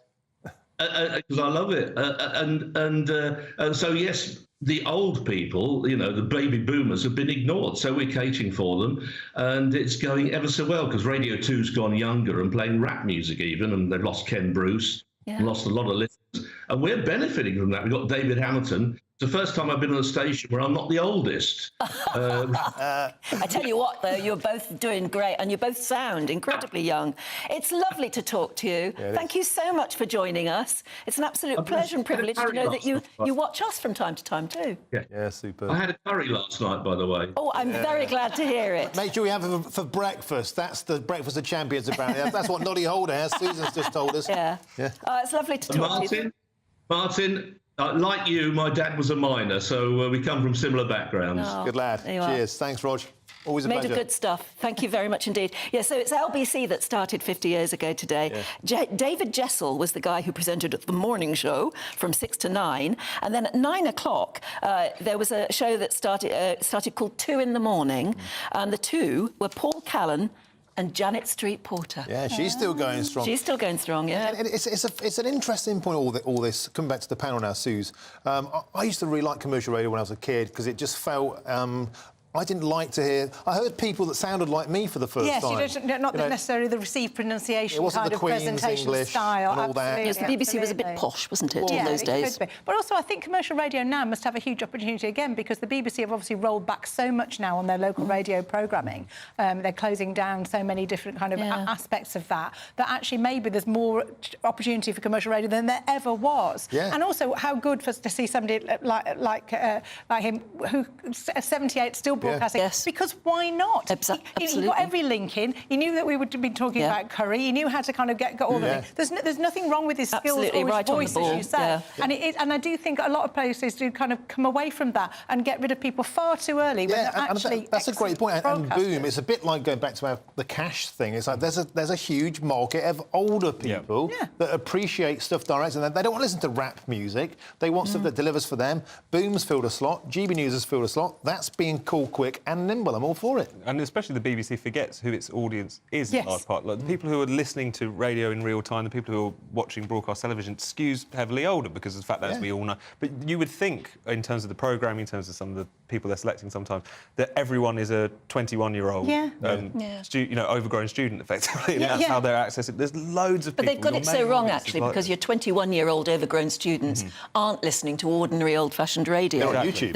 Because I love it. And so, yes, the old people, you know, the baby boomers have been ignored. So we're catering for them. And it's going ever so well because Radio 2's gone younger and playing rap music even. And they've lost Ken Bruce, lost a lot of listeners. And we're benefiting from that. We've got David Hamilton. It's the first time I've been on a station where I'm not the oldest. I tell you what, though, you're both doing great and you both sound incredibly young. It's lovely to talk to you. Yeah, Thank you so much for joining us. It's an absolute pleasure and privilege to know that you watch us from time to time, too. Yeah, super. I had a curry last night, by the way. Oh, I'm very glad to hear it. Make sure we have it for breakfast. That's the breakfast of champions, apparently. That's what Noddy Holder has. Susan's just told us. Yeah. It's lovely to talk to you. Martin, like you, my dad was a miner, so we come from similar backgrounds. Oh, good lad. Cheers. Thanks, Rog. Always a pleasure. Made of good stuff. Thank you very much indeed. Yeah, so it's LBC that started 50 years ago today. Yeah. David Jessel was the guy who presented the morning show from 6 to 9. And then at 9 o'clock, there was a show that started called 2 in the Morning. And the two were Paul Callan and Janet Street Porter. Yeah, she's still going strong. She's still going strong, yeah. And it's an interesting point, all this. Coming back to the panel now, Suze. I used to really like commercial radio when I was a kid because it just felt I didn't like to hear... I heard people that sounded like me for the first time. Yes, not necessarily the received pronunciation kind of Queen's presentation English style. and all that. Yes, the BBC was a bit posh, wasn't it, in those days? Could be. But also, I think commercial radio now must have a huge opportunity again, because the BBC have obviously rolled back so much now on their local radio programming. They're closing down so many different kind of aspects of that actually maybe there's more opportunity for commercial radio than there ever was. Yeah. And also, how good to see somebody like him, who 78 still broadcasting. Yes. Because why not? Absolutely. He got every link in. He knew that we would be talking about curry. He knew how to kind of get all the links. There's nothing wrong with his skills or his voice, as you say. And I do think a lot of places do kind of come away from that and get rid of people far too early. When they're actually that's a great point. And boom, it's a bit like going back to the cash thing. It's like there's a huge market of older people that appreciate stuff direct, and they don't want to listen to rap music. They want stuff that delivers for them. Boom's filled a slot. GB News has filled a slot. That's being cool, quick and nimble. I'm all for it. And especially the BBC forgets who its audience is in large part. Like, the people who are listening to radio in real time, the people who are watching broadcast television, skews heavily older because of the fact that, as we all know. But you would think, in terms of the programming, in terms of some of the people they're selecting sometimes, that everyone is a 21-year-old, overgrown student, effectively, and that's how they're accessing. There's loads of people. But they've got it so wrong, actually, because your 21-year-old overgrown students aren't listening to ordinary old-fashioned radio. They're on YouTube.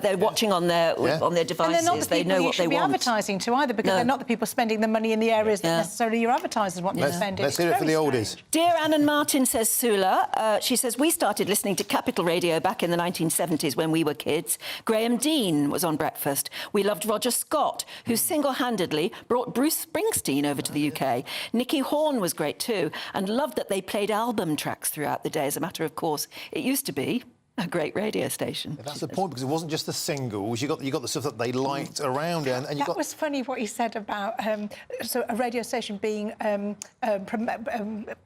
They're watching on their devices. And they're not the they people know you what should they be want. advertising to either, because they're not the people spending the money in the areas that necessarily your advertisers want to spend. Let's hear it for the oldies. Dear Anne and Martin, says Sula. She says, we started listening to Capital Radio back in the 1970s when we were kids. Graham Dean was on breakfast. We loved Roger Scott, who single-handedly brought Bruce Springsteen over to the UK. Nicky Horn was great too, and loved that they played album tracks throughout the day. As a matter of course, it used to be a great radio station. That's the point, because it wasn't just the singles. You got the stuff that they liked around it, and you that was funny what he said about a radio station being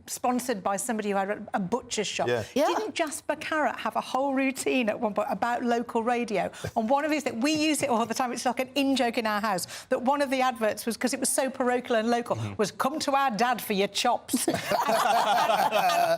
sponsored by somebody who had a butcher's shop. Didn't Jasper Carrott have a whole routine at one point about local radio? And one of his things, we use it all the time. It's like an in-joke in our house. That one of the adverts was, because it was so parochial and local, was "Come to our dad for your chops,"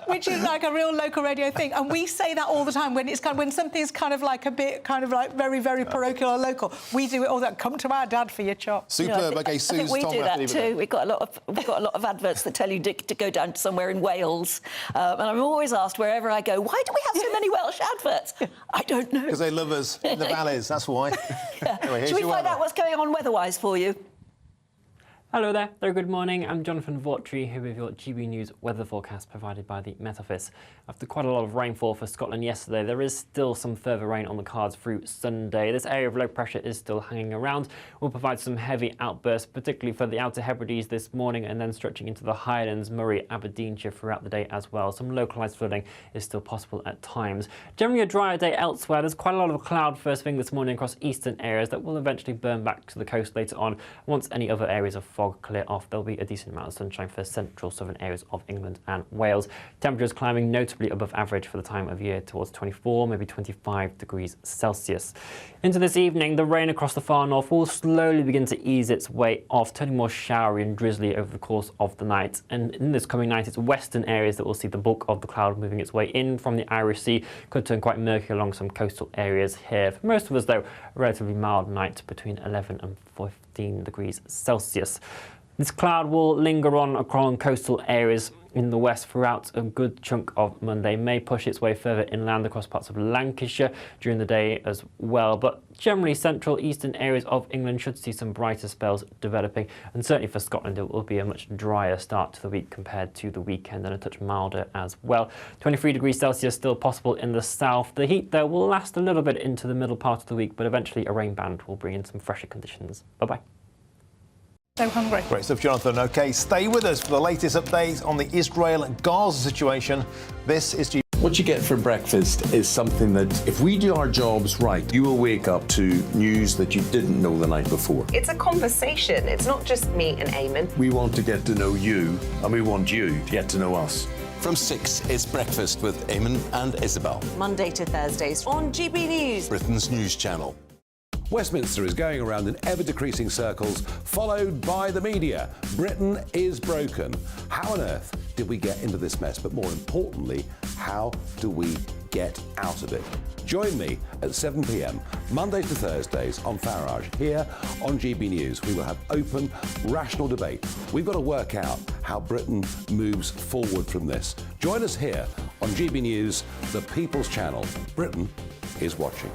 which is like a real local radio thing. And we say that all the time when something's kind of like a bit kind of like very, very parochial or local. We do it all that. "Come to our dad for your chops." Superb. I think we do that too. We've got a lot of adverts that tell you to go down to somewhere in Wales, and I'm always asked wherever I go, why do we have so many Welsh adverts? I don't know. Because they love us in the valleys. That's why. Anyway, should we find out what's going on weather-wise for you? Hello there, very good morning. I'm Jonathan Vautry here with your GB News weather forecast provided by the Met Office. After quite a lot of rainfall for Scotland yesterday, there is still some further rain on the cards through Sunday. This area of low pressure is still hanging around. We'll provide some heavy outbursts, particularly for the Outer Hebrides this morning, and then stretching into the Highlands, Moray, Aberdeenshire throughout the day as well. Some localised flooding is still possible at times. Generally a drier day elsewhere. There's quite a lot of cloud first thing this morning across eastern areas that will eventually burn back to the coast later on. Once any other areas of fog clear off, there'll be a decent amount of sunshine for central southern areas of England and Wales. Temperatures climbing notably above average for the time of year, towards 24, maybe 25 degrees Celsius. Into this evening, the rain across the far north will slowly begin to ease its way off, turning more showery and drizzly over the course of the night. And in this coming night, it's western areas that will see the bulk of the cloud moving its way in from the Irish Sea. Could turn quite murky along some coastal areas here. For most of us, though, a relatively mild night between 11 and 15 degrees Celsius. This cloud will linger on across coastal areas in the west throughout a good chunk of Monday. May push its way further inland across parts of Lancashire during the day as well. But generally, central eastern areas of England should see some brighter spells developing. And certainly for Scotland, it will be a much drier start to the week compared to the weekend, and a touch milder as well. 23 degrees Celsius still possible in the south. The heat there will last a little bit into the middle part of the week, but eventually a rain band will bring in some fresher conditions. Bye-bye. So hungry. Great stuff, Jonathan. OK, stay with us for the latest updates on the Israel-Gaza situation. This is What you get for breakfast is something that, if we do our jobs right, you will wake up to news that you didn't know the night before. It's a conversation. It's not just me and Eamon. We want to get to know you, and we want you to get to know us. From 6, it's Breakfast with Eamon and Isabel. Monday to Thursdays on GB News, Britain's news channel. Westminster is going around in ever-decreasing circles, followed by the media. Britain is broken. How on earth did we get into this mess? But more importantly, how do we get out of it? Join me at 7 p.m, Mondays to Thursdays on Farage, here on GB News. We will have open, rational debate. We've got to work out how Britain moves forward from this. Join us here on GB News, the People's Channel. Britain is watching.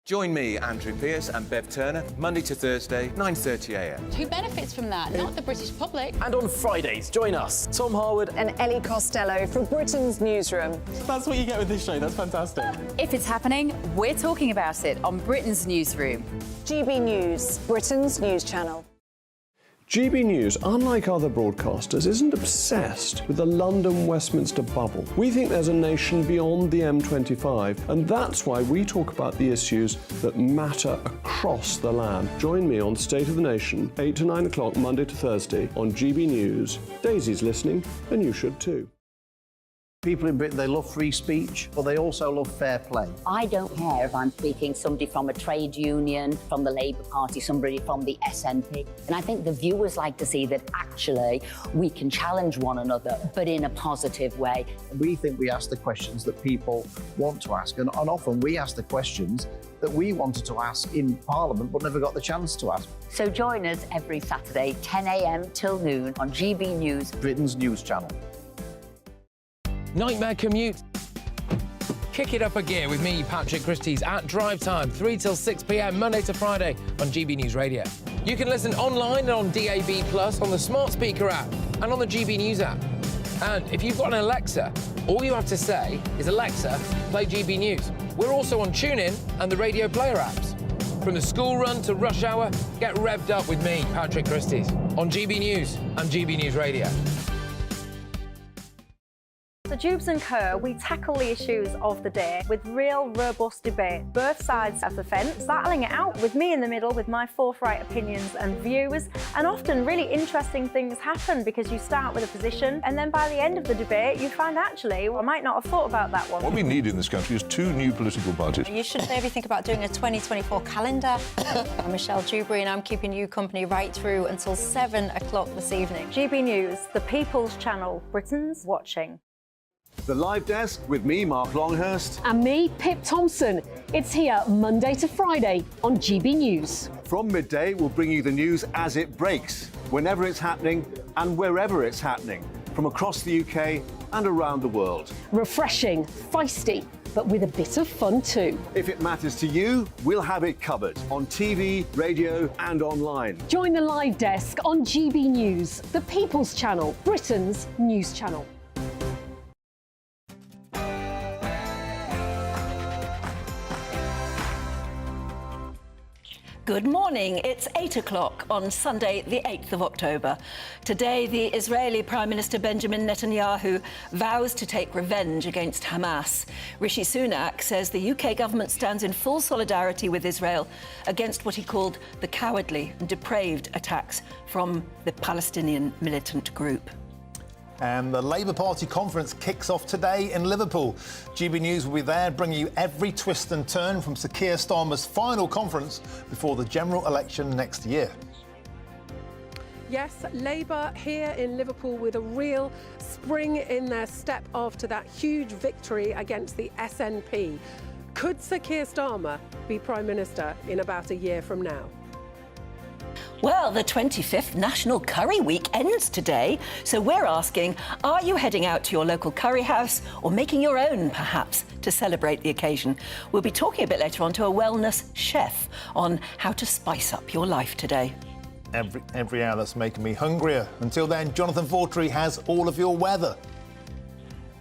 Join me, Andrew Pearce and Bev Turner, Monday to Thursday, 9:30 a.m. Who benefits from that? Not the British public. And on Fridays, join us, Tom Harwood and Ellie Costello from Britain's Newsroom. That's what you get with this show, that's fantastic. If it's happening, we're talking about it on Britain's Newsroom. GB News, Britain's news channel. GB News, unlike other broadcasters, isn't obsessed with the London-Westminster bubble. We think there's a nation beyond the M25, and that's why we talk about the issues that matter across the land. Join me on State of the Nation, 8 to 9 o'clock, Monday to Thursday, on GB News. Daisy's listening, and you should too. People in Britain, they love free speech, but they also love fair play. I don't care if I'm speaking somebody from a trade union, from the Labour Party, somebody from the SNP. And I think the viewers like to see that actually we can challenge one another, but in a positive way. We think we ask the questions that people want to ask, and often we ask the questions that we wanted to ask in Parliament but never got the chance to ask. So join us every Saturday, 10 a.m. till noon on GB News, Britain's news channel. Nightmare commute? Kick it up a gear with me, Patrick Christys, at drive time, 3 till 6 p.m, Monday to Friday on GB News Radio. You can listen online and on DAB+, on the smart speaker app and on the GB News app. And if you've got an Alexa, all you have to say is, Alexa, play GB News. We're also on TuneIn and the Radio Player apps. From the school run to rush hour, get revved up with me, Patrick Christys, on GB News and GB News Radio. So Jubes and Kerr, we tackle the issues of the day with real, robust debate, both sides of the fence, battling it out with me in the middle with my forthright opinions and views. And often really interesting things happen because you start with a position and then by the end of the debate you find actually, well, I might not have thought about that one. What we need in this country is 2 new political parties. You should maybe think about doing a 2024 calendar. I'm Michelle Dewberry and I'm keeping you company right through until 7 o'clock this evening. GB News, the People's Channel, Britain's watching. The Live Desk with me, Mark Longhurst. And me, Pip Thompson. It's here Monday to Friday on GB News. From midday, we'll bring you the news as it breaks, whenever it's happening and wherever it's happening, from across the UK and around the world. Refreshing, feisty, but with a bit of fun too. If it matters to you, we'll have it covered on TV, radio and online. Join the Live Desk on GB News, the People's Channel, Britain's news channel. Good morning. It's 8 o'clock on Sunday, the 8th of October. Today, the Israeli Prime Minister Benjamin Netanyahu vows to take revenge against Hamas. Rishi Sunak says the UK government stands in full solidarity with Israel against what he called the cowardly and depraved attacks from the Palestinian militant group. And the Labour Party conference kicks off today in Liverpool. GB News will be there, bringing you every twist and turn from Sir Keir Starmer's final conference before the general election next year. Yes, Labour here in Liverpool with a real spring in their step after that huge victory against the SNP. Could Sir Keir Starmer be Prime Minister in about a year from now? Well, the 25th National Curry Week ends today, so we're asking, are you heading out to your local curry house or making your own, perhaps, to celebrate the occasion? We'll be talking a bit later on to a wellness chef on how to spice up your life today. Every hour that's making me hungrier. Until then, Jonathan Vaughtry has all of your weather.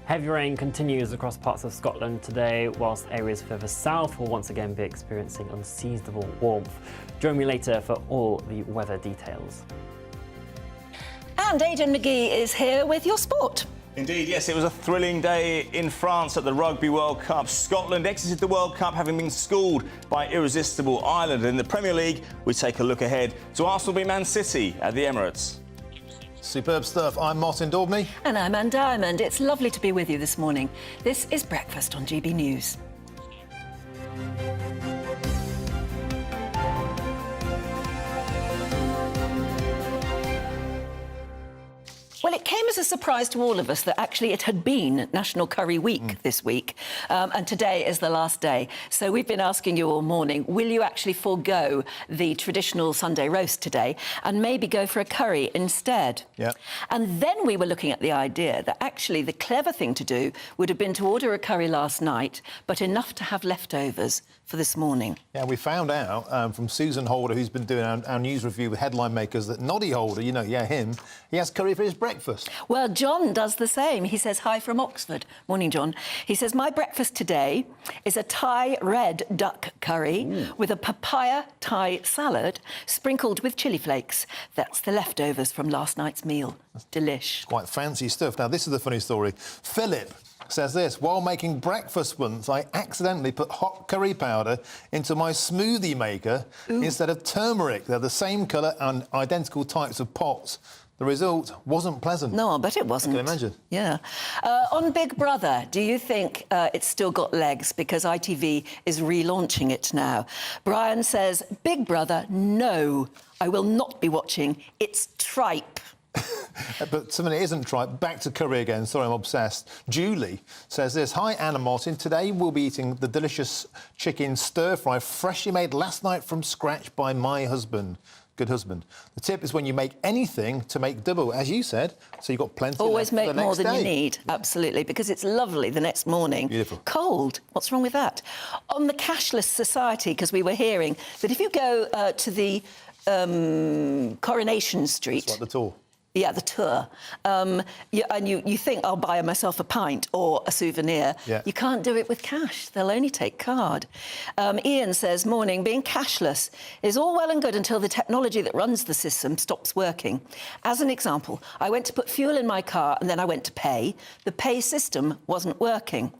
Heavy rain continues across parts of Scotland today, whilst areas further south will once again be experiencing unseasonable warmth. Join me later for all the weather details. And Aidan McGee is here with your sport. Indeed, yes, it was a thrilling day in France at the Rugby World Cup. Scotland exited the World Cup having been schooled by irresistible Ireland. In the Premier League, we take a look ahead to Arsenal v Man City at the Emirates. Superb stuff. I'm Martin Daubney. And I'm Anne Diamond. It's lovely to be with you this morning. This is Breakfast on GB News. Well, it came as a surprise to all of us that actually it had been National Curry Week this week, and today is the last day. So we've been asking you all morning, will you actually forego the traditional Sunday roast today and maybe go for a curry instead? Yeah. And then we were looking at the idea that actually the clever thing to do would have been to order a curry last night, but enough to have leftovers for this morning. Yeah, we found out from Susan Holder, who's been doing our news review with headline makers, that Noddy Holder, you know, yeah, him, he has curry for his breakfast. Well, John does the same. He says, hi from Oxford. Morning, John. He says, my breakfast today is a Thai red duck curry with a papaya Thai salad sprinkled with chilli flakes. That's the leftovers from last night's meal. Delish. It's quite fancy stuff. Now, this is the funny story. Philip says this: while making breakfast once, I accidentally put hot curry powder into my smoothie maker instead of turmeric. They're the same colour and identical types of pots. The result wasn't pleasant. No, I bet it wasn't. I can imagine. Yeah. On Big Brother, do you think it's still got legs? Because ITV is relaunching it now. Brian says, Big Brother, no, I will not be watching. It's tripe. But something that isn't tripe. Back to curry again. Sorry, I'm obsessed. Julie says this: hi, Anna Martin. Today we'll be eating the delicious chicken stir-fry freshly made last night from scratch by my husband. Good husband. The tip is when you make anything to make double, as you said, so you've got plenty Always left make for the more next than day. you need, absolutely, because it's lovely the next morning. Beautiful. Cold. What's wrong with that? On the cashless society, because we were hearing that if you go to the Coronation Street... It's like the tour. Yeah, the tour. And you think, I'll buy myself a pint or a souvenir. Yeah. You can't do it with cash. They'll only take card. Ian says, morning, being cashless is all well and good until the technology that runs the system stops working. As an example, I went to put fuel in my car and then I went to pay. The pay system wasn't working.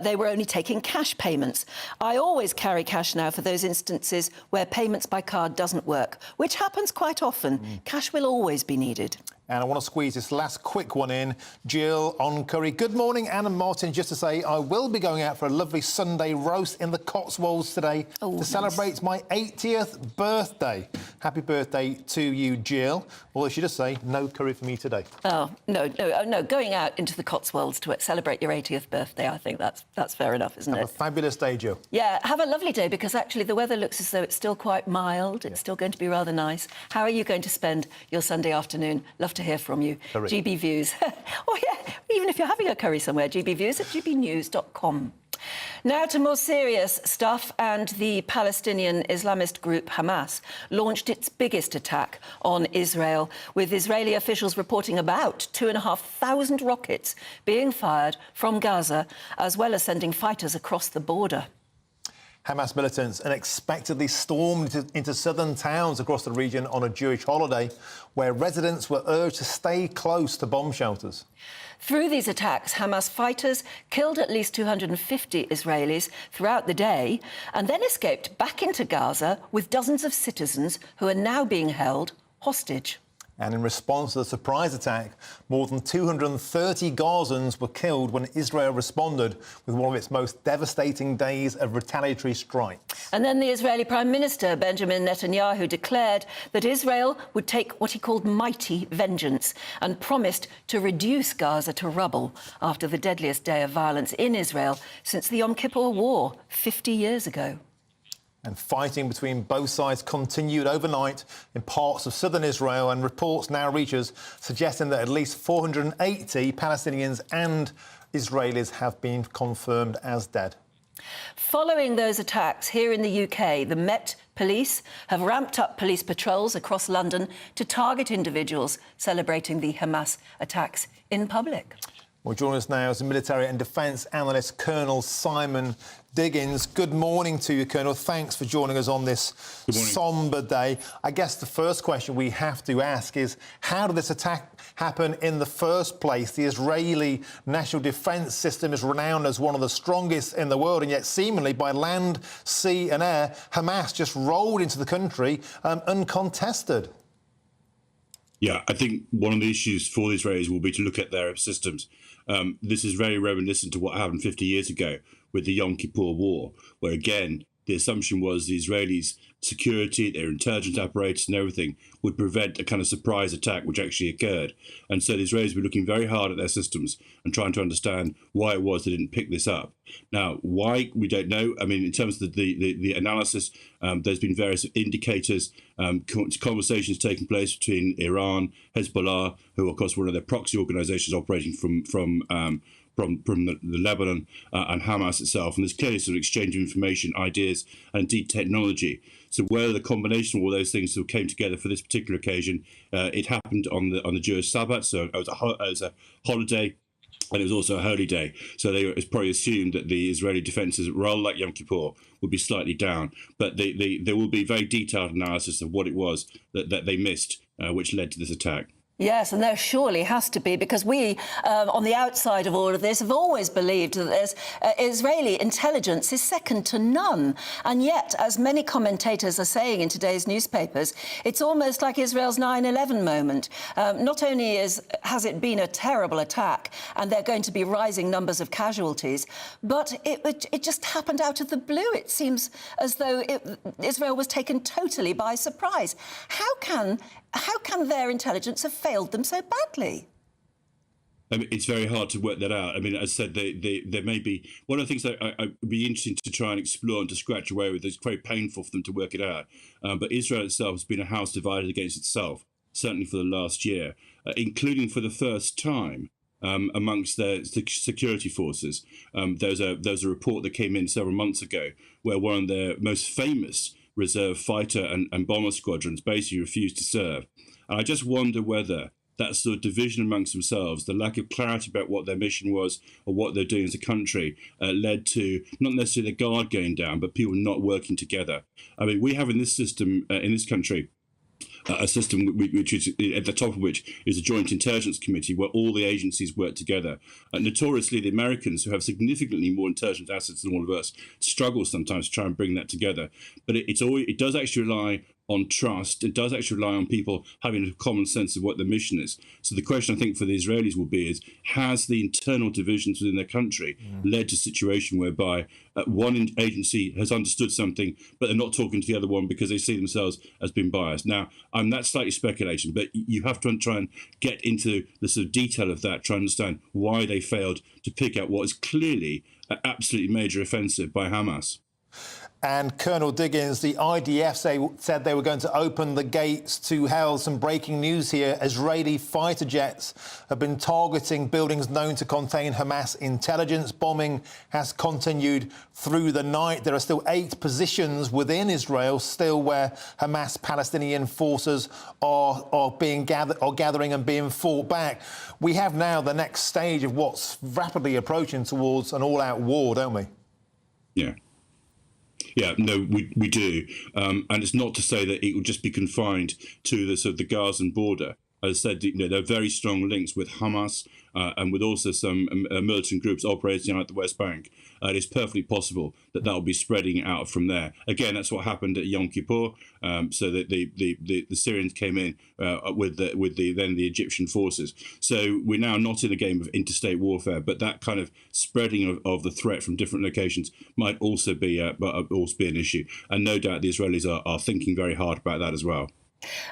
They were only taking cash payments. I always carry cash now for those instances where payments by card doesn't work, which happens quite often. Cash will always be needed. And I want to squeeze this last quick one in. Jill on curry. Good morning, Anna Martin. Just to say, I will be going out for a lovely Sunday roast in the Cotswolds today to celebrate my 80th birthday. Happy birthday to you, Jill. Although she does say, no curry for me today. Oh, no. Going out into the Cotswolds to celebrate your 80th birthday, I think that's fair enough, isn't it? Have a fabulous day, Jill. Yeah, have a lovely day, because actually the weather looks as though it's still quite mild. It's still going to be rather nice. How are you going to spend your Sunday afternoon? Love to hear from you. Curry. GB Views. Oh, yeah, even if you're having a curry somewhere, gbviews@gbnews.com. Now to more serious stuff, and the Palestinian Islamist group Hamas launched its biggest attack on Israel, with Israeli officials reporting about 2,500 rockets being fired from Gaza, as well as sending fighters across the border. Hamas militants unexpectedly stormed into southern towns across the region on a Jewish holiday, where residents were urged to stay close to bomb shelters. Through these attacks, Hamas fighters killed at least 250 Israelis throughout the day and then escaped back into Gaza with dozens of citizens who are now being held hostage. And in response to the surprise attack, more than 230 Gazans were killed when Israel responded with one of its most devastating days of retaliatory strikes. And then the Israeli Prime Minister, Benjamin Netanyahu, declared that Israel would take what he called mighty vengeance and promised to reduce Gaza to rubble after the deadliest day of violence in Israel since the Yom Kippur War 50 years ago. And fighting between both sides continued overnight in parts of southern Israel, and reports now reach us suggesting that at least 480 Palestinians and Israelis have been confirmed as dead. Following those attacks here in the UK, the Met Police have ramped up police patrols across London to target individuals celebrating the Hamas attacks in public. Well, joining us now is the military and defence analyst, Colonel Simon Diggins. Good morning to you, Colonel. Thanks for joining us on this sombre day. I guess the first question we have to ask is, how did this attack happen in the first place? The Israeli national defence system is renowned as one of the strongest in the world, and yet seemingly by land, sea and air, Hamas just rolled into the country uncontested. Yeah, I think one of the issues for the Israelis will be to look at their systems. This is very reminiscent to what happened 50 years ago with the Yom Kippur War, where, again, the assumption was the Israelis' security, their intelligence apparatus and everything would prevent a kind of surprise attack which actually occurred. And so the Israelis were looking very hard at their systems and trying to understand why it was they didn't pick this up. Now, why, we don't know. I mean, in terms of the analysis, there's been various indicators, conversations taking place between Iran, Hezbollah, who are, of course, one of their proxy organizations operating from the Lebanon, and Hamas itself. And there's clearly sort of exchange of information, ideas, and indeed technology. So whether the combination of all those things sort of came together for this particular occasion, it happened on the Jewish Sabbath, so it was a holiday. And it was also a holy day. So it's probably assumed that the Israeli defences, rather like Yom Kippur, would be slightly down. But there will be very detailed analysis of what it was that they missed, which led to this attack. Yes, and there surely has to be, because we, on the outside of all of this, have always believed that Israeli intelligence is second to none. And yet, as many commentators are saying in today's newspapers, it's almost like Israel's 9/11 moment. Not only has it been a terrible attack, and there are going to be rising numbers of casualties, but it just happened out of the blue. It seems as though Israel was taken totally by surprise. How can their intelligence have failed them so badly? I mean, it's very hard to work that out. I mean, as I said, there may be one of the things that I would be interesting to try and explore and to scratch away with. It's very painful for them to work it out. But Israel itself has been a house divided against itself, certainly for the last year, including for the first time amongst their security forces. There was a report that came in several months ago where one of their most famous reserve fighter and bomber squadrons basically refused to serve. And I just wonder whether that sort of division amongst themselves, the lack of clarity about what their mission was or what they're doing as a country, led to not necessarily the guard going down, but people not working together. I mean, we have in this system, in this country, a system which is at the top of which is a joint intelligence committee where all the agencies work together. Notoriously, the Americans, who have significantly more intelligence assets than all of us, struggle sometimes to try and bring that together. But it does actually rely on trust. It does actually rely on people having a common sense of what the mission is. So the question I think for the Israelis will be is, has the internal divisions within their country led to a situation whereby one agency has understood something, but they're not talking to the other one because they see themselves as being biased? Now, that's slightly speculation, but you have to try and get into the sort of detail of that, try and understand why they failed to pick out what is clearly an absolutely major offensive by Hamas. And Colonel Diggins, the IDF said they were going to open the gates to hell. Some breaking news here. Israeli fighter jets have been targeting buildings known to contain Hamas intelligence. Bombing has continued through the night. There are still 8 positions within Israel still where Hamas Palestinian forces are gathering and being fought back. We have now the next stage of what's rapidly approaching towards an all-out war, don't we? Yeah. Yeah, no, we do. And it's not to say that it will just be confined to the sort of the Gazan border. As I said, there are very strong links with Hamas and with also some militant groups operating out the West Bank. It is perfectly possible that will be spreading out from there. Again, that's what happened at Yom Kippur. So that the Syrians came in with the Egyptian forces. So we're now not in a game of interstate warfare, but that kind of spreading of the threat from different locations might also be an issue. And no doubt the Israelis are thinking very hard about that as well.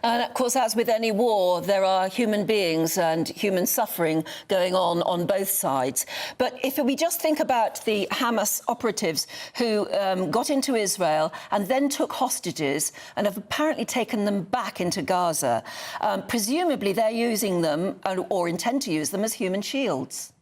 And of course, as with any war, there are human beings and human suffering going on both sides. But if we just think about the Hamas operatives who got into Israel and then took hostages and have apparently taken them back into Gaza, presumably they're using them or intend to use them as human shields.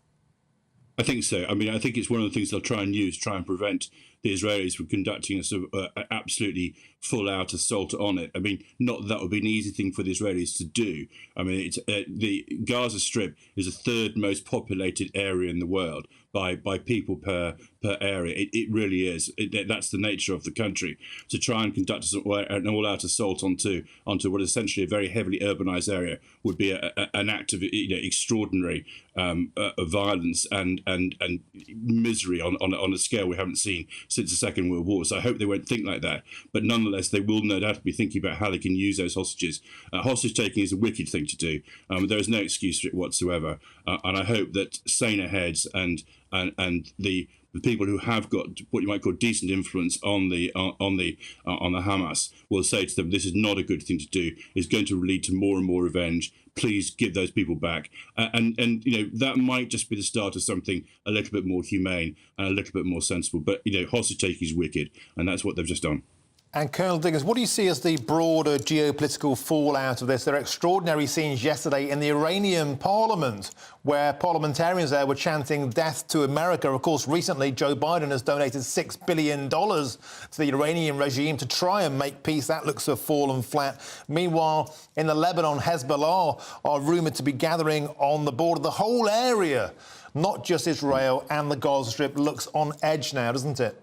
I think so. I mean, I think it's one of the things they'll try and prevent the Israelis from conducting a sort of absolutely full-out assault on it. I mean, not that would be an easy thing for the Israelis to do. I mean, it's the Gaza Strip is the 3rd most populated area in the world by people per area. It really is. That's the nature of the country. To try and conduct an all-out assault onto what is essentially a very heavily urbanized area would be an act of extraordinary violence and misery on a scale we haven't seen since the Second World War. So I hope they won't think like that. But nonetheless, they will no doubt be thinking about how they can use those hostages. Hostage taking is a wicked thing to do. There is no excuse for it whatsoever. And I hope that saner heads and the the people who have got what you might call decent influence on the Hamas will say to them, this is not a good thing to do. It's going to lead to more and more revenge. Please give those people back. And that might just be the start of something a little bit more humane and a little bit more sensible. But, hostage taking is wicked, and that's what they've just done. And Colonel Diggins, what do you see as the broader geopolitical fallout of this? There are extraordinary scenes yesterday in the Iranian parliament where parliamentarians there were chanting death to America. Of course, recently Joe Biden has donated $6 billion to the Iranian regime to try and make peace. That looks to have fallen flat. Meanwhile, in the Lebanon, Hezbollah are rumoured to be gathering on the border. The whole area, not just Israel and the Gaza Strip, looks on edge now, doesn't it?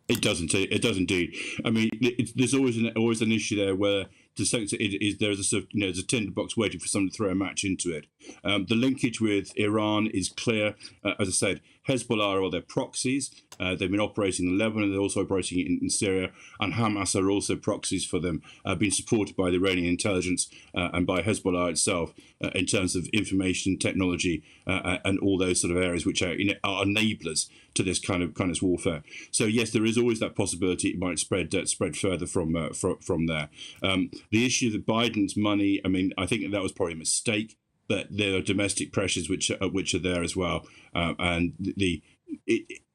It doesn't. It does indeed. I mean, there's always an issue there where there's a tinderbox waiting for someone to throw a match into it. The linkage with Iran is clear. As I said, Hezbollah are their proxies. They've been operating in Lebanon. They're also operating in Syria, and Hamas are also proxies for them, being supported by the Iranian intelligence and by Hezbollah itself in terms of information technology and all those sort of areas which are enablers to this kind of warfare. So yes, there is always that possibility it might spread further from there. The issue of Biden's money, I mean, I think that was probably a mistake, but there are domestic pressures which are there as well, and the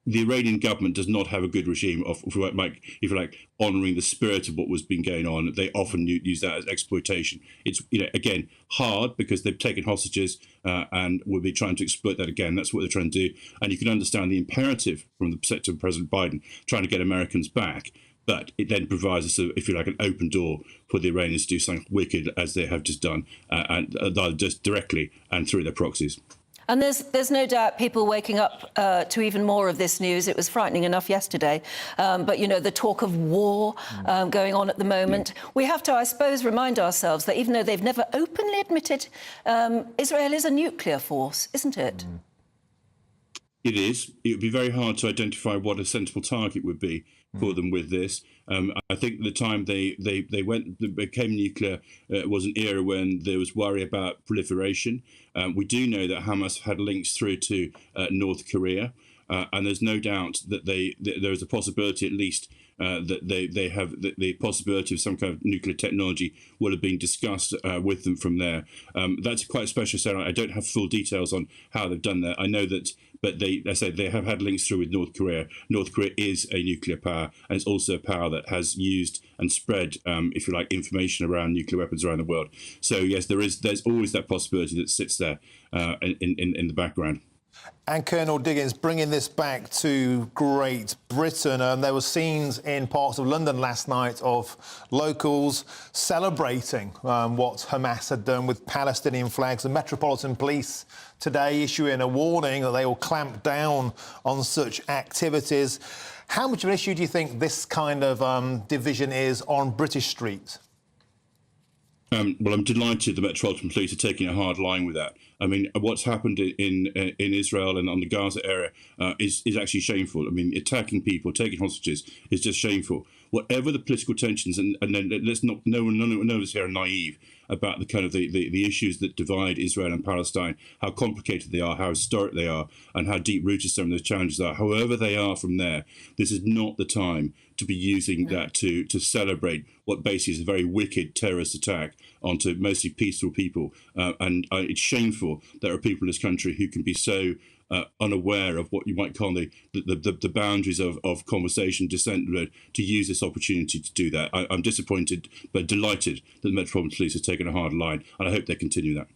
Iranian government does not have a good regime of, if you like, honouring the spirit of what was been going on. They often use that as exploitation. It's again hard because they've taken hostages and will be trying to exploit that again. That's what they're trying to do, and you can understand the imperative from the perspective of President Biden trying to get Americans back. But it then provides if you like, an open door for the Iranians to do something wicked as they have just done, and just directly and through their proxies. And there's no doubt people waking up to even more of this news. It was frightening enough yesterday. But, the talk of war going on at the moment. We have to, I suppose, remind ourselves that even though they've never openly admitted, Israel is a nuclear force, isn't it? It is. It would be very hard to identify what a sensible target would be for them with this. I think the time they became nuclear was an era when there was worry about proliferation. We do know that Hamas had links through to North Korea, and there's no doubt that there is a possibility, at least, that they have the possibility of some kind of nuclear technology will have been discussed with them from there. That's quite a special scenario. I don't have full details on how they've done that. I know that, but they have had links through with North Korea. North Korea is a nuclear power, and it's also a power that has used and spread, if you like, information around nuclear weapons around the world. So yes, there's always that possibility that sits there in the background. And Colonel Diggins, bringing this back to Great Britain, there were scenes in parts of London last night of locals celebrating what Hamas had done with Palestinian flags. The Metropolitan Police today issuing a warning that they will clamp down on such activities. How much of an issue do you think this kind of division is on British streets? Well, I'm delighted the Metropolitan Police are taking a hard line with that. I mean, what's happened in Israel and on the Gaza area is actually shameful. I mean, attacking people, taking hostages is just shameful. Whatever the political tensions, and let's not, none of us here are naive about the kind of the issues that divide Israel and Palestine, how complicated they are, how historic they are, and how deep-rooted some of those challenges are. However they are from there, this is not the time to be using that to celebrate what basically is a very wicked terrorist attack onto mostly peaceful people. And it's shameful there are people in this country who can be so unaware of what you might call the boundaries of conversation, dissent, to use this opportunity to do that. I'm disappointed but delighted that the Metropolitan Police have taken a hard line, and I hope they continue that.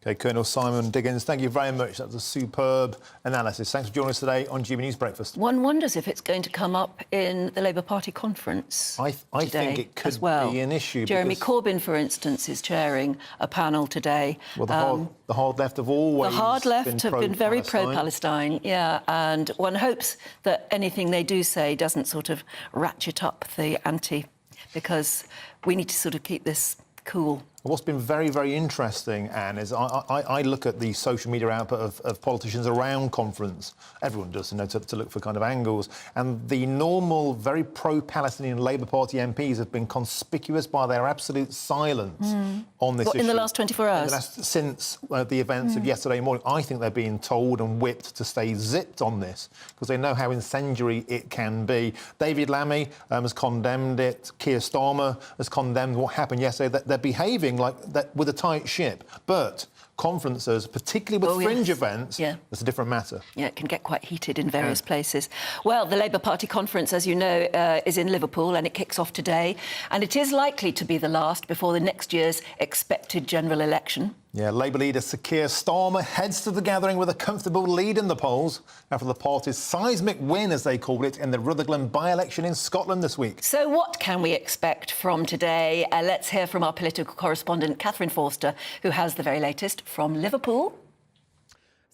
OK, Colonel Simon Diggins, thank you very much. That was a superb analysis. Thanks for joining us today on GB News Breakfast. One wonders if it's going to come up in the Labour Party conference I think it could be an issue. Jeremy Corbyn, for instance, is chairing a panel today. Well, the hard left have always The hard left have been very pro-Palestine, yeah, and one hopes that anything they do say doesn't sort of ratchet up the ante, because we need to sort of keep this cool What's been very, very interesting, Anne, is I look at the social media output of politicians around conference. Everyone does, to look for kind of angles. And the normal, very pro-Palestinian Labour Party MPs have been conspicuous by their absolute silence on this issue. In the last 24 hours? Since the events of yesterday morning. I think they're being told and whipped to stay zipped on this because they know how incendiary it can be. David Lammy has condemned it. Keir Starmer has condemned what happened yesterday. That they're behaving like that with a tight ship, but conferences, particularly with fringe events, that's a different matter. Yeah, it can get quite heated in various places. Well, the Labour Party conference, as you know, is in Liverpool and it kicks off today. And it is likely to be the last before the next year's expected general election. Yeah, Labour leader Sir Keir Starmer heads to the gathering with a comfortable lead in the polls after the party's seismic win, as they called it, in the Rutherglen by-election in Scotland this week. So what can we expect from today? Let's hear from our political correspondent, Catherine Forster, who has the very latest from Liverpool.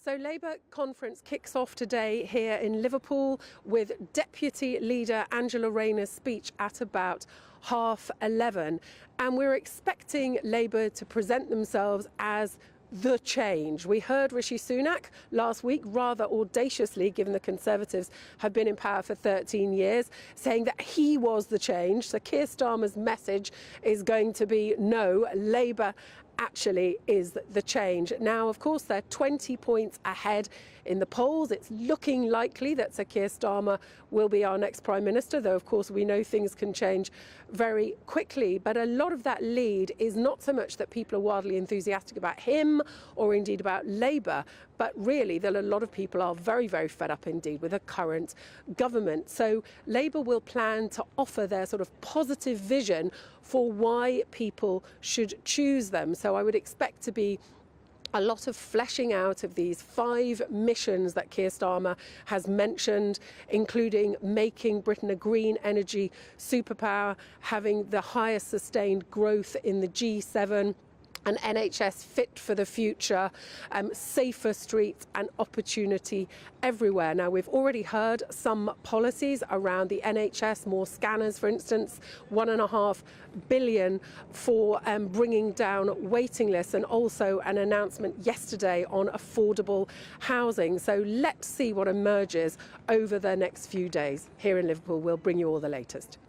So Labour conference kicks off today here in Liverpool with Deputy Leader Angela Rayner's speech at about 11:30. And we're expecting Labour to present themselves as the change. We heard Rishi Sunak last week rather audaciously, given the Conservatives have been in power for 13 years, saying that he was the change. So Keir Starmer's message is going to be no, Labour actually is the change. Now, of course, they're 20 points ahead in the polls. It's looking likely that Sir Keir Starmer will be our next Prime Minister, though, of course, we know things can change very quickly. But a lot of that lead is not so much that people are wildly enthusiastic about him or indeed about Labour, but really that a lot of people are very, very fed up indeed with the current government. So Labour will plan to offer their sort of positive vision for why people should choose them. So I would expect to be a lot of fleshing out of these 5 missions that Keir Starmer has mentioned, including making Britain a green energy superpower, having the highest sustained growth in the G7, an NHS fit for the future, safer streets and opportunity everywhere. Now, we've already heard some policies around the NHS, more scanners, for instance, £1.5 billion for bringing down waiting lists, and also an announcement yesterday on affordable housing. So let's see what emerges over the next few days. Here in Liverpool, we'll bring you all the latest.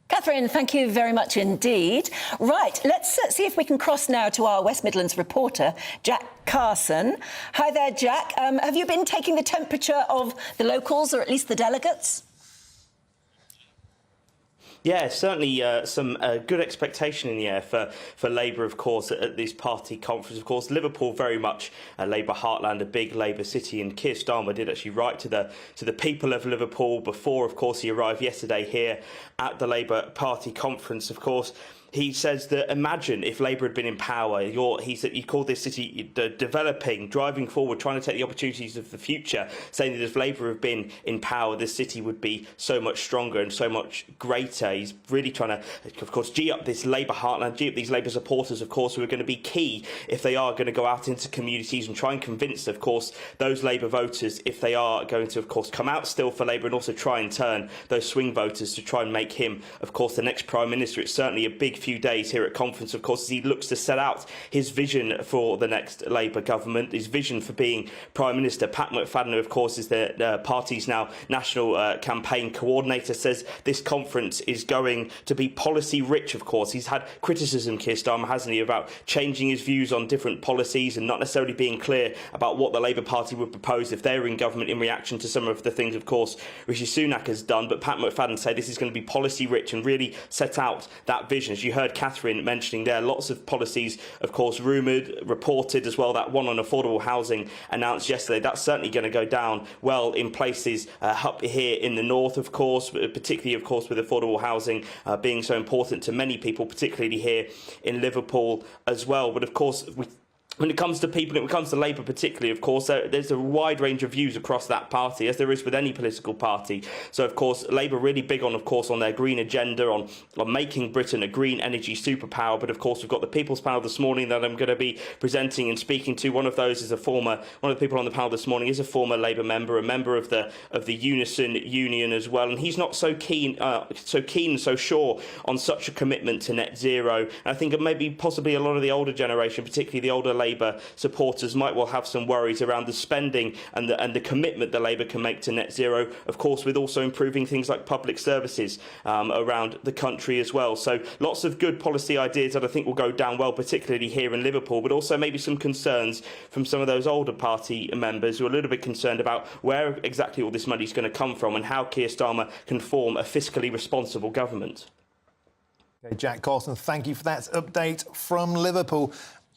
Catherine, thank you very much indeed. Right, let's see if we can cross now to our West Midlands reporter, Jack Carson. Hi there, Jack. Have you been taking the temperature of the locals, or at least the delegates? Yeah, certainly some good expectation in the air for Labour, of course, at this party conference. Of course, Liverpool very much a Labour heartland, a big Labour city, and Keir Starmer did actually write to the people of Liverpool before, of course, he arrived yesterday here at the Labour Party conference. Of course, he says that imagine if Labour had been in power. He said you called this city developing, driving forward, trying to take the opportunities of the future, saying that if Labour had been in power, this city would be so much stronger and so much greater. He's really trying to, of course, gee up this Labour heartland, gee up these Labour supporters, of course, who are going to be key if they are going to go out into communities and try and convince, of course, those Labour voters, if they are going to, of course, come out still for Labour, and also try and turn those swing voters to try and make him, of course, the next Prime Minister. It's certainly a big few days here at conference, of course, as he looks to set out his vision for the next Labour government, his vision for being Prime Minister. Pat McFadden, of course, is the party's now national campaign coordinator, says this conference is going to be policy rich, of course. He's had criticism, Keir Starmer, hasn't he, about changing his views on different policies and not necessarily being clear about what the Labour Party would propose if they were in government in reaction to some of the things, of course, Rishi Sunak has done. But Pat McFadden said this is going to be policy rich and really set out that vision. As you heard Catherine mentioning there, lots of policies, of course, rumoured, reported as well. That one on affordable housing announced yesterday, that's certainly going to go down well in places up here in the north, of course, particularly, of course, with affordable housing being so important to many people, particularly here in Liverpool as well. But of course, we When it comes to people, when it comes to Labour particularly, of course, there's a wide range of views across that party, as there is with any political party. So, of course, Labour really big on, of course, on their green agenda, on making Britain a green energy superpower. But, of course, we've got the People's Panel this morning that I'm going to be presenting and speaking to. One of those is one of the people on the panel this morning is a former Labour member, a member of the Unison Union as well. And he's not so keen, so sure on such a commitment to net zero. And I think maybe possibly a lot of the older generation, particularly the older Labour supporters, might well have some worries around the spending and the commitment that Labour can make to net zero, of course, with also improving things like public services around the country as well. So lots of good policy ideas that I think will go down well, particularly here in Liverpool, but also maybe some concerns from some of those older party members who are a little bit concerned about where exactly all this money is going to come from and how Keir Starmer can form a fiscally responsible government. Okay, Jack Carson, thank you for that update from Liverpool.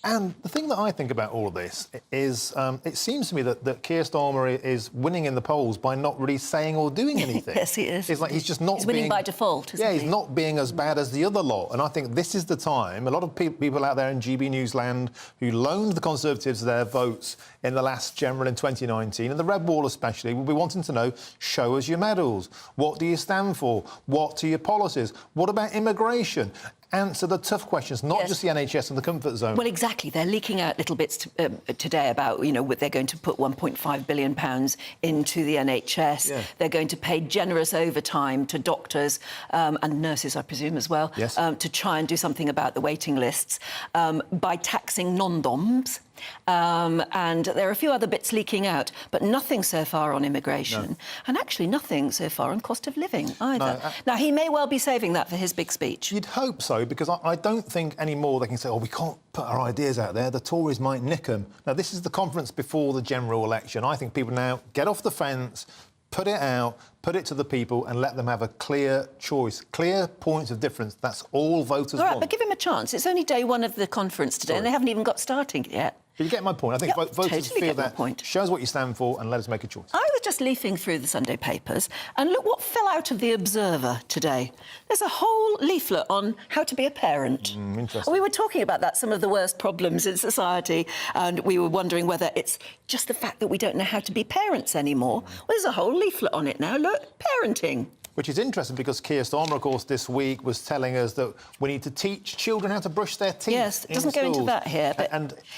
And the thing that I think about all of this is it seems to me that Keir Starmer is winning in the polls by not really saying or doing anything. Yes, he is. It's like he's just not He's winning by default, isn't he? He's not being as bad as the other lot. And I think this is the time. A lot of people out there in GB News land who loaned the Conservatives their votes in the last general in 2019, and the Red Wall especially, will be wanting to know, show us your medals. What do you stand for? What are your policies? What about immigration? Answer the tough questions, not just the NHS and the comfort zone. Well, exactly. They're leaking out little bits today about, they're going to put £1.5 billion into the NHS. Yeah. They're going to pay generous overtime to doctors and nurses, I presume, as well, to try and do something about the waiting lists by taxing non-doms. And there are a few other bits leaking out, but nothing so far on immigration, and actually nothing so far on cost of living either. Now, he may well be saving that for his big speech. You'd hope so, because I don't think anymore they can say, we can't put our ideas out there, the Tories might nick them. Now, this is the conference before the general election. I think people now get off the fence, put it out, put it to the people and let them have a clear choice, clear points of difference. That's all voters want. All right, but give him a chance. It's only day one of the conference today and they haven't even got starting yet. But you get my point. I think voters totally feel that shows what you stand for and let us make a choice. I was just leafing through the Sunday papers and look what fell out of the Observer today. There's a whole leaflet on how to be a parent. Interesting. We were talking about that, some of the worst problems in society, and we were wondering whether it's just the fact that we don't know how to be parents anymore. Well, there's a whole leaflet on it now. Look, parenting. Which is interesting because Keir Starmer, of course, this week was telling us that we need to teach children how to brush their teeth. Yes, it doesn't go into that here, but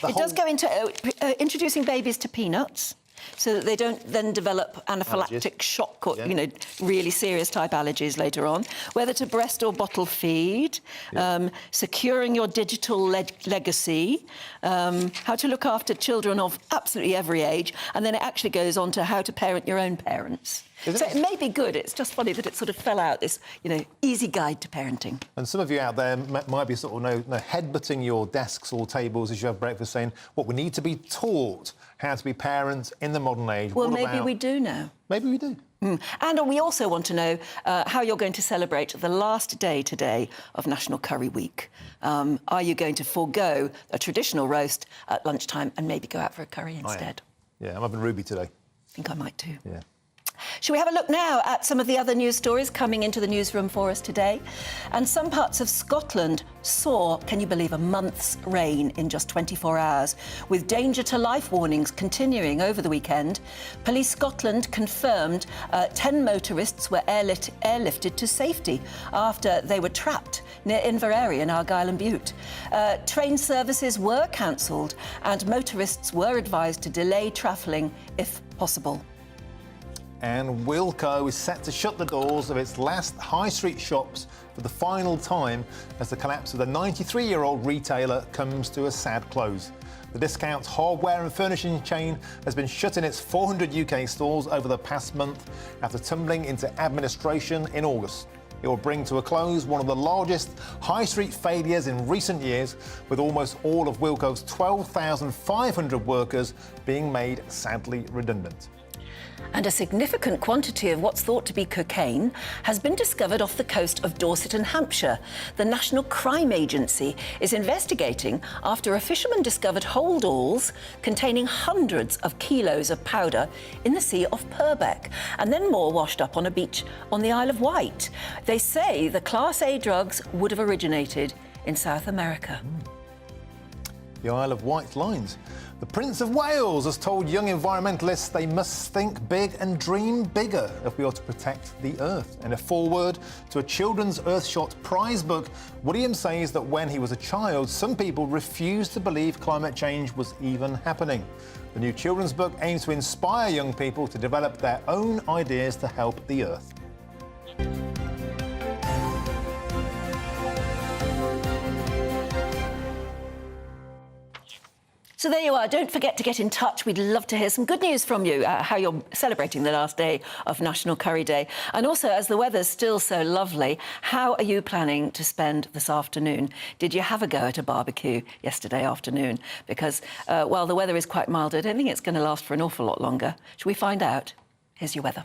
it does go into introducing babies to peanuts so that they don't then develop anaphylactic shock or, really serious type allergies later on. Whether to breast or bottle feed, securing your digital legacy, how to look after children of absolutely every age, and then it actually goes on to how to parent your own parents. So it may be good. It's just funny that it sort of fell out, this, easy guide to parenting. And some of you out there might be sort of headbutting your desks or tables as you have breakfast, saying, we need to be taught how to be parents in the modern age. Well, maybe we do now. Maybe we do. And we also want to know how you're going to celebrate the last day today of National Curry Week. Are you going to forego a traditional roast at lunchtime and maybe go out for a curry instead? Yeah, I'm having Ruby today. I think I might too. Yeah. Shall we have a look now at some of the other news stories coming into the newsroom for us today? And some parts of Scotland saw, can you believe, a month's rain in just 24 hours, with danger to life warnings continuing over the weekend. Police Scotland confirmed 10 motorists were airlifted to safety after they were trapped near Inverary in Argyll and Bute. Train services were cancelled and motorists were advised to delay travelling if possible. And Wilko is set to shut the doors of its last high street shops for the final time as the collapse of the 93-year-old retailer comes to a sad close. The discount hardware and furnishing chain has been shut in its 400 UK stores over the past month after tumbling into administration in August. It will bring to a close one of the largest high street failures in recent years, with almost all of Wilko's 12,500 workers being made sadly redundant. And a significant quantity of what's thought to be cocaine has been discovered off the coast of Dorset and Hampshire. The National Crime Agency is investigating after a fisherman discovered holdalls containing hundreds of kilos of powder in the sea off Purbeck, and then more washed up on a beach on the Isle of Wight. They say the Class A drugs would have originated in South America. the Isle of Wight lines. The Prince of Wales has told young environmentalists they must think big and dream bigger if we are to protect the Earth. In a foreword to a children's Earthshot prize book, William says that when he was a child, some people refused to believe climate change was even happening. The new children's book aims to inspire young people to develop their own ideas to help the Earth. So there you are. Don't forget to get in touch. We'd love to hear some good news from you, how you're celebrating the last day of National Curry Day. And also, as the weather's still so lovely, how are you planning to spend this afternoon? Did you have a go at a barbecue yesterday afternoon? Because while the weather is quite mild, I don't think it's going to last for an awful lot longer. Should we find out? Here's your weather.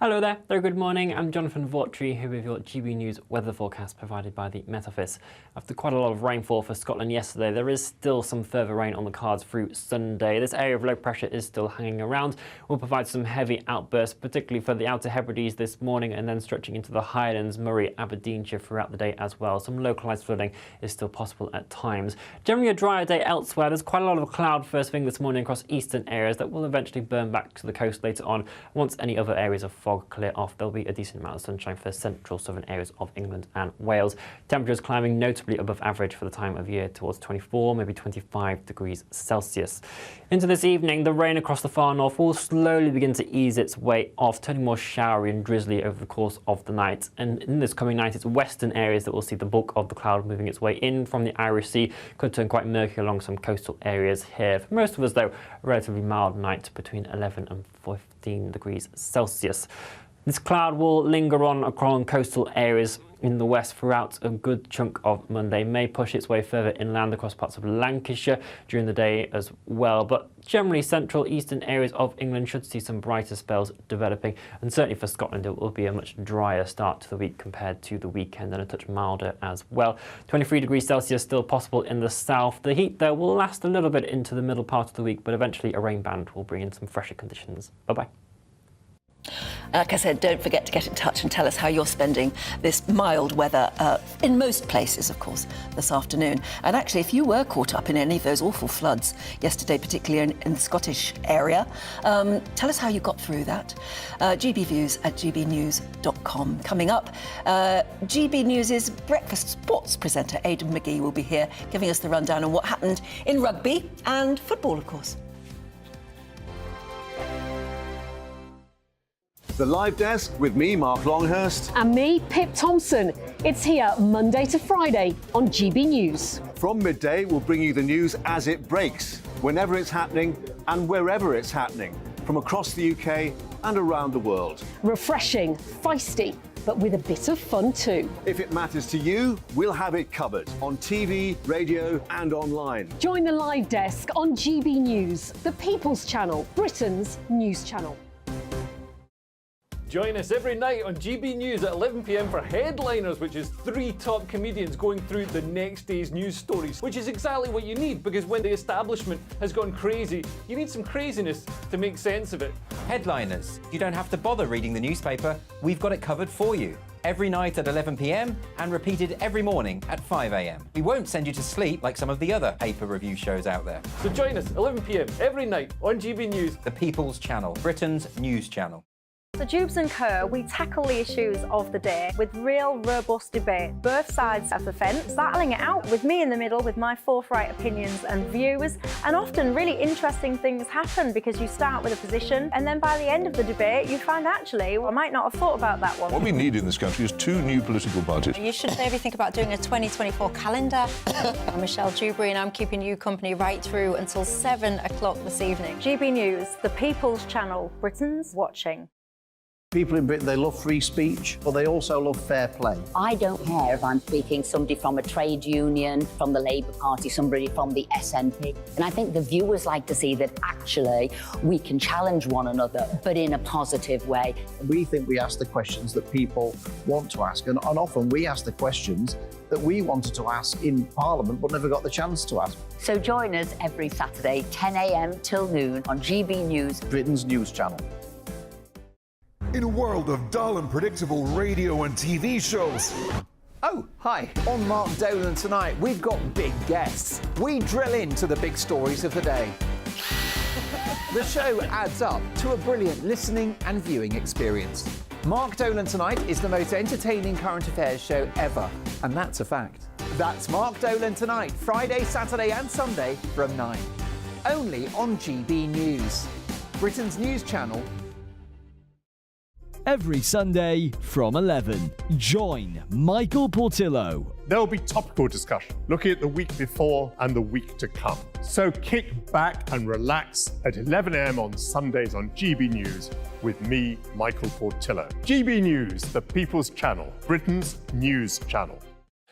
Hello there, very good morning. I'm Jonathan Vaughtry here with your GB News weather forecast provided by the Met Office. After quite a lot of rainfall for Scotland yesterday, there is still some further rain on the cards through Sunday. This area of low pressure is still hanging around. Will provide some heavy outbursts, particularly for the Outer Hebrides this morning and then stretching into the Highlands, Moray, Aberdeenshire throughout the day as well. Some localised flooding is still possible at times. Generally a drier day elsewhere. There's quite a lot of cloud first thing this morning across eastern areas that will eventually burn back to the coast later on. Once any other areas of fog clear off, there'll be a decent amount of sunshine for the central southern areas of England and Wales. Temperatures climbing notably above average for the time of year towards 24, maybe 25 degrees Celsius. Into this evening, the rain across the far north will slowly begin to ease its way off, turning more showery and drizzly over the course of the night. And in this coming night, it's western areas that will see the bulk of the cloud moving its way in from the Irish Sea. Could turn quite murky along some coastal areas here. For most of us, though, a relatively mild night between 11 and 15 degrees Celsius. This cloud will linger on across coastal areas in the west throughout a good chunk of Monday. May push its way further inland across parts of Lancashire during the day as well. But generally, central eastern areas of England should see some brighter spells developing. And certainly for Scotland, it will be a much drier start to the week compared to the weekend and a touch milder as well. 23 degrees Celsius still possible in the south. The heat, though, will last a little bit into the middle part of the week, but eventually a rain band will bring in some fresher conditions. Bye-bye. Like I said, don't forget to get in touch and tell us how you're spending this mild weather in most places, of course, this afternoon. And actually, if you were caught up in any of those awful floods yesterday, particularly in the Scottish area, tell us how you got through that. gbviews@gbnews.com. Coming up, GB News' breakfast sports presenter Aidan McGee will be here giving us the rundown on what happened in rugby and football, of course. The Live Desk with me, Mark Longhurst. And me, Pip Thompson. It's here Monday to Friday on GB News. From midday, we'll bring you the news as it breaks, whenever it's happening and wherever it's happening, from across the UK and around the world. Refreshing, feisty, but with a bit of fun too. If it matters to you, we'll have it covered on TV, radio and online. Join the Live Desk on GB News, the People's Channel, Britain's news channel. Join us every night on GB News at 11 p.m. for Headliners, which is 3 top comedians going through the next day's news stories, which is exactly what you need, because when the establishment has gone crazy, you need some craziness to make sense of it. Headliners. You don't have to bother reading the newspaper. We've got it covered for you. Every night at 11 p.m. and repeated every morning at 5 a.m. We won't send you to sleep like some of the other paper review shows out there. So join us 11 p.m. every night on GB News. The People's Channel, Britain's news channel. So Jubes and Kerr, we tackle the issues of the day with real robust debate, both sides of the fence, battling it out with me in the middle with my forthright opinions and views. And often really interesting things happen because you start with a position and then by the end of the debate you find actually, well, I might not have thought about that one. What we need in this country is 2 new political parties. You should maybe think about doing a 2024 calendar. I'm Michelle Dewberry and I'm keeping you company right through until 7 o'clock this evening. GB News, the People's Channel, Britain's watching. People in Britain, they love free speech, but they also love fair play. I don't care if I'm speaking somebody from a trade union, from the Labour Party, somebody from the SNP. And I think the viewers like to see that actually we can challenge one another, but in a positive way. We think we ask the questions that people want to ask, and often we ask the questions that we wanted to ask in Parliament but never got the chance to ask. So join us every Saturday, 10 a.m. till noon on GB News, Britain's news channel. In a world of dull and predictable radio and TV shows, Oh, hi. On Mark Dolan tonight, we've got big guests. We drill into the big stories of the day. The show adds up to a brilliant listening and viewing experience. Mark Dolan Tonight is the most entertaining current affairs show ever, and that's a fact. That's Mark Dolan Tonight, Friday, Saturday and Sunday from 9. Only on GB News, Britain's news channel. Every Sunday from 11, join Michael Portillo. There'll be topical discussion, looking at the week before and the week to come. So kick back and relax at 11 a.m. on Sundays on GB News with me, Michael Portillo. GB News, the People's Channel, Britain's news channel.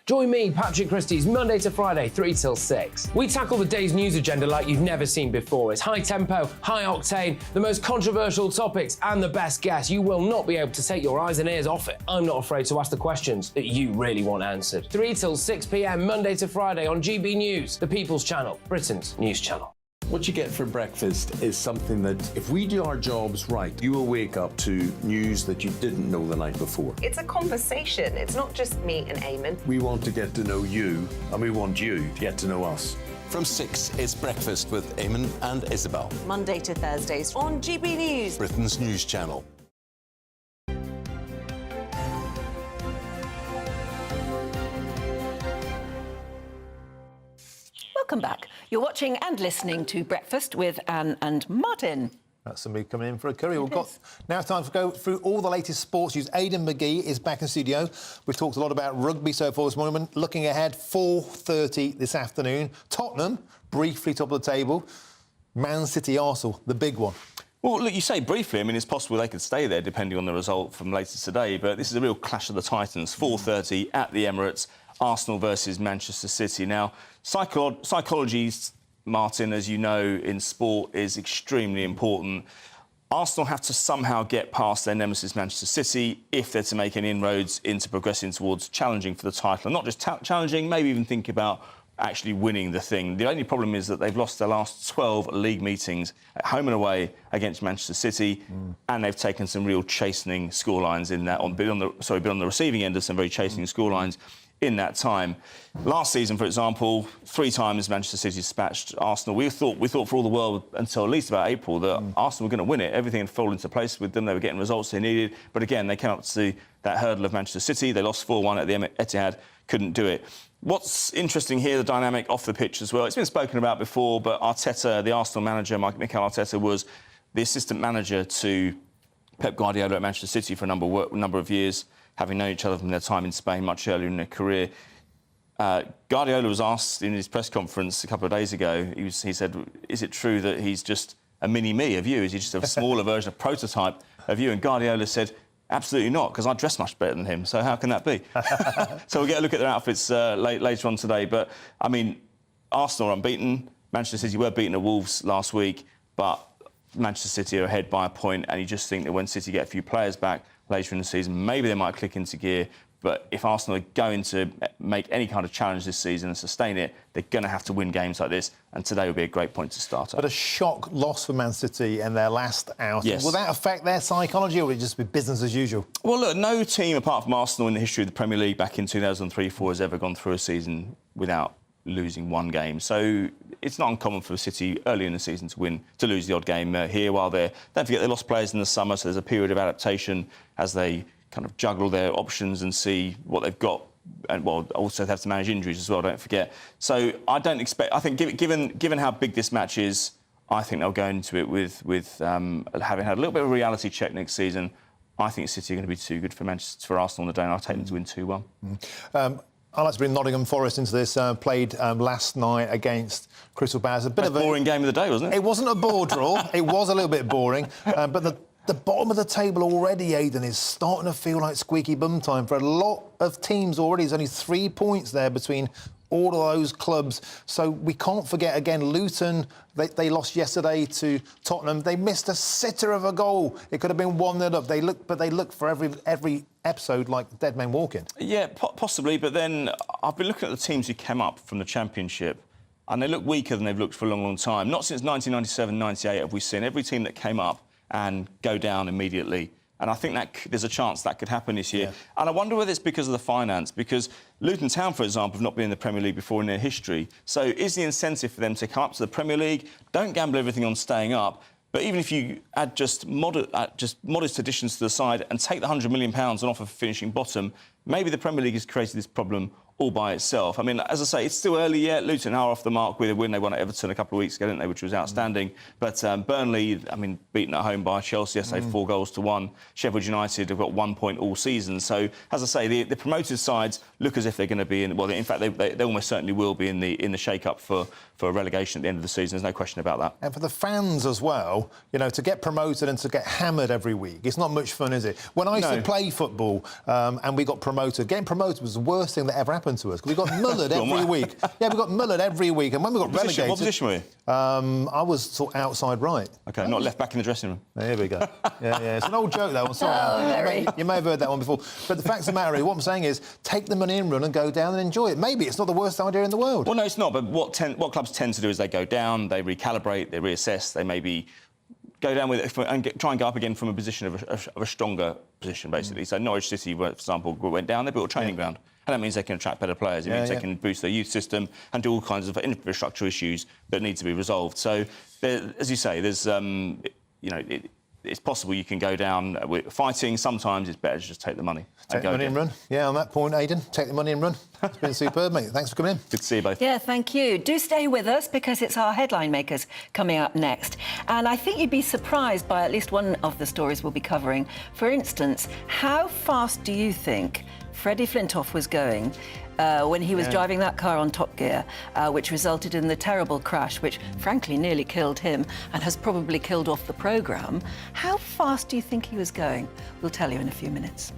Join me, Patrick Christie's, Monday to Friday, 3 till 6. We tackle the day's news agenda like you've never seen before. It's high tempo, high octane, the most controversial topics and the best guests. You will not be able to take your eyes and ears off it. I'm not afraid to ask the questions that you really want answered. 3 till 6 p.m, Monday to Friday on GB News, the People's Channel, Britain's news channel. What you get for breakfast is something that, if we do our jobs right, you will wake up to news that you didn't know the night before. It's a conversation. It's not just me and Eamon. We want to get to know you, and we want you to get to know us. From 6, it's Breakfast with Eamon and Isabel. Monday to Thursdays on GB News, Britain's news channel. Welcome back. You're watching and listening to Breakfast with Anne and Martin. That's somebody coming in for a curry. Now it's time to go through all the latest sports news. Aidan McGee is back in studio. We've talked a lot about rugby so far this morning. Looking ahead, 4:30 this afternoon. Tottenham, briefly top of the table. Man City, Arsenal, the big one. Well, look, you say briefly. I mean, it's possible they could stay there depending on the result from later today. But this is a real clash of the Titans. 4:30 at the Emirates. Arsenal versus Manchester City. Now, psychology, Martin, as you know, in sport is extremely important. Arsenal have to somehow get past their nemesis Manchester City if they're to make any inroads into progressing towards challenging for the title. And not just challenging, maybe even think about actually winning the thing. The only problem is that they've lost their last 12 league meetings at home and away against Manchester City, and they've taken some real chastening scorelines in that, been on the receiving end of some very chastening scorelines in that time. Last season, for example, 3 times Manchester City dispatched Arsenal. We thought for all the world until at least about April that Arsenal were going to win it. Everything had fallen into place with them. They were getting results they needed. But again, they came up to that hurdle of Manchester City. They lost 4-1 at the Etihad, couldn't do it. What's interesting here, the dynamic off the pitch as well. It's been spoken about before, but Arteta, the Arsenal manager, Mikel Arteta, was the assistant manager to Pep Guardiola at Manchester City for a number of years, having known each other from their time in Spain much earlier in their career. Guardiola was asked in his press conference a couple of days ago, he said, is it true that he's just a mini-me of you? Is he just a smaller version, a prototype of you? And Guardiola said, absolutely not, because I dress much better than him, so how can that be? So we'll get a look at their outfits later on today. But, I mean, Arsenal are unbeaten. Manchester City were beaten at Wolves last week, but Manchester City are ahead by a point, and you just think that when City get a few players back later in the season, maybe they might click into gear. But if Arsenal are going to make any kind of challenge this season and sustain it, they're going to have to win games like this. And today will be a great point to start at. But a shock loss for Man City in their last outing. Yes. Will that affect their psychology, or will it just be business as usual? Well, look, no team apart from Arsenal in the history of the Premier League back in 2003-04 has ever gone through a season without losing one game. So it's not uncommon for City early in the season to lose the odd game here while they're... Don't forget, they lost players in the summer, so there's a period of adaptation as they kind of juggle their options and see what they've got, and also they have to manage injuries as well, don't forget. So I don't expect... I think given how big this match is, I think they'll go into it with having had a little bit of a reality check next season. I think City are going to be too good for Arsenal on the day, and I'll take them to win 2-1. I'd like to bring Nottingham Forest into this. Played last night against Crystal Palace. A bit of a boring game of the day, wasn't it? It wasn't a bore draw. It was a little bit boring. But the bottom of the table already, Aidan, is starting to feel like squeaky bum time for a lot of teams already. There's only 3 points there between all of those clubs. So we can't forget, again, Luton, they lost yesterday to Tottenham. They missed a sitter of a goal. It could have been 1-0 up. They look for every episode like dead men walking. Yeah, possibly. But then I've been looking at the teams who came up from the Championship, and they look weaker than they've looked for a long, long time. Not since 1997-98 have we seen every team that came up and go down immediately And I think that there's a chance that could happen this year. And I wonder whether it's because of the finance, because Luton Town, for example, have not been in the Premier League before in their history. So is the incentive for them to come up to the Premier League, don't gamble everything on staying up, but even if you add just modest additions to the side and take the £100 million and offer for finishing bottom, maybe the Premier League has created this problem all by itself. I mean, as I say, it's still early yet. Luton are off the mark with a win. They won at Everton a couple of weeks ago, didn't they, which was outstanding. But Burnley, I mean, beaten at home by Chelsea yesterday, 4-1. Sheffield United have got 1 point all season. So, as I say, the promoted sides look as if they're going to be in... Well, in fact, they almost certainly will be in the shake-up for relegation at the end of the season. There's no question about that. And for the fans as well, you know, to get promoted and to get hammered every week, it's not much fun, is it? When I used to play football and we got promoted, getting promoted was the worst thing that ever happened to us. We got mullered every week. Yeah, we got mullered every week. And when we got relegated... What position were you? I was sort of outside right. OK, not left back in the dressing room. There we go. Yeah. It's an old joke, that one. Sorry. You may have heard that one before. But the fact of the matter is, what I'm saying is, take the money and run and go down and enjoy it. Maybe it's not the worst idea in the world. Well, no, it's not. But what clubs tend to do is they go down, they recalibrate, they reassess, they maybe go down with it and try and go up again from a position of a stronger position, basically. So Norwich City, for example, went down, they built a training ground. And that means they can attract better players. It means they can boost their youth system and do all kinds of infrastructure issues that need to be resolved. So, as you say, there's, it's possible you can go down with fighting. Sometimes it's better to just take the money. Take the money and run. Yeah, on that point, Aidan, take the money and run. It's been superb, mate. Thanks for coming in. Good to see you both. Yeah, thank you. Do stay with us because it's our headline makers coming up next. And I think you'd be surprised by at least one of the stories we'll be covering. For instance, how fast do you think Freddy Flintoff was going when he was driving that car on top gear, which resulted in the terrible crash, which frankly nearly killed him and has probably killed off the programme? How fast do you think he was going? We'll tell you in a few minutes.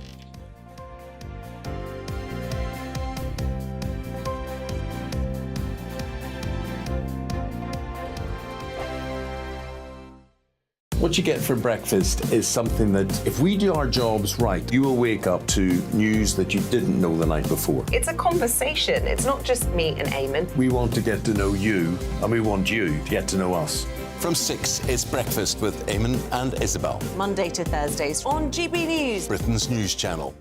What you get for breakfast is something that, if we do our jobs right, you will wake up to news that you didn't know the night before. It's a conversation. It's not just me and Eamon. We want to get to know you, and we want you to get to know us. From 6, it's Breakfast with Eamon and Isabel. Monday to Thursdays on GB News, Britain's news channel.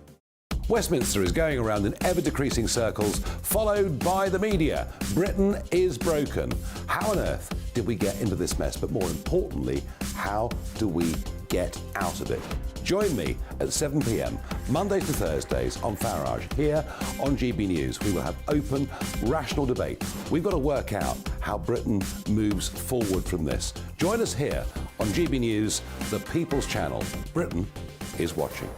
Westminster is going around in ever-decreasing circles, followed by the media. Britain is broken. How on earth did we get into this mess? But more importantly, how do we get out of it? Join me at 7 p.m, Monday to Thursdays on Farage, here on GB News. We will have open, rational debate. We've got to work out how Britain moves forward from this. Join us here on GB News, the People's Channel. Britain is watching.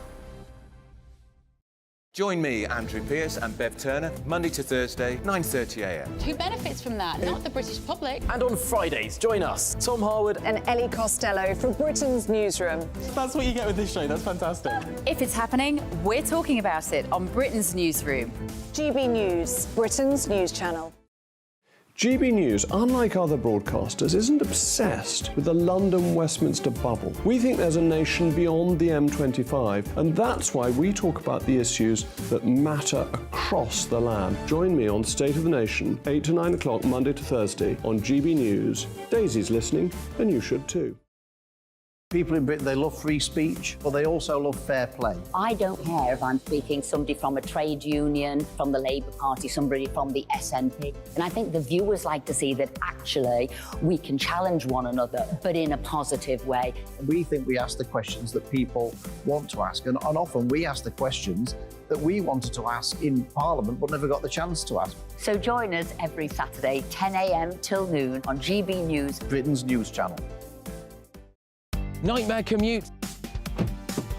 Join me, Andrew Pearce and Bev Turner, Monday to Thursday, 9:30am. Who benefits from that? Not the British public. And on Fridays, join us, Tom Harwood and Ellie Costello from Britain's Newsroom. That's what you get with this show, that's fantastic. If it's happening, we're talking about it on Britain's Newsroom. GB News, Britain's news channel. GB News, unlike other broadcasters, isn't obsessed with the London-Westminster bubble. We think there's a nation beyond the M25, and that's why we talk about the issues that matter across the land. Join me on State of the Nation, 8 to 9 o'clock, Monday to Thursday, on GB News. Daisy's listening, and you should too. People in Britain, they love free speech, but they also love fair play. I don't care if I'm speaking somebody from a trade union, from the Labour Party, somebody from the SNP. And I think the viewers like to see that actually we can challenge one another, but in a positive way. We think we ask the questions that people want to ask, and often we ask the questions that we wanted to ask in Parliament but never got the chance to ask. So join us every Saturday, 10 a.m. till noon on GB News, Britain's news channel. Nightmare commute?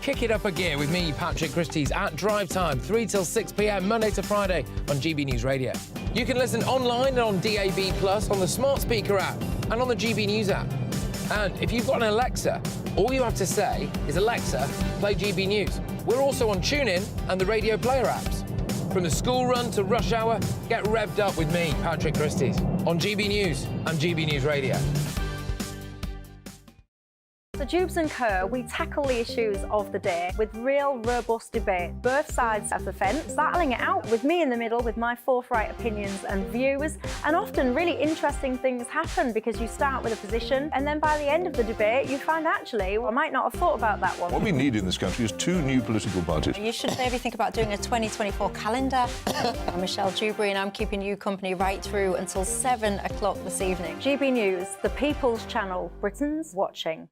Kick it up a gear with me, Patrick Christie's, at drive time, 3 till 6 p.m, Monday to Friday on GB News Radio. You can listen online and on DAB+, on the smart speaker app and on the GB News app. And if you've got an Alexa, all you have to say is, Alexa, play GB News. We're also on TuneIn and the Radio Player apps. From the school run to rush hour, get revved up with me, Patrick Christie's, on GB News and GB News Radio. So So Jubes and Kerr, we tackle the issues of the day with real, robust debate, both sides of the fence, battling it out with me in the middle with my forthright opinions and views. And often really interesting things happen because you start with a position and then by the end of the debate you find actually, well, I might not have thought about that one. What we need in this country is 2 new political parties. You should maybe think about doing a 2024 calendar. I'm Michelle Dewberry and I'm keeping you company right through until 7 o'clock this evening. GB News, the People's Channel, Britain's watching.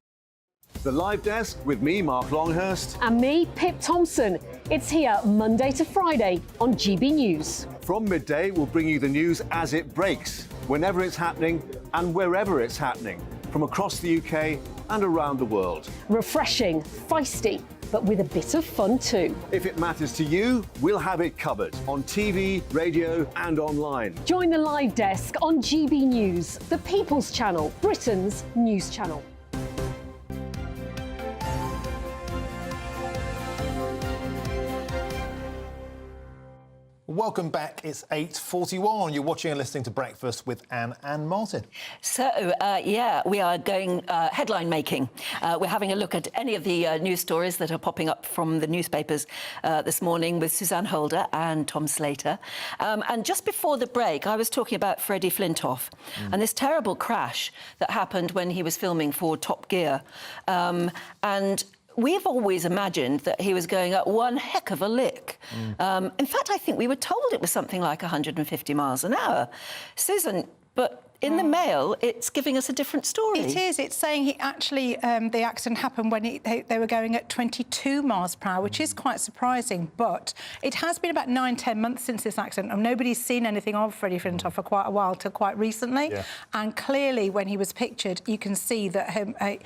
The Live Desk with me, Mark Longhurst. And me, Pip Thompson. It's here Monday to Friday on GB News. From midday, we'll bring you the news as it breaks, whenever it's happening and wherever it's happening, from across the UK and around the world. Refreshing, feisty, but with a bit of fun too. If it matters to you, we'll have it covered on TV, radio and online. Join the Live Desk on GB News, the People's Channel, Britain's news channel. Welcome back. It's 8:41. You're watching and listening to Breakfast with Anne and Martin. So, yeah, we are going headline making. We're having a look at any of the news stories that are popping up from the newspapers this morning with Suzanne Holder and Tom Slater. And just before the break, I was talking about Freddy Flintoff and this terrible crash that happened when he was filming for Top Gear. And we've always imagined that he was going at one heck of a lick. In fact, I think we were told it was something like 150 miles an hour. Susan, but in the Mail, it's giving us a different story. It is. It's saying he actually, the accident happened when they were going at 22 miles per hour, which is quite surprising. But it has been about 9-10 months since this accident, and nobody's seen anything of Freddy Flintoff for quite a while, till quite recently. Yeah. And clearly, when he was pictured, you can see that I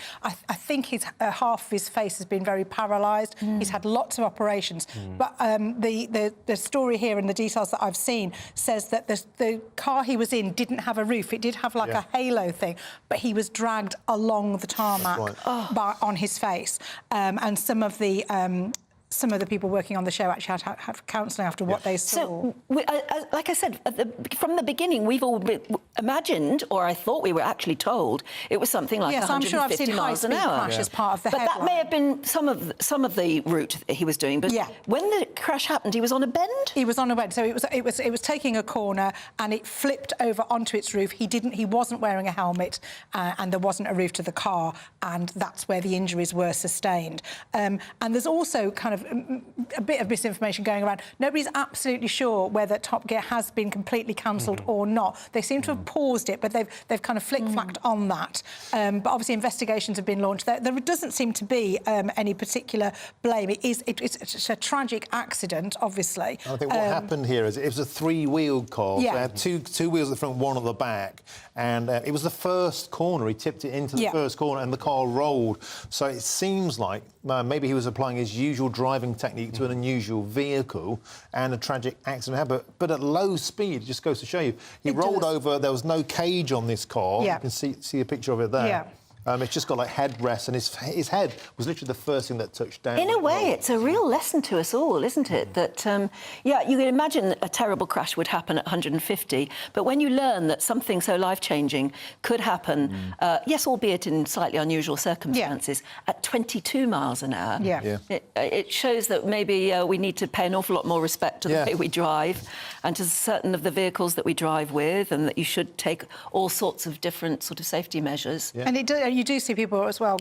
think half of his face has been very paralysed. He's had lots of operations. But the story here and the details that I've seen says that the car he was in didn't have a roof. It did have like a halo thing, but he was dragged along the tarmac on his face. And some of the people working on the show actually had to have counselling after what they saw. So, like I said, from the beginning, we've all imagined, or I thought we were actually told, it was something like 150 miles an hour. Crash as part of the headline. That may have been some of the route that he was doing. But when the crash happened, he was on a bend. He was on a bend, so it was taking a corner and it flipped over onto its roof. He wasn't wearing a helmet, and there wasn't a roof to the car, and that's where the injuries were sustained. And there's also kind of a bit of misinformation going around. Nobody's absolutely sure whether Top Gear has been completely cancelled or not. They seem to have paused it, but they've kind of flick-flacked on that. But obviously investigations have been launched. There doesn't seem to be any particular blame. It's a tragic accident, obviously. I think what happened here is it was a 3-wheeled car. Yeah. So it had two wheels at the front, one at the back, and it was the first corner. He tipped it into the first corner, and the car rolled. So it seems like maybe he was applying his usual driving technique to an unusual vehicle, and a tragic accident happened. But at low speed, it just goes to show you, he rolled over. There was no cage on this car. You can see a picture of it there. Yeah. It's just got like headrests, and his head was literally the first thing that touched down. In a way, it's a real lesson to us all, isn't it? That, yeah, you can imagine a terrible crash would happen at 150, but when you learn that something so life-changing could happen, yes, albeit in slightly unusual circumstances, at 22 miles an hour, it shows that maybe we need to pay an awful lot more respect to the way we drive and to certain of the vehicles that we drive with, and that you should take all sorts of different sort of safety measures. And you do see people as well,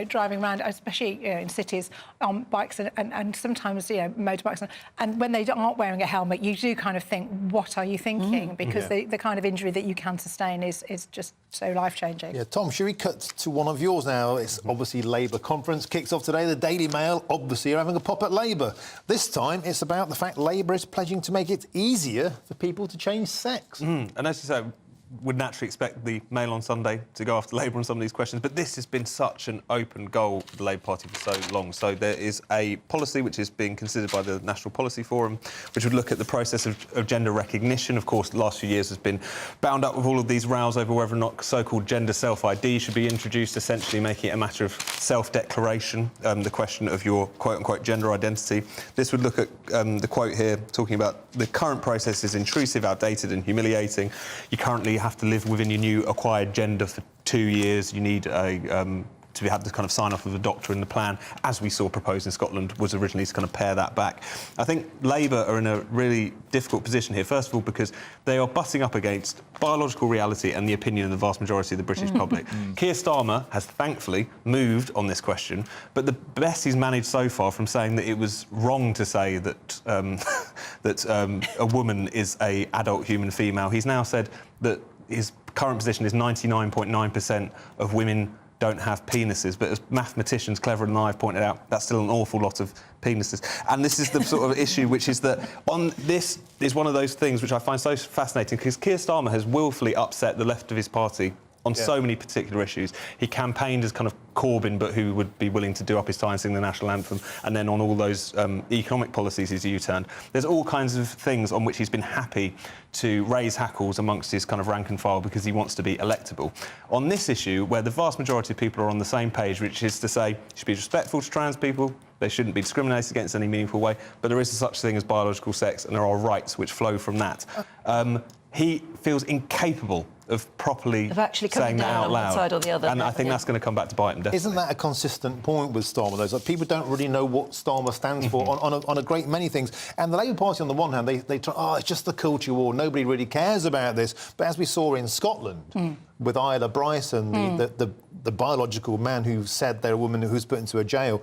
driving around, especially in cities, on bikes and sometimes motorbikes, and when they aren't wearing a helmet, you do kind of think, what are you thinking? Because the kind of injury that you can sustain is just so life-changing. Yeah, Tom, should we cut to one of yours now? It's obviously Labour conference kicks off today. The Daily Mail obviously are having a pop at Labour. This time it's about the fact Labour is pledging to make it easier for people to change sex. And as you say, would naturally expect the Mail on Sunday to go after Labour on some of these questions, but this has been such an open goal for the Labour Party for so long. So there is a policy which is being considered by the National Policy Forum, which would look at the process of gender recognition. Of course, the last few years has been bound up with all of these rows over whether or not so-called gender self-ID should be introduced, essentially making it a matter of self-declaration, the question of your quote-unquote gender identity. This would look at the quote here, talking about the current process is intrusive, outdated and humiliating. You currently have to live within your new acquired gender for 2 years. You need a to have the kind of sign-off of a doctor in the plan, as we saw proposed in Scotland, was originally to kind of pare that back. I think Labour are in a really difficult position here, first of all, because they are butting up against biological reality and the opinion of the vast majority of the British public. Keir Starmer has thankfully moved on this question, but the best he's managed so far from saying that it was wrong to say that a woman is an adult human female, he's now said that his current position is 99.9% of women don't have penises, but as mathematicians cleverer than I have pointed out, that's still an awful lot of penises. And this is the sort of issue which is that this is one of those things which I find so fascinating, because Keir Starmer has willfully upset the left of his party on so many particular issues. He campaigned as kind of Corbyn, but who would be willing to do up his tie and sing the national anthem, and then on all those economic policies he's U-turned. There's all kinds of things on which he's been happy to raise hackles amongst his kind of rank and file because he wants to be electable. On this issue, where the vast majority of people are on the same page, which is to say you should be respectful to trans people, they shouldn't be discriminated against in any meaningful way, but there is such thing as biological sex, and there are rights which flow from that. He feels incapable of properly saying that out loud. One side or the other. And I think that's going to come back to bite him, definitely. Isn't that a consistent point with Starmer, though? Like, people don't really know what Starmer stands for on a great many things. And the Labour Party, on the one hand, they try, oh, it's just the culture war, nobody really cares about this. But as we saw in Scotland, with Isla Bryson, the biological man who said they're a woman who's put into a jail,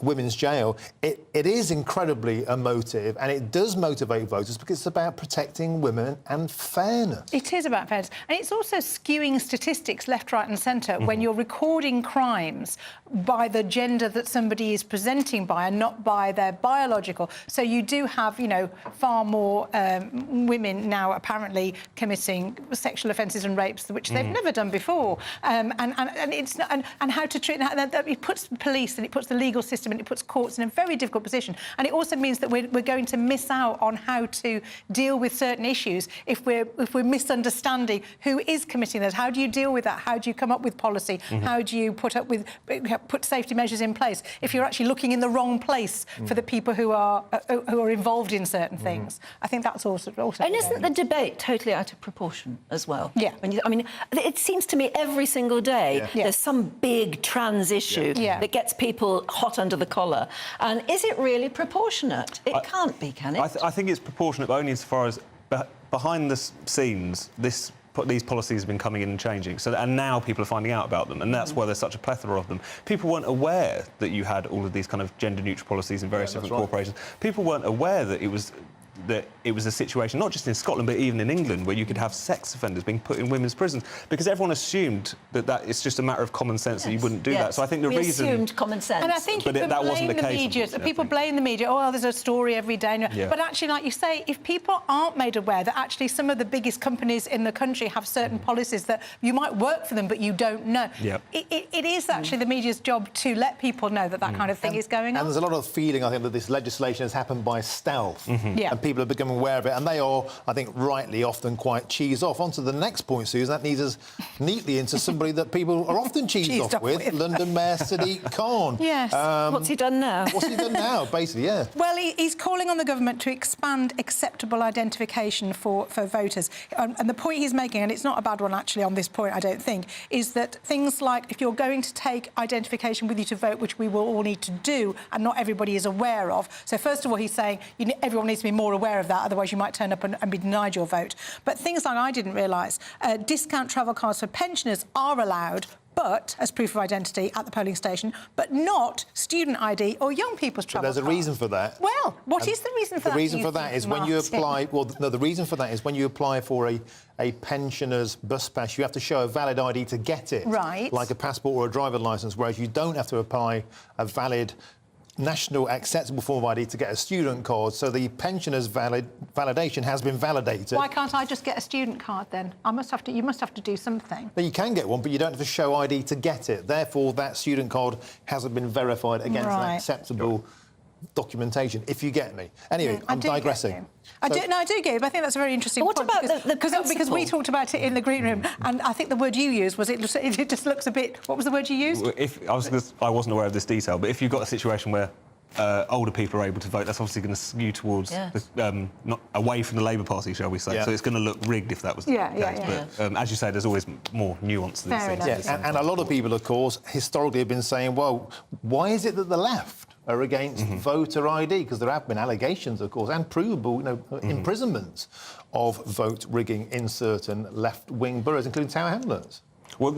women's jail, it is incredibly emotive, and it does motivate voters because it's about protecting women and fairness. It is about fairness. And it's also skewing statistics left, right and centre when you're recording crimes by the gender that somebody is presenting by and not by their biological. So you do have, you know, far more women now apparently committing sexual offences and rapes, which they've never done before. And it's not, and how to treat that. It puts the police and it puts the legal system and it puts courts in a very difficult position. And it also means that we're going to miss out on how to deal with certain issues if we're misunderstanding who is committing those. How do you deal with that? How do you come up with policy? How do you put safety measures in place if you're actually looking in the wrong place for the people who are involved in certain things? I think that's also and isn't the debate totally out of proportion as well? Yeah. I mean, it seems to me every single day there's some big trans issue that gets people hot under the collar. And is it really proportionate? It can't be, can it? I think it's proportionate, but only as far as behind the scenes, these policies have been coming in and changing. And now people are finding out about them, and that's why there's such a plethora of them. People weren't aware that you had all of these kind of gender-neutral policies in various different corporations. People weren't aware that it was a situation, not just in Scotland, but even in England, where you could have sex offenders being put in women's prisons, because everyone assumed that it's just a matter of common sense that you wouldn't do that. So I think we assumed common sense. And I think that wasn't the case. Media, people blame the media. Oh, there's a story every day. But actually, like you say, if people aren't made aware that actually some of the biggest companies in the country have certain policies that you might work for them, but you don't know. It is actually the media's job to let people know that kind of thing is going on. And there's a lot of feeling, I think, that this legislation has happened by stealth. And people are becoming aware of it, and they are, I think, rightly often quite cheesed off. On to the next point, Susan. That leads us neatly into somebody that people are often cheesed off with, London Mayor Sadiq Khan. Yes. What's he done now? What's he done now, basically, Well, he's calling on the government to expand acceptable identification for voters. And the point he's making, and it's not a bad one, actually, on this point, I don't think, is that things like if you're going to take identification with you to vote, which we will all need to do, and not everybody is aware of. So, first of all, he's saying everyone needs to be more aware of that, otherwise you might turn up and be denied your vote. But things like I didn't realise, discount travel cards for pensioners are allowed, but as proof of identity at the polling station, but not student ID or young people's travel But there's a reason for that. Well, what is the reason for that? The reason for that is when you apply... Well, no, the reason for that is when you apply for a pensioner's bus pass, you have to show a valid ID to get it. Right. Like a passport or a driver's licence, whereas you don't have to apply a valid national acceptable form of ID to get a student card, so the pensioner's validation has been validated. Why can't I just get a student card then? You must have to do something. But you can get one, but you don't have to show ID to get it. Therefore, that student card hasn't been verified against an acceptable documentation, if you get me. Anyway, I'm digressing. I do get it, but I think that's a very interesting point. What about because we talked about it in the green room, and I think the word you used was it just looks a bit... What was the word you used? I wasn't aware of this detail, but if you've got a situation where older people are able to vote, that's obviously going to skew towards not away from the Labour Party, shall we say. Yeah. So it's going to look rigged if that was the case. But as you say, there's always more nuance to these things. Yes, and a lot of people, of course, historically have been saying, well, why is it that the left are against voter ID? Because there have been allegations, of course, and provable, imprisonments of vote rigging in certain left-wing boroughs, including Tower Hamlets. Well,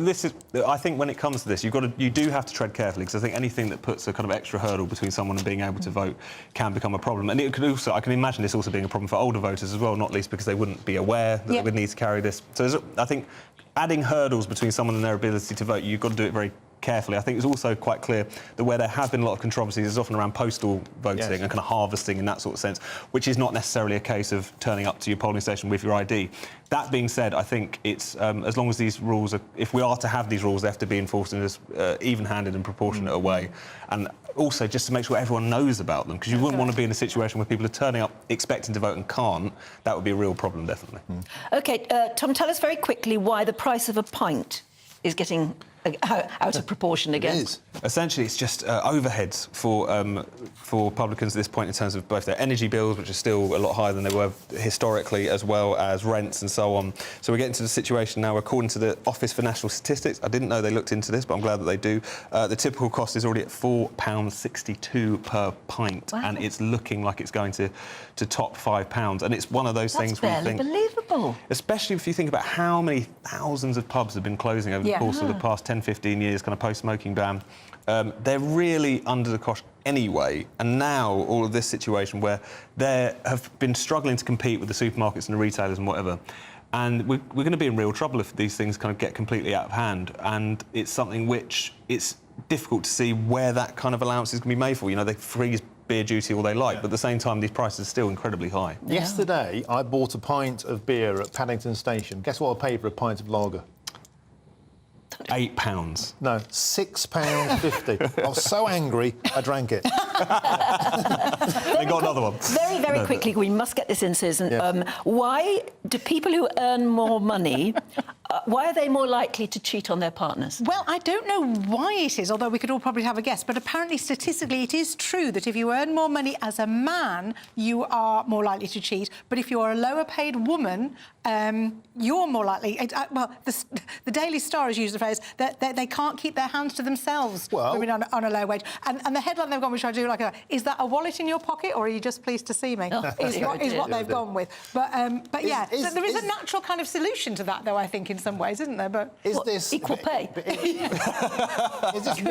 I think when it comes to this, you do have to tread carefully, because I think anything that puts a kind of extra hurdle between someone and being able to vote can become a problem. And it could also, I can imagine this also being a problem for older voters as well, not least because they wouldn't be aware that they would need to carry this. So I think adding hurdles between someone and their ability to vote, you've got to do it very carefully. I think it's also quite clear that where there have been a lot of controversies is often around postal voting and kind of harvesting in that sort of sense, which is not necessarily a case of turning up to your polling station with your ID. That being said, I think it's as long as these rules if we are to have these rules, they have to be enforced in as even-handed and proportionate a way. And also just to make sure everyone knows about them, because you wouldn't want to be in a situation where people are turning up expecting to vote and can't. That would be a real problem, definitely. OK, Tom, tell us very quickly why the price of a pint is getting out of proportion again. It is. Essentially, it's just overheads for publicans at this point in terms of both their energy bills, which are still a lot higher than they were historically, as well as rents and so on. So we're getting to the situation now, according to the Office for National Statistics, I didn't know they looked into this, but I'm glad that they do, the typical cost is already at £4.62 per pint, and it's looking like it's going to top £5. And it's one of those things where you think... That's barely believable. Especially if you think about how many thousands of pubs have been closing over the course of the past 10, 15 years, kind of post-smoking ban. They're really under the cosh anyway, and now all of this situation where they have been struggling to compete with the supermarkets and the retailers and whatever, and we're going to be in real trouble if these things kind of get completely out of hand, and it's something which it's difficult to see where that kind of allowance is going to be made for. You know, they freeze beer duty all they like, but at the same time, these prices are still incredibly high. Yesterday, I bought a pint of beer at Paddington Station. Guess what I paid for a pint of lager? £8. No, £6.50. I was so angry, I drank it. They got another one. Very, very quickly, we must get this in, Susan. Why do people who earn more money, why are they more likely to cheat on their partners? Well, I don't know why it is, although we could all probably have a guess, but apparently statistically it is true that if you earn more money as a man, you are more likely to cheat, but if you are a lower paid woman, you're more likely... well, the Daily Star has used the phrase that they can't keep their hands to themselves women on a low wage. And the headline they've gone, which I do like, is that a wallet in your pocket or are you just pleased to see me? Is what they've gone with. But yeah, so there is a natural kind of solution to that, though, I think, in some ways, isn't there? But is this equal pay? Is this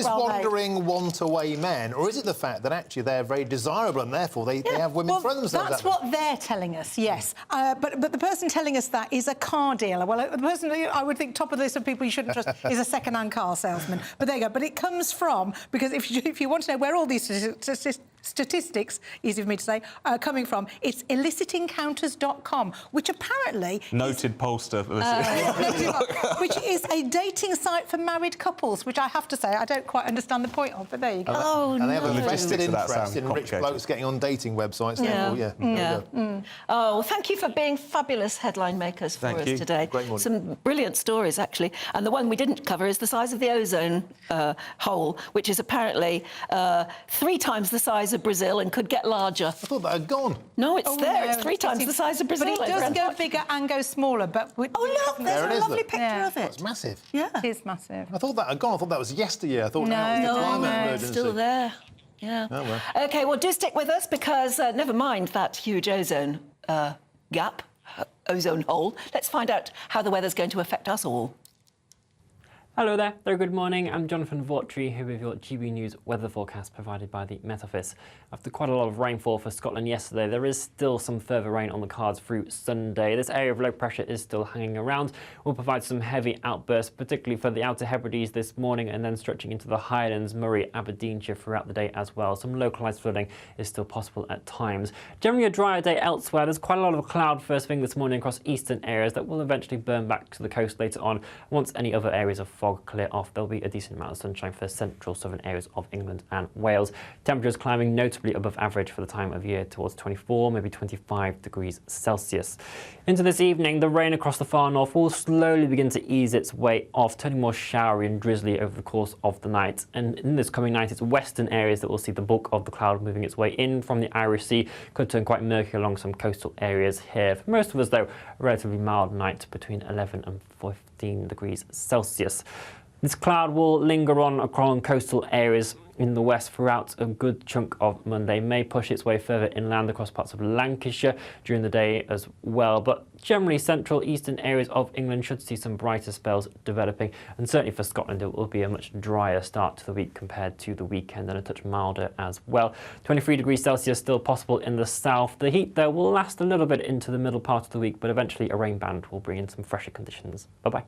wandering want-away men, or is it the fact that actually they're very desirable and therefore they have women throw themselves that's at them? what they're telling us, yes. But the person telling us that is a car dealer. Well, the person I would think top of the list of people you shouldn't trust is a second-hand car salesman. But there you go. But it comes from, because if you want to know where all these statistics, easy for me to say, are coming from, it's illicitencounters.com, which apparently... Noted pollster. which is a dating site for married couples, which I have to say, I don't quite understand the point of, but there you go. And they have a vested interest in rich blokes getting on dating websites. Oh, well, thank you for being fabulous headline makers for us today. Great morning. Some brilliant stories, actually. And the one we didn't cover is the size of the ozone hole, which is apparently 3 times the size of Brazil and could get larger. I thought that had gone. No, it's there. No, it's 3 times the size of Brazil. But it does go bigger and go smaller. But look, there's a lovely picture of it. It's massive. Yeah. It is massive. I thought that had gone. I thought that was yesteryear. I thought that was the climate emergency. It's still there. Yeah. Oh, well. OK, well, do stick with us because never mind that huge ozone gap, ozone hole. Let's find out how the weather's going to affect us all. Hello there, very good morning. I'm Jonathan Vautry here with your GB News weather forecast provided by the Met Office. After quite a lot of rainfall for Scotland yesterday, there is still some further rain on the cards through Sunday. This area of low pressure is still hanging around. We'll provide some heavy outbursts, particularly for the Outer Hebrides this morning and then stretching into the Highlands, Moray, Aberdeenshire throughout the day as well. Some localised flooding is still possible at times. Generally a drier day elsewhere. There's quite a lot of cloud first thing this morning across eastern areas that will eventually burn back to the coast later on once any other areas of fog clear off. There'll be a decent amount of sunshine for central southern areas of England and Wales. Temperatures climbing notably above average for the time of year, towards 24, maybe 25 degrees Celsius. Into this evening, the rain across the far north will slowly begin to ease its way off, turning more showery and drizzly over the course of the night. And in this coming night, it's western areas that will see the bulk of the cloud moving its way in from the Irish Sea. Could turn quite murky along some coastal areas here. For most of us, though, a relatively mild night between 11 and 15 degrees Celsius. This cloud will linger on along coastal areas in the west throughout a good chunk of Monday, may push its way further inland across parts of Lancashire during the day as well. But generally, central eastern areas of England should see some brighter spells developing, and certainly for Scotland it will be a much drier start to the week compared to the weekend, and a touch milder as well. 23 degrees Celsius still possible in the south. The heat there will last a little bit into the middle part of the week, but eventually a rain band will bring in some fresher conditions. Bye-bye.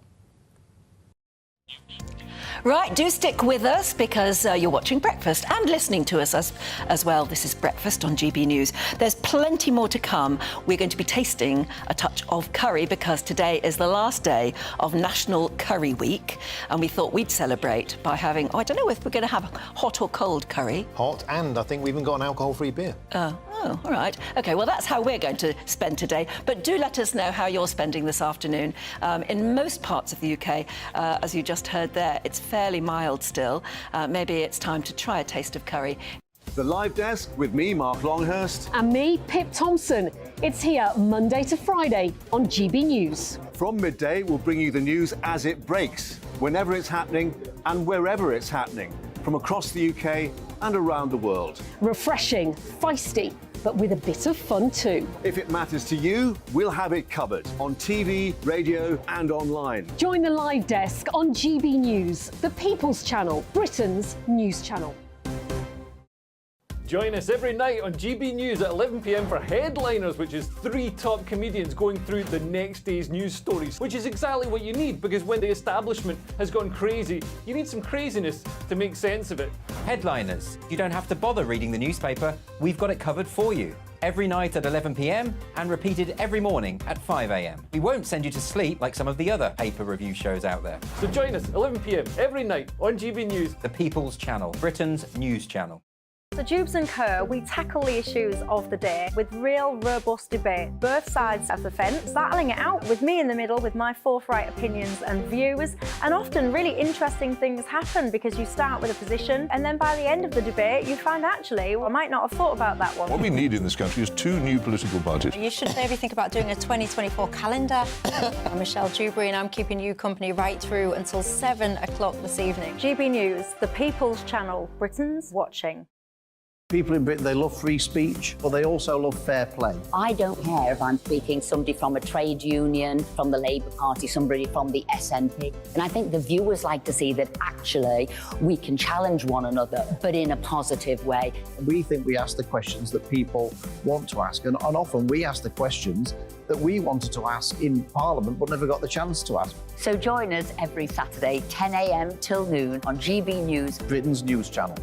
Right, do stick with us because you're watching Breakfast and listening to us as well. This is Breakfast on GB News. There's plenty more to come. We're going to be tasting a touch of curry because today is the last day of National Curry Week, and we thought we'd celebrate by having, I don't know if we're going to have hot or cold curry. Hot, and I think we even got an alcohol-free beer. Oh, all right. OK, well, that's how we're going to spend today. But do let us know how you're spending this afternoon. In most parts of the UK, as you just heard there, it's fairly mild still. Maybe it's time to try a taste of curry. The Live Desk with me, Mark Longhurst. And me, Pip Thompson. It's here Monday to Friday on GB News. From midday, we'll bring you the news as it breaks, whenever it's happening and wherever it's happening, from across the UK and around the world. Refreshing, feisty, but with a bit of fun too. If it matters to you, we'll have it covered on TV, radio and online. Join the Live Desk on GB News, the People's Channel, Britain's news channel. Join us every night on GB News at 11 p.m. for Headliners, which is 3 top comedians going through the next day's news stories, which is exactly what you need, because when the establishment has gone crazy, you need some craziness to make sense of it. Headliners. You don't have to bother reading the newspaper. We've got it covered for you. Every night at 11 p.m. and repeated every morning at 5 a.m. We won't send you to sleep like some of the other paper review shows out there. So join us 11 p.m. every night on GB News. The People's Channel, Britain's news channel. So Jubes and Kerr, we tackle the issues of the day with real robust debate, both sides of the fence, battling it out with me in the middle with my forthright opinions and views. And often really interesting things happen because you start with a position and then by the end of the debate you find actually, well, I might not have thought about that one. What we need in this country is 2 new political budgets. You should maybe think about doing a 2024 calendar. I'm Michelle Dewberry and I'm keeping you company right through until 7 o'clock this evening. GB News, the People's Channel, Britain's watching. People in Britain, they love free speech, but they also love fair play. I don't care if I'm speaking somebody from a trade union, from the Labour Party, somebody from the SNP. And I think the viewers like to see that actually we can challenge one another, but in a positive way. We think we ask the questions that people want to ask, and often we ask the questions that we wanted to ask in Parliament but never got the chance to ask. So join us every Saturday, 10 a.m. till noon on GB News, Britain's news channel.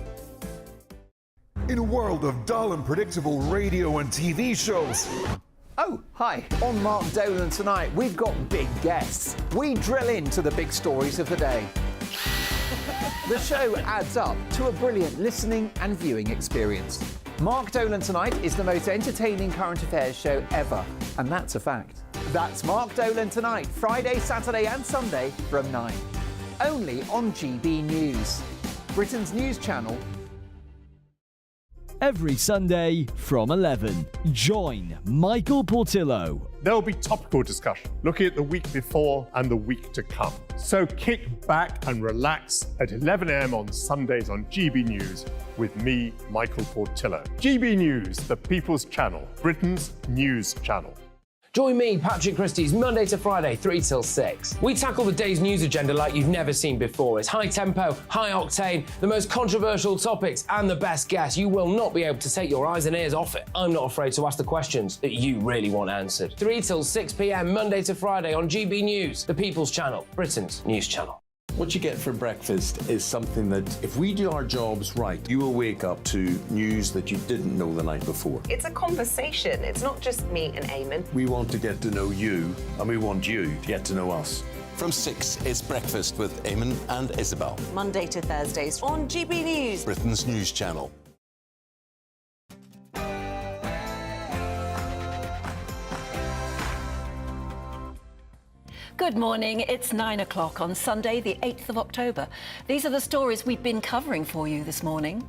In a world of dull and predictable radio and TV shows. Oh, hi. On Mark Dolan tonight, we've got big guests. We drill into the big stories of the day. The show adds up to a brilliant listening and viewing experience. Mark Dolan Tonight is the most entertaining current affairs show ever, and that's a fact. That's Mark Dolan Tonight, Friday, Saturday and Sunday from 9. Only on GB News, Britain's news channel. Every Sunday from 11, join Michael Portillo. There'll be topical discussion, looking at the week before and the week to come. So kick back and relax at 11 a.m. on Sundays on GB News with me, Michael Portillo. GB News, the People's Channel, Britain's news channel. Join me, Patrick Christie's, Monday to Friday, 3 till 6. We tackle the day's news agenda like you've never seen before. It's high tempo, high octane, the most controversial topics, and the best guests. You will not be able to take your eyes and ears off it. I'm not afraid to ask the questions that you really want answered. 3 till 6 p.m, Monday to Friday on GB News, the People's Channel, Britain's news channel. What you get for breakfast is something that, if we do our jobs right, you will wake up to news that you didn't know the night before. It's a conversation. It's not just me and Eamon. We want to get to know you, and we want you to get to know us. From 6, it's Breakfast with Eamon and Isabel. Monday to Thursdays on GB News, Britain's news channel. Good morning. It's 9 o'clock on Sunday, the 8th of October. These are the stories we've been covering for you this morning.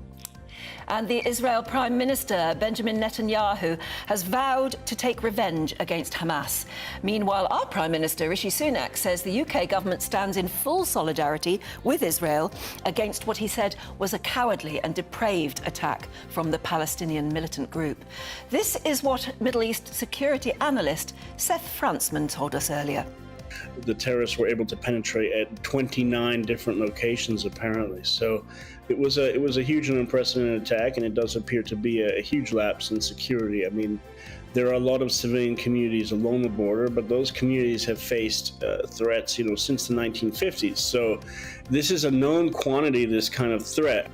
And the Israel Prime Minister, Benjamin Netanyahu, has vowed to take revenge against Hamas. Meanwhile, our Prime Minister, Rishi Sunak, says the UK government stands in full solidarity with Israel against what he said was a cowardly and depraved attack from the Palestinian militant group. This is what Middle East security analyst Seth Frantzman told us earlier. The terrorists were able to penetrate at 29 different locations, apparently. So it was a huge and unprecedented attack, and it does appear to be a huge lapse in security. I mean, there are a lot of civilian communities along the border, but those communities have faced threats, since the 1950s. So this is a known quantity, this kind of threat.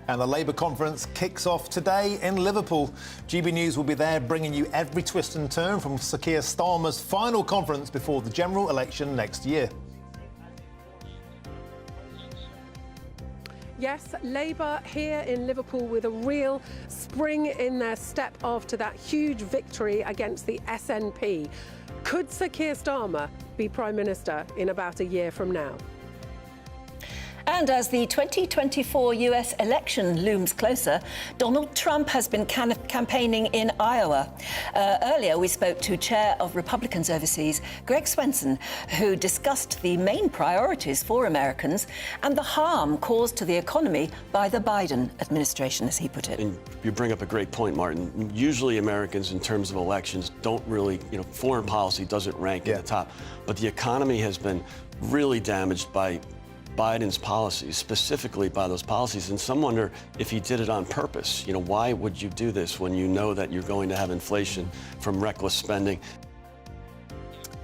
And the Labour conference kicks off today in Liverpool. GB News will be there bringing you every twist and turn from Sir Keir Starmer's final conference before the general election next year. Yes, Labour here in Liverpool with a real spring in their step after that huge victory against the SNP. Could Sir Keir Starmer be Prime Minister in about a year from now? And as the 2024 US election looms closer, Donald Trump has been campaigning in Iowa. Earlier, we spoke to Chair of Republicans Overseas, Greg Swenson, who discussed the main priorities for Americans and the harm caused to the economy by the Biden administration, as he put it. And you bring up a great point, Martin. Usually Americans, in terms of elections, don't really, foreign policy doesn't rank at the top. But the economy has been really damaged by Biden's policies, specifically by those policies, and some wonder if he did it on purpose. Why would you do this when you know that you're going to have inflation from reckless spending?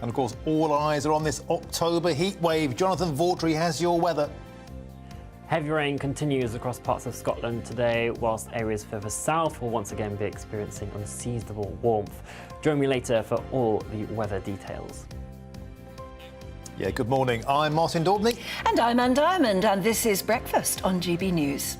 And of course, all eyes are on this October heat wave. Jonathan Vaughtry has your weather. Heavy rain continues across parts of Scotland today, whilst areas further south will once again be experiencing unseasonable warmth. Join me later for all the weather details. Yeah, good morning. I'm Martin Daubney. And I'm Anne Diamond, and this is Breakfast on GB News.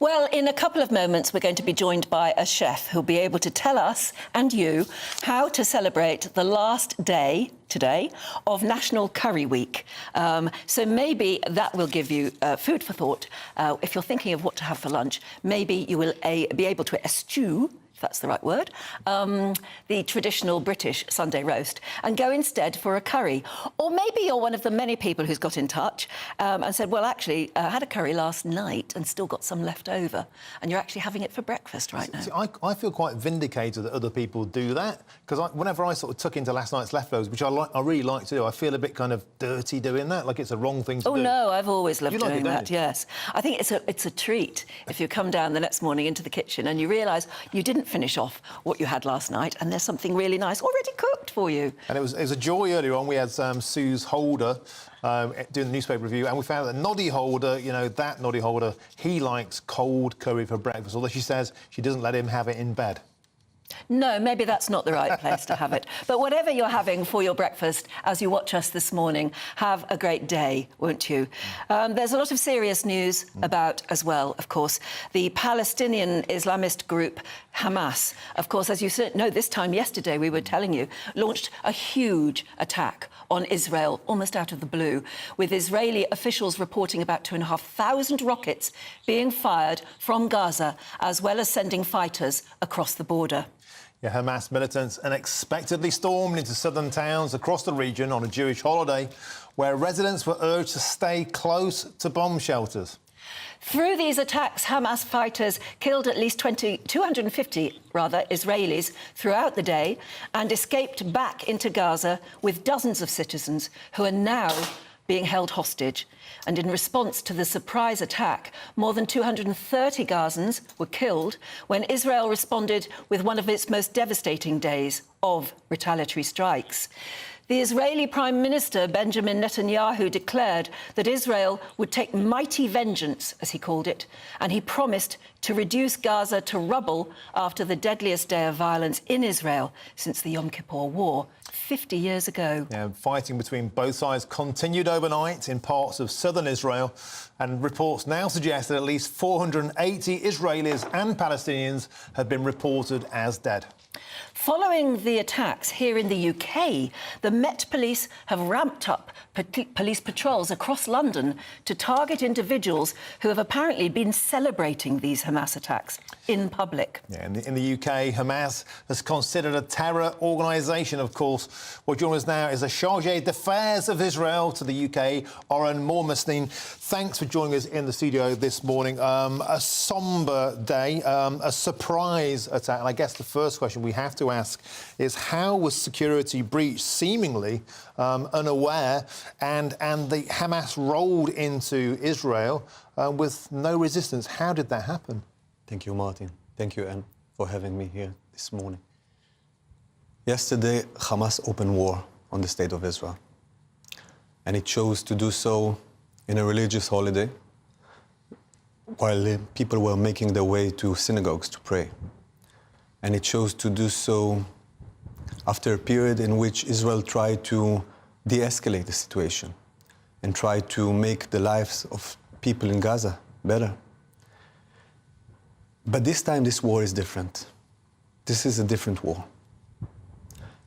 Well, in a couple of moments, we're going to be joined by a chef who'll be able to tell us and you how to celebrate the last day today of National Curry Week. So maybe that will give you food for thought. If you're thinking of what to have for lunch, maybe you will be able to eschew, if that's the right word, the traditional British Sunday roast and go instead for a curry. Or maybe you're one of the many people who's got in touch and said, well, actually, I had a curry last night and still got some left over, and you're actually having it for breakfast right now. See, I feel quite vindicated that other people do that, because whenever I sort of tuck into last night's leftovers, which I really like to do, I feel a bit kind of dirty doing that, like it's a wrong thing to do. Oh, no, I've always loved doing that, yes. I think it's a treat if you come down the next morning into the kitchen and you realise you didn't finish off what you had last night and there's something really nice already cooked for you. And it was a joy earlier on. We had Sue's Holder doing the newspaper review, and we found that Noddy Holder, that Noddy Holder, he likes cold curry for breakfast, although she says she doesn't let him have it in bed. No, maybe that's not the right place to have it. But whatever you're having for your breakfast as you watch us this morning, have a great day, won't you? There's a lot of serious news about, as well, of course, the Palestinian Islamist group Hamas. Of course, as you know, this time yesterday, we were telling you, launched a huge attack on Israel, almost out of the blue, with Israeli officials reporting about 2,500 rockets being fired from Gaza, as well as sending fighters across the border. Yeah, Hamas militants unexpectedly stormed into southern towns across the region on a Jewish holiday, where residents were urged to stay close to bomb shelters. Through these attacks, Hamas fighters killed at least 250 Israelis throughout the day and escaped back into Gaza with dozens of citizens who are now being held hostage. And in response to the surprise attack, more than 230 Gazans were killed when Israel responded with one of its most devastating days of retaliatory strikes. The Israeli Prime Minister Benjamin Netanyahu declared that Israel would take mighty vengeance, as he called it, and he promised to reduce Gaza to rubble after the deadliest day of violence in Israel since the Yom Kippur War 50 years ago. Yeah, fighting between both sides continued overnight in parts of southern Israel, and reports now suggest that at least 480 Israelis and Palestinians have been reported as dead. Following the attacks here in the UK, the Met Police have ramped up police patrols across London to target individuals who have apparently been celebrating these Hamas attacks in public. Yeah, in the UK, Hamas is considered a terror organisation, of course. What joins us now is the Chargé d'Affaires of Israel to the UK, Oren Mormestein. Thanks for joining us in the studio this morning. A sombre day, a surprise attack. And I guess the first question we have to ask is, how was security breached, seemingly unaware, and the Hamas rolled into Israel with no resistance? How did that happen? Thank you, Martin. Thank you, Anne, for having me here this morning. Yesterday, Hamas opened war on the State of Israel, and it chose to do so in a religious holiday while people were making their way to synagogues to pray. And it chose to do so after a period in which Israel tried to de-escalate the situation and tried to make the lives of people in Gaza better. But this time, this war is different. This is a different war.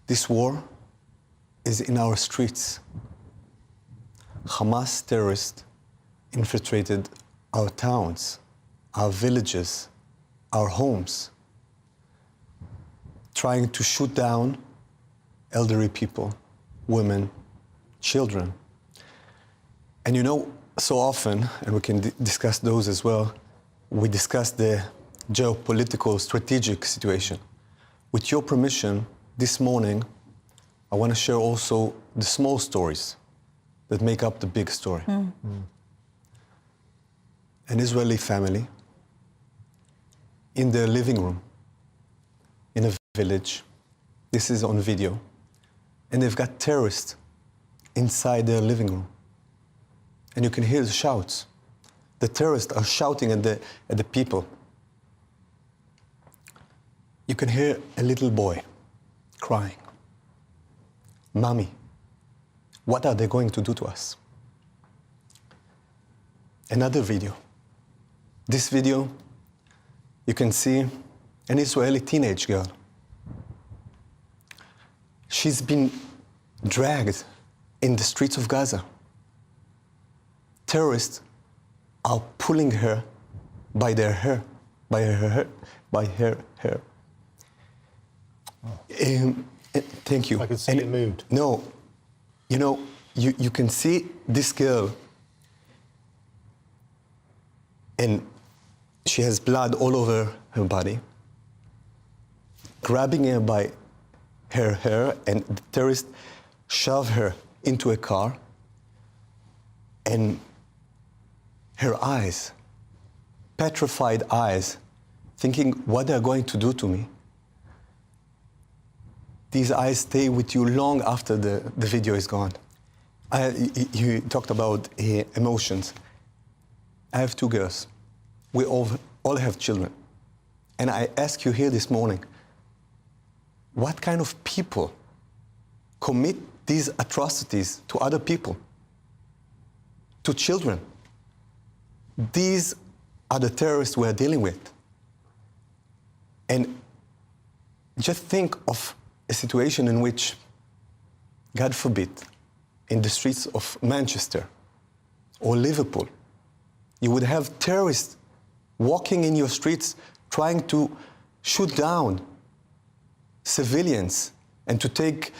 This war is in our streets. Hamas terrorists infiltrated our towns, our villages, our homes, trying to shoot down elderly people, women, children. And you know, so often, and we can discuss those as well, we discuss the geopolitical strategic situation. With your permission, this morning, I want to share also the small stories that make up the big story. An Israeli family in their living room in a village. This is on video. And they've got terrorists inside their living room. And you can hear the shouts. The terrorists are shouting at the people. You can hear a little boy crying. Mommy, what are they going to do to us? Another video. This video, you can see an Israeli teenage girl. She's been dragged in the streets of Gaza. Terrorists are pulling her by her hair. Thank you. I can see it moved. No, you know, you can see this girl, and she has blood all over her body, grabbing her by her hair, and the terrorists shove her into a car, and her eyes, petrified eyes, thinking what they're going to do to me. These eyes stay with you long after the video is gone. You talked about emotions. I have two girls. We all have children. And I ask you here this morning, what kind of people commit these atrocities to other people, to children? These are the terrorists we are dealing with. And just think of a situation in which, God forbid, in the streets of Manchester or Liverpool, you would have terrorists walking in your streets trying to shoot down civilians and to take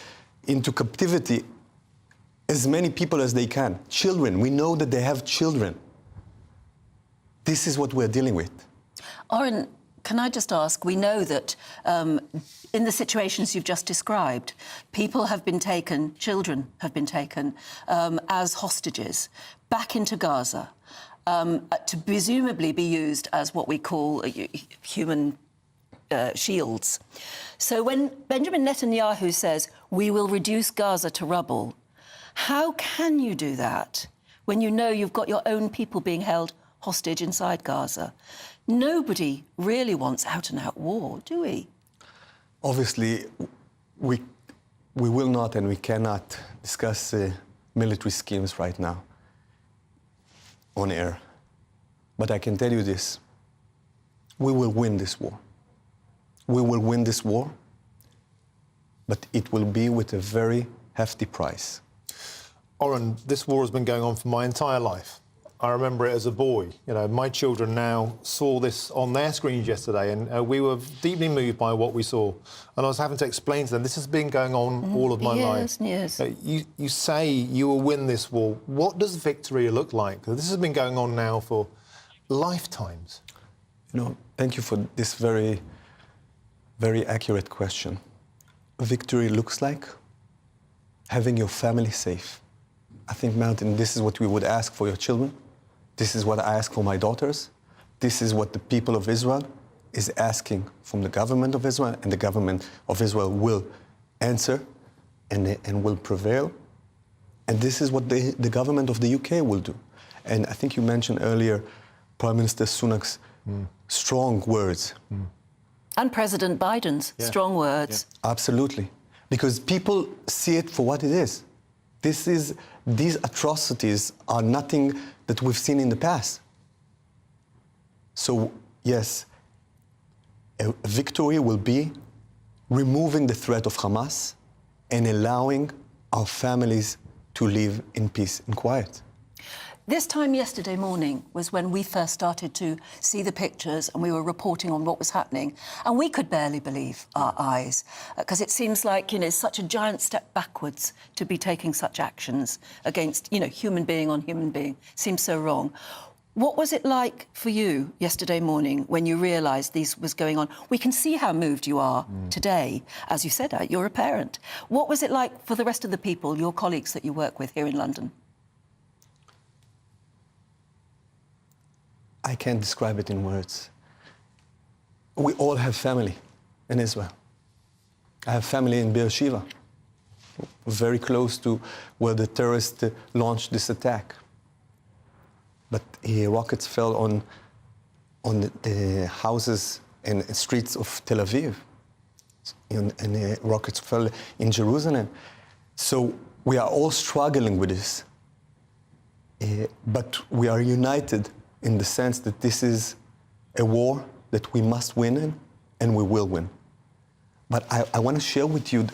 into captivity as many people as they can. Children, we know that they have children. This is what we're dealing with. Oren, can I just ask, we know that in the situations you've just described, people have been taken, children have been taken as hostages back into Gaza to presumably be used as what we call human shields. So when Benjamin Netanyahu says, we will reduce Gaza to rubble, how can you do that when you know you've got your own people being held hostage inside Gaza? Nobody really wants out-and-out war, do we? Obviously, we will not and we cannot discuss military schemes right now on air. But I can tell you this, we will win this war. We will win this war, but it will be with a very hefty price. Oren, this war has been going on for my entire life. I remember it as a boy. You know, my children now saw this on their screens yesterday, and we were deeply moved by what we saw. And I was having to explain to them, this has been going on all of my life. Yes. You say you will win this war. What does victory look like? This has been going on now for lifetimes. You know, thank you for this very, very accurate question. Victory looks like having your family safe. I think, Martin, this is what we would ask for your children. This is what I ask for my daughters. This is what the people of Israel is asking from the government of Israel, and the government of Israel will answer and will prevail. And this is what the government of the UK will do. And I think you mentioned earlier Prime Minister Sunak's strong words. And President Biden's strong words. Yeah. Absolutely. Because people see it for what it is. These atrocities are nothing that we've seen in the past. So, yes, a victory will be removing the threat of Hamas and allowing our families to live in peace and quiet. This time yesterday morning was when we first started to see the pictures and we were reporting on what was happening. And we could barely believe our eyes because it seems like, you know, such a giant step backwards to be taking such actions against, you know, human being on human being. Seems so wrong. What was it like for you yesterday morning when you realised this was going on? We can see how moved you are today. As you said, you're a parent. What was it like for the rest of the people, your colleagues that you work with here in London? I can't describe it in words. We all have family in Israel. I have family in Beersheba, very close to where the terrorists launched this attack. But rockets fell on the houses and streets of Tel Aviv, and rockets fell in Jerusalem. So we are all struggling with this, but we are united in the sense that this is a war that we must win in, and we will win. But I want to share with you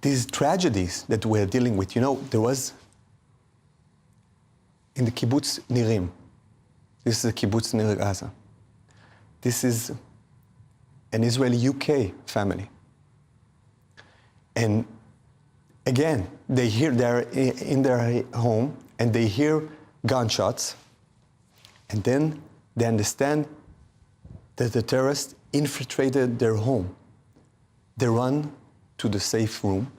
these tragedies that we're dealing with. You know, there was in the kibbutz Nirim. This is a kibbutz near Gaza. This is an Israeli-UK family. And again, they're in their home, and they hear gunshots, and then they understand that the terrorists infiltrated their home. They run to the safe room.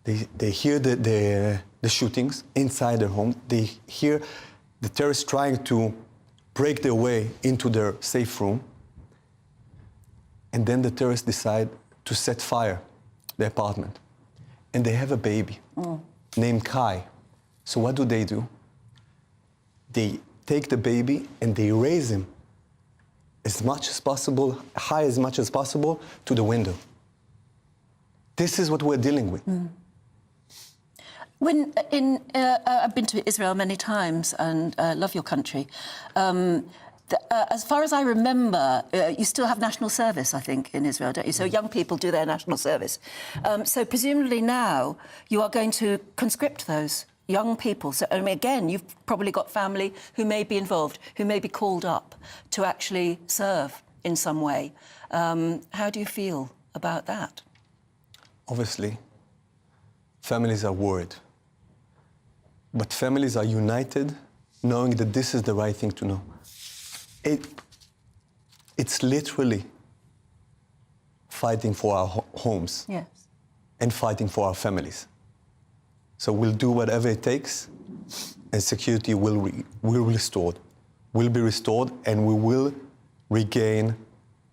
They hear the shootings inside their home. They hear the terrorists trying to break their way into their safe room. And then the terrorists decide to set fire to the apartment. And they have a baby named Kai. So what do? They take the baby and they raise him as much as possible, high as much as possible, to the window. This is what we're dealing with. I've been to Israel many times and love your country. As far as I remember, you still have national service, I think, in Israel, don't you? So young people do their national service. So presumably now you are going to conscript those young people. So, I mean, again, you've probably got family who may be involved, who may be called up to actually serve in some way. How do you feel about that? Obviously, families are worried. But families are united, knowing that this is the right thing to know. It's literally fighting for our homes and fighting for our families. So we'll do whatever it takes, and security will be restored, and we will regain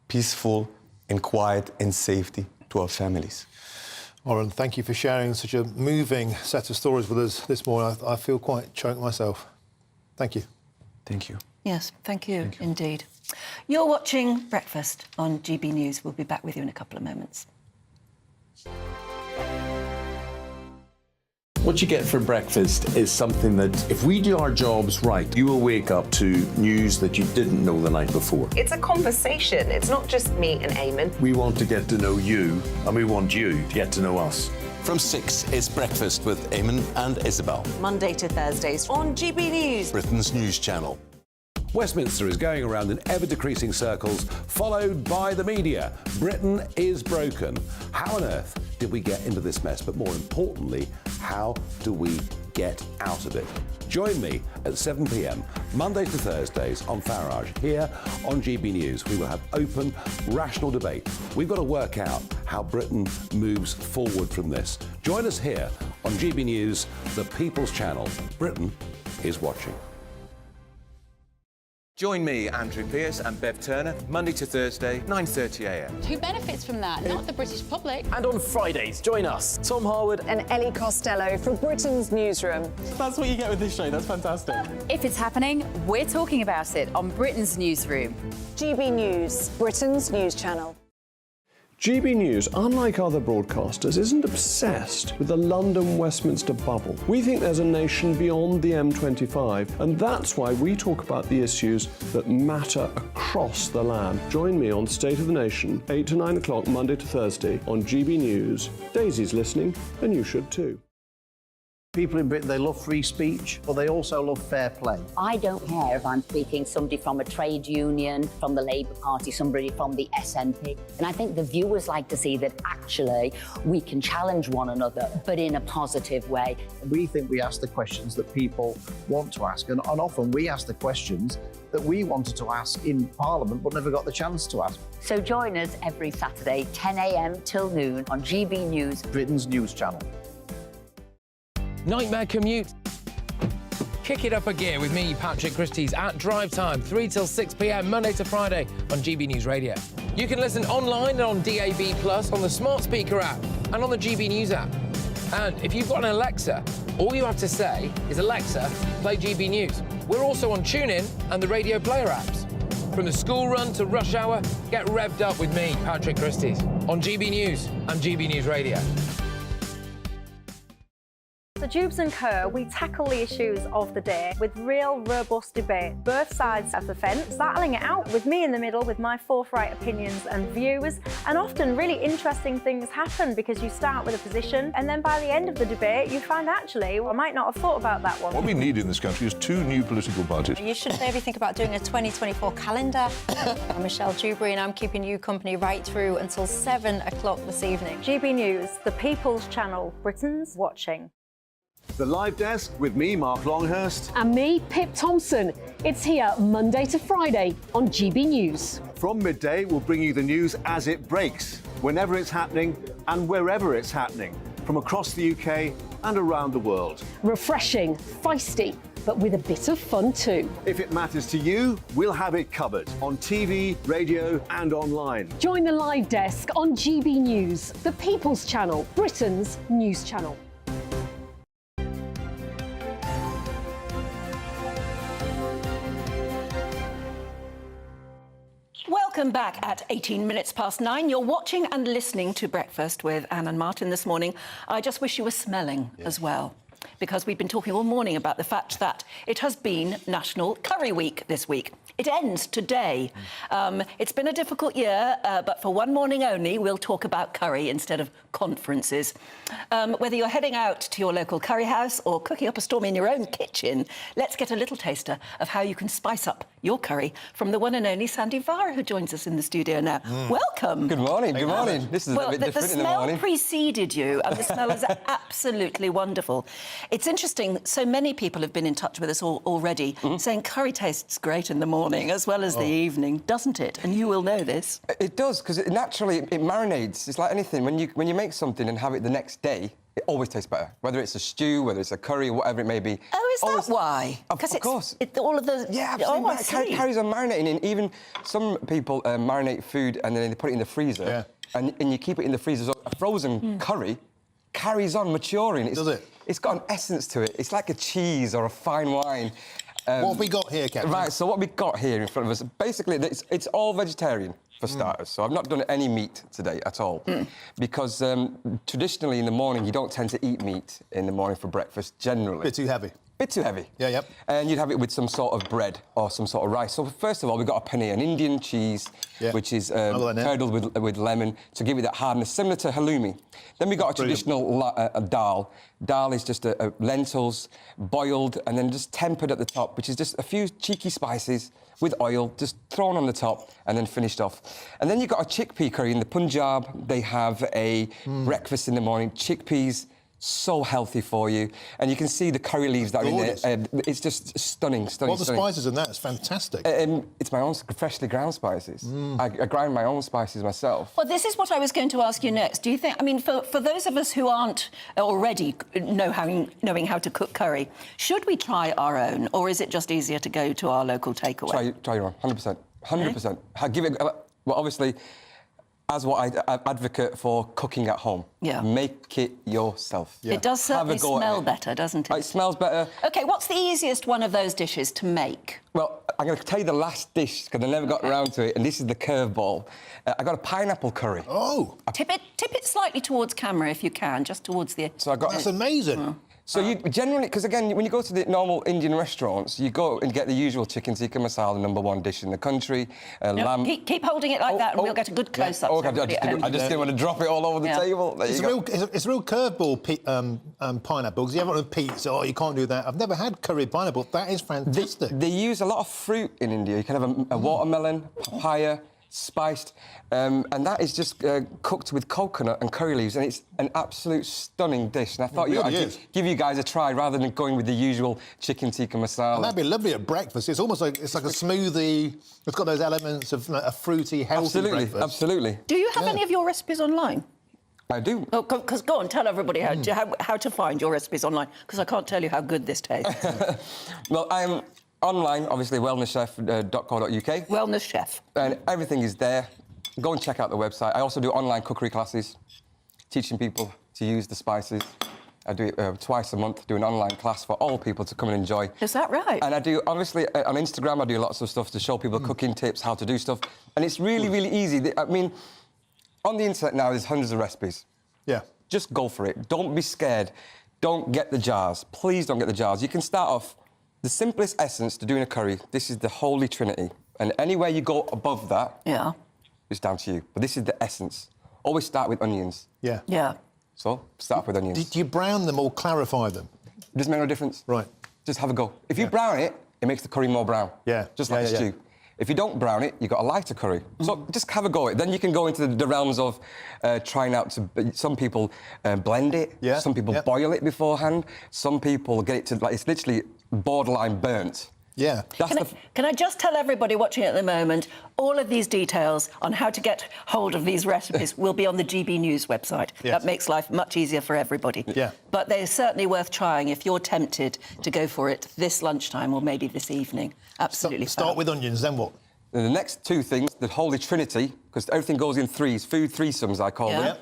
peaceful and quiet and safety to our families. Oren, thank you for sharing such a moving set of stories with us this morning. I feel quite choked myself. Thank you. Thank you. Yes, thank you indeed. You're watching Breakfast on GB News. We'll be back with you in a couple of moments. What you get for breakfast is something that, if we do our jobs right, you will wake up to news that you didn't know the night before. It's a conversation. It's not just me and Eamon. We want to get to know you, and we want you to get to know us. From 6, it's Breakfast with Eamon and Isabel. Monday to Thursdays on GB News. Britain's news channel. Westminster is going around in ever-decreasing circles, followed by the media. Britain is broken. How on earth did we get into this mess? But more importantly, how do we get out of it? Join me at 7 p.m, Mondays to Thursdays on Farage, here on GB News. We will have open, rational debate. We've got to work out how Britain moves forward from this. Join us here on GB News, the People's Channel. Britain is watching. Join me, Andrew Pearce and Bev Turner, Monday to Thursday, 9:30 a.m. Who benefits from that? Not the British public. And on Fridays, join us, Tom Harwood and Ellie Costello from Britain's Newsroom. That's what you get with this show. That's fantastic. If it's happening, we're talking about it on Britain's Newsroom. GB News, Britain's news channel. GB News, unlike other broadcasters, isn't obsessed with the London-Westminster bubble. We think there's a nation beyond the M25, and that's why we talk about the issues that matter across the land. Join me on State of the Nation, 8 to 9 o'clock, Monday to Thursday, on GB News. Daisy's listening, and you should too. People in Britain, they love free speech, but they also love fair play. I don't care if I'm speaking somebody from a trade union, from the Labour Party, somebody from the SNP. And I think the viewers like to see that actually we can challenge one another, but in a positive way. We think we ask the questions that people want to ask, and often we ask the questions that we wanted to ask in Parliament but never got the chance to ask. So join us every Saturday, 10 a.m. till noon on GB News, Britain's news channel. Nightmare commute. Kick it up a gear with me, Patrick Christie's, at drive time, 3 till 6 p.m, Monday to Friday on GB News Radio. You can listen online and on DAB+, on the smart speaker app and on the GB News app. And if you've got an Alexa, all you have to say is, Alexa, play GB News. We're also on TuneIn and the Radio Player apps. From the school run to rush hour, get revved up with me, Patrick Christie's, on GB News and GB News Radio. So Jubes and Co, we tackle the issues of the day with real robust debate, both sides of the fence, battling it out with me in the middle with my forthright opinions and views. And often really interesting things happen because you start with a position and then by the end of the debate you find actually, well, I might not have thought about that one. What we need in this country is 2 new political parties. You should maybe think about doing a 2024 calendar. I'm Michelle Dewberry and I'm keeping you company right through until 7 o'clock this evening. GB News, the People's Channel, Britain's watching. The Live Desk with me, Mark Longhurst. And me, Pip Thompson. It's here Monday to Friday on GB News. From midday, we'll bring you the news as it breaks, whenever it's happening and wherever it's happening, from across the UK and around the world. Refreshing, feisty, but with a bit of fun too. If it matters to you, we'll have it covered on TV, radio and online. Join the Live Desk on GB News, the People's Channel, Britain's news channel. Welcome back at 18 minutes past 9. You're watching and listening to Breakfast with Anne and Martin this morning. I just wish you were smelling as well, because we've been talking all morning about the fact that it has been National Curry Week this week. It ends today. It's been a difficult year, but for one morning only, we'll talk about curry instead of conferences. Whether you're heading out to your local curry house or cooking up a storm in your own kitchen, let's get a little taster of how you can spice up your curry from the one and only Sandy Vara, who joins us in the studio now. Welcome. Good morning, good morning. This is a bit different in the morning. The smell preceded you, and the smell is absolutely wonderful. It's interesting, so many people have been in touch with us already, saying curry tastes great in the morning as well as the evening, doesn't it? And you will know this. It does, because naturally it marinates. It's like anything. When you make something and have it the next day, it always tastes better. Whether it's a stew, whether it's a curry, whatever it may be. Oh, is that why? Of course. All of the... Yeah, oh, absolutely. It carries on marinating. And even some people marinate food and then they put it in the freezer. Yeah. And you keep it in the freezer. So a frozen curry carries on maturing. Does it? It's got an essence to it. It's like a cheese or a fine wine. What have we got here, Captain? Right, so what we got here in front of us, basically, it's all vegetarian, for starters. So I've not done any meat today at all. Because traditionally in the morning, you don't tend to eat meat in the morning for breakfast, generally. Bit too heavy. Bit too heavy. Yeah, yep. And you'd have it with some sort of bread or some sort of rice. So first of all, we've got a paneer, an Indian cheese, which is curdled with lemon to give it that hardness, similar to halloumi. Then we got a traditional dal. Dal is just lentils, boiled, and then just tempered at the top, which is just a few cheeky spices with oil, just thrown on the top and then finished off. And then you've got a chickpea curry. In the Punjab, they have a breakfast in the morning, chickpeas, so healthy for you. And you can see the curry leaves that are in there. It's just stunning. What are the spices in that? It's fantastic. It's my own freshly ground spices. I grind my own spices myself. Well, this is what I was going to ask you next. Do you think, I mean, for those of us who aren't already knowing how to cook curry, should we try our own, or is it just easier to go to our local takeaway? Try your own, 100%. 100%. I give it, well, obviously, as what I advocate for cooking at home. Yeah. Make it yourself. It does certainly smell better, doesn't it? It smells better. OK, what's the easiest one of those dishes to make? Well, I'm going to tell you the last dish, because I never got around to it, and this is the curveball. I got a pineapple curry. Oh! Tip it slightly towards camera, if you can, just towards the... So I got... That's amazing. So you generally, because again, when you go to the normal Indian restaurants, you go and get the usual chicken tikka masala, #1 dish in the country, lamb... Keep holding it like that and we'll get a good close-up. I just didn't want to drop it all over the table. It's a real curveball, pineapple, because you have it with pizza, oh, you can't do that. I've never had curry pineapple. That is fantastic. They use a lot of fruit in India. You can have a watermelon, papaya, spiced, and that is just cooked with coconut and curry leaves, and it's an absolute stunning dish. And I thought I'd give you guys a try rather than going with the usual chicken tikka masala. And that'd be lovely at breakfast. It's almost like a smoothie. It's got those elements of a fruity, healthy breakfast. Absolutely. Do you have any of your recipes online? I do. Oh, because go on, tell everybody how to find your recipes online, because I can't tell you how good this tastes. Well, I'm online, obviously, wellnesschef.co.uk. Wellness Chef. And everything is there. Go and check out the website. I also do online cookery classes, teaching people to use the spices. I do it twice a month, do an online class for all people to come and enjoy. Is that right? And I do, obviously, on Instagram, I do lots of stuff to show people cooking tips, how to do stuff. And it's really, really easy. I mean, on the internet now, there's hundreds of recipes. Yeah. Just go for it. Don't be scared. Don't get the jars. Please don't get the jars. You can start off the simplest essence to doing a curry. This is the Holy Trinity. And anywhere you go above that, it's down to you. But this is the essence. Always start with onions. Yeah. Yeah. So, start with onions. Do you brown them or clarify them? Doesn't make no difference. Right. Just have a go. If you brown it, it makes the curry more brown. Yeah. Just like a stew. If you don't brown it, you've got a lighter curry. So just have a go at it. Then you can go into the realms of trying out to... Some people blend it. Yeah. Some people boil it beforehand. Some people get it to... like it's literally borderline burnt. Yeah. Can I just tell everybody watching at the moment, all of these details on how to get hold of these recipes will be on the GB News website. Yes. That makes life much easier for everybody. Yeah. But they're certainly worth trying if you're tempted to go for it this lunchtime or maybe this evening. Absolutely. Start with onions, then what? The next two things, the Holy Trinity, because everything goes in threes, food threesomes, I call them.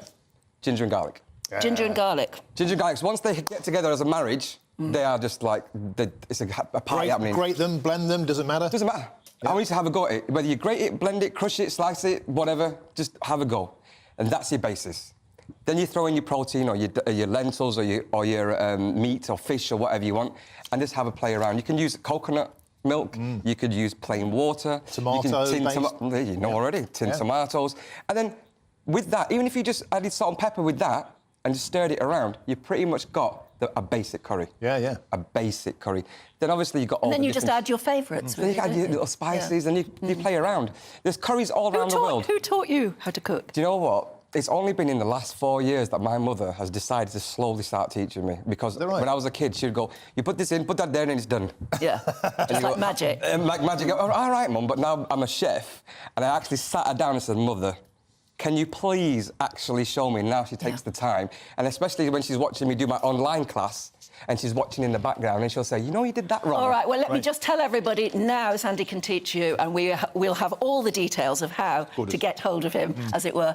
Ginger and garlic. Ginger and garlic. Ginger and garlic. Once they get together as a marriage, they are just like... it's a party happening. Grate them, blend them, doesn't matter? Doesn't matter. I want you to have a go at it. Whether you grate it, blend it, crush it, slice it, whatever, just have a go. And that's your basis. Then you throw in your protein or your lentils or your meat or fish or whatever you want, and just have a play around. You can use coconut milk, you could use plain water. Tomatoes, you know already, tin tomatoes. And then with that, even if you just added salt and pepper with that and just stirred it around, you pretty much got a basic curry. Yeah. A basic curry. Then obviously you've got all and then the you just add your favourites. Then you add your little spices and you play around. There's curries all around the world. Who taught you how to cook? Do you know what? It's only been in the last 4 years that my mother has decided to slowly start teaching me. Because when I was a kid, she'd go, you put this in, put that there, and it's done. Yeah, just like magic. Like magic. All right, Mum, but now I'm a chef. And I actually sat her down and said, Mother, can you please actually show me? Now she takes the time, and especially when she's watching me do my online class, and she's watching in the background, and she'll say, you know, you did that wrong. All right, well, let me just tell everybody now Sandy can teach you, and we'll have all the details of how to get hold of him, as it were,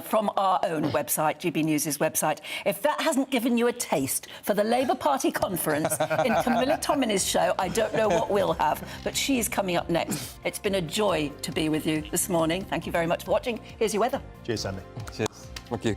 from our own website, GB News' website. If that hasn't given you a taste for the Labour Party conference in Camilla Tominey's show, I don't know what we'll have, but she's coming up next. It's been a joy to be with you this morning. Thank you very much for watching. Here's your weather. Cheers, Sandy. Cheers. Thank you.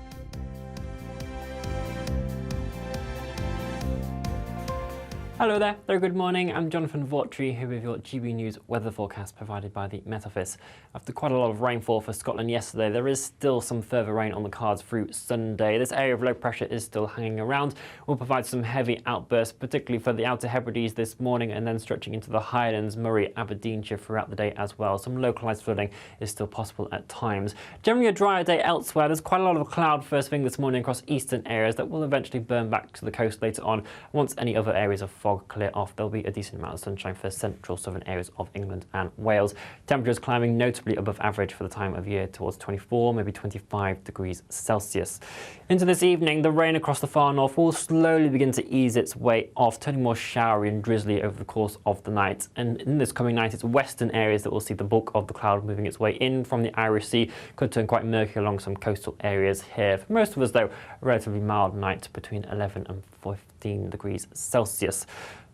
Hello there, very good morning. I'm Jonathan Vautry here with your GB News weather forecast provided by the Met Office. After quite a lot of rainfall for Scotland yesterday, there is still some further rain on the cards through Sunday. This area of low pressure is still hanging around. Will provide some heavy outbursts, particularly for the Outer Hebrides this morning, and then stretching into the Highlands, Moray, Aberdeenshire throughout the day as well. Some localised flooding is still possible at times. Generally a drier day elsewhere. There's quite a lot of cloud first thing this morning across eastern areas that will eventually burn back to the coast later on. Once any other areas of fog clear off, there'll be a decent amount of sunshine for central southern areas of England and Wales. Temperatures climbing notably above average for the time of year, towards 24, maybe 25 degrees Celsius. Into this evening, the rain across the far north will slowly begin to ease its way off, turning more showery and drizzly over the course of the night. And in this coming night, it's western areas that will see the bulk of the cloud moving its way in from the Irish Sea. Could turn quite murky along some coastal areas here. For most of us, though, a relatively mild night between 11 and 15 degrees Celsius.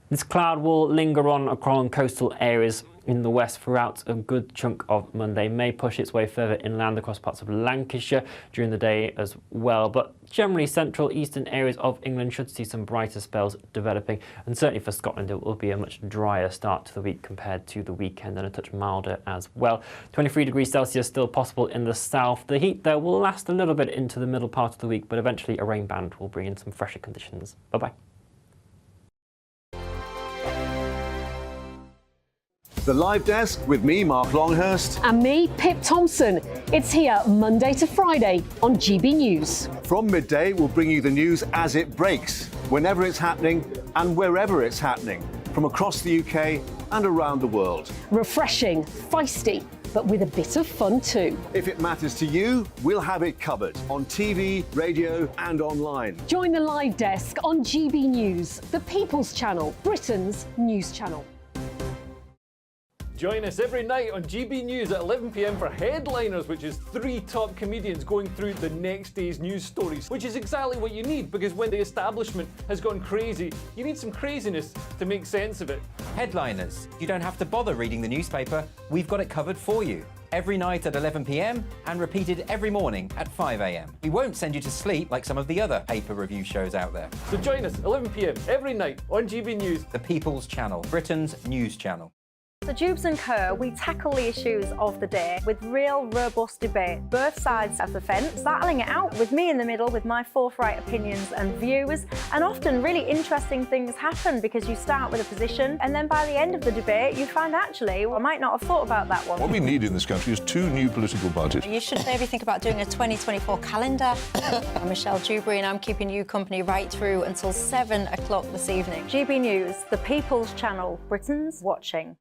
This cloud will linger on across coastal areas in the west throughout a good chunk of Monday. May push its way further inland across parts of Lancashire during the day as well. But generally, central eastern areas of England should see some brighter spells developing. And certainly for Scotland, it will be a much drier start to the week compared to the weekend, and a touch milder as well. 23 degrees Celsius still possible in the south. The heat, though, will last a little bit into the middle part of the week, but eventually a rain band will bring in some fresher conditions. Bye-bye. The Live Desk with me, Mark Longhurst. And me, Pip Thompson. It's here Monday to Friday on GB News. From midday, we'll bring you the news as it breaks, whenever it's happening and wherever it's happening, from across the UK and around the world. Refreshing, feisty, but with a bit of fun too. If it matters to you, we'll have it covered on TV, radio and online. Join the Live Desk on GB News, the People's Channel, Britain's news channel. Join us every night on GB News at 11 p.m. for Headliners, which is 3 top comedians going through the next day's news stories, which is exactly what you need, because when the establishment has gone crazy, you need some craziness to make sense of it. Headliners. You don't have to bother reading the newspaper. We've got it covered for you. Every night at 11 p.m. and repeated every morning at 5 a.m. We won't send you to sleep like some of the other paper review shows out there. So join us 11 p.m. every night on GB News. The People's Channel, Britain's news channel. So Jubes and Co, we tackle the issues of the day with real robust debate, both sides of the fence, battling it out with me in the middle with my forthright opinions and views. And often really interesting things happen because you start with a position and then by the end of the debate you find actually, I might not have thought about that one. What we need in this country is 2 new political parties. You should maybe think about doing a 2024 calendar. I'm Michelle Dewberry and I'm keeping you company right through until 7 o'clock this evening. GB News, the People's Channel, Britain's watching.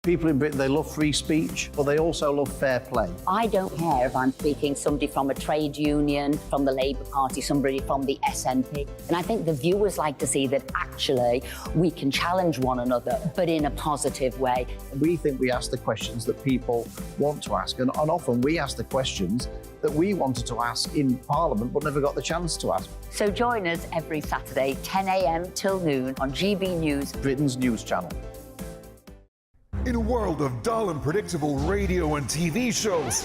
People in Britain, they love free speech, but they also love fair play. I don't care if I'm speaking somebody from a trade union, from the Labour Party, somebody from the SNP. And I think the viewers like to see that actually we can challenge one another, but in a positive way. We think we ask the questions that people want to ask, and often we ask the questions that we wanted to ask in Parliament but never got the chance to ask. So join us every Saturday, 10 a.m. till noon on GB News, Britain's news channel. In a world of dull and predictable radio and TV shows.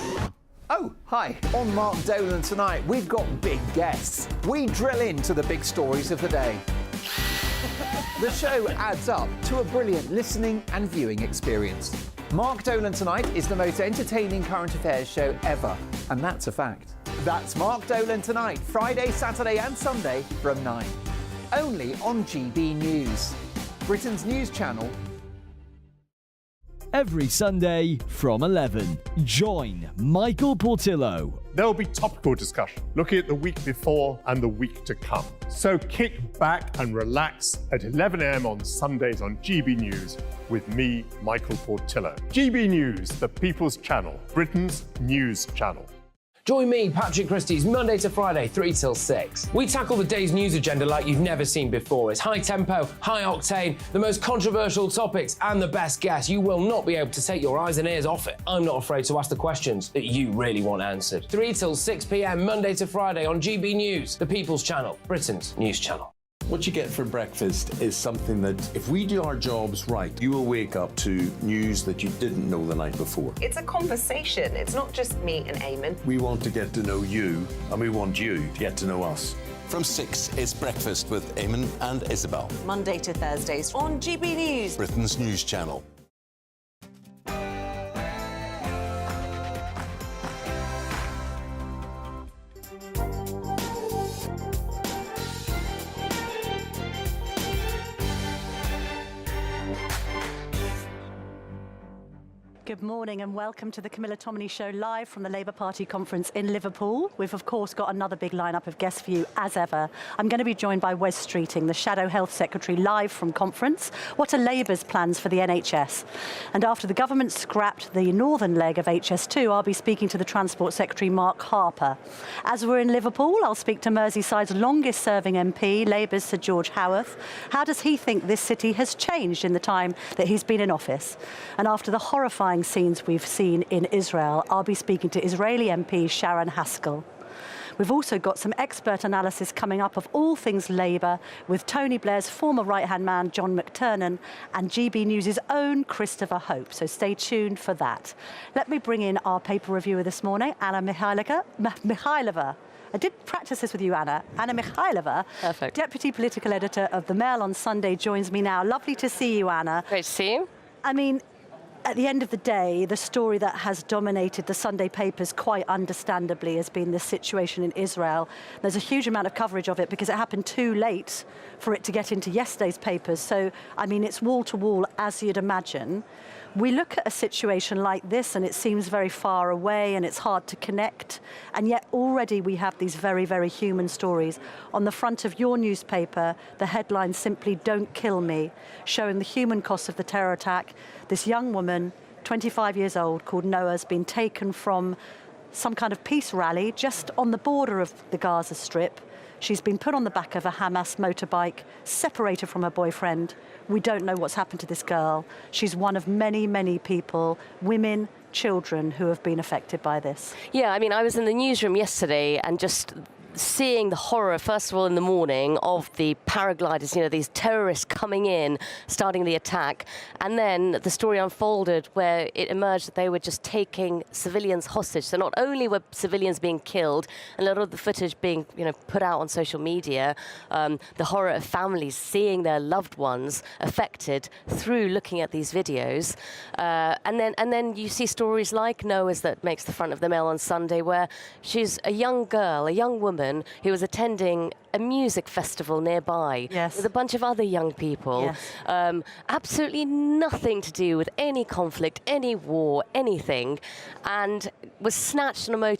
Oh, hi. On Mark Dolan tonight, we've got big guests. We drill into the big stories of the day. The show adds up to a brilliant listening and viewing experience. Mark Dolan Tonight is the most entertaining current affairs show ever, and that's a fact. That's Mark Dolan Tonight, Friday, Saturday and Sunday from 9. Only on GB News, Britain's news channel. Every Sunday from 11. Join Michael Portillo. There will be topical discussion, looking at the week before and the week to come. So kick back and relax at 11 a.m. on Sundays on GB News with me, Michael Portillo. GB News, the People's Channel, Britain's news channel. Join me, Patrick Christie's, Monday to Friday, 3 till 6. We tackle the day's news agenda like you've never seen before. It's high tempo, high octane, the most controversial topics and the best guests. You will not be able to take your eyes and ears off it. I'm not afraid to ask the questions that you really want answered. 3 till 6 p.m, Monday to Friday on GB News, the People's Channel, Britain's news channel. What you get for breakfast is something that, if we do our jobs right, you will wake up to news that you didn't know the night before. It's a conversation. It's not just me and Eamon. We want to get to know you, and we want you to get to know us. From 6, it's Breakfast with Eamon and Isabel. Monday to Thursdays on GB News, Britain's news channel. Good morning and welcome to the Camilla Tominey Show live from the Labour Party conference in Liverpool. We've of course got another big lineup of guests for you as ever. I'm going to be joined by Wes Streeting, the Shadow Health Secretary, live from conference. What are Labour's plans for the NHS? And after the government scrapped the northern leg of HS2, I'll be speaking to the Transport Secretary, Mark Harper. As we're in Liverpool, I'll speak to Merseyside's longest serving MP, Labour's Sir George Howarth. How does he think this city has changed in the time that he's been in office? And after the horrifying scenes we've seen in Israel, I'll be speaking to Israeli MP Sharon Haskell. We've also got some expert analysis coming up of all things Labour with Tony Blair's former right-hand man John McTernan and GB News' own Christopher Hope, so stay tuned for that. Let me bring in our paper reviewer this morning, Anna Mikhailova. I did practice this with you, Anna. Anna Mikhailova, Perfect. Deputy Political Editor of The Mail on Sunday, joins me now. Lovely to see you, Anna. Great to see you. I mean, at the end of the day, the story that has dominated the Sunday papers quite understandably has been the situation in Israel. There's a huge amount of coverage of it because it happened too late for it to get into yesterday's papers. So, I mean, it's wall to wall, as you'd imagine. We look at a situation like this and it seems very far away and it's hard to connect. And yet already we have these very, very human stories. On the front of your newspaper, the headline simply "Don't Kill Me," showing the human cost of the terror attack. This young woman, 25 years old, called Noah, has been taken from some kind of peace rally just on the border of the Gaza Strip. She's been put on the back of a Hamas motorbike, separated from her boyfriend. We don't know what's happened to this girl. She's one of many, many people, women, children, who have been affected by this. Yeah, I mean, I was in the newsroom yesterday and just seeing the horror, first of all, in the morning of the paragliders, you know, these terrorists coming in, starting the attack. And then the story unfolded where it emerged that they were just taking civilians hostage. So not only were civilians being killed, and a lot of the footage being, you know, put out on social media, the horror of families seeing their loved ones affected through looking at these videos. And then you see stories like Noah's that makes the front of the Mail on Sunday, where she's a young girl, a young woman, who was attending a music festival nearby with a bunch of other young people. Yes. Absolutely nothing to do with any conflict, any war, anything, and was snatched on a motorbike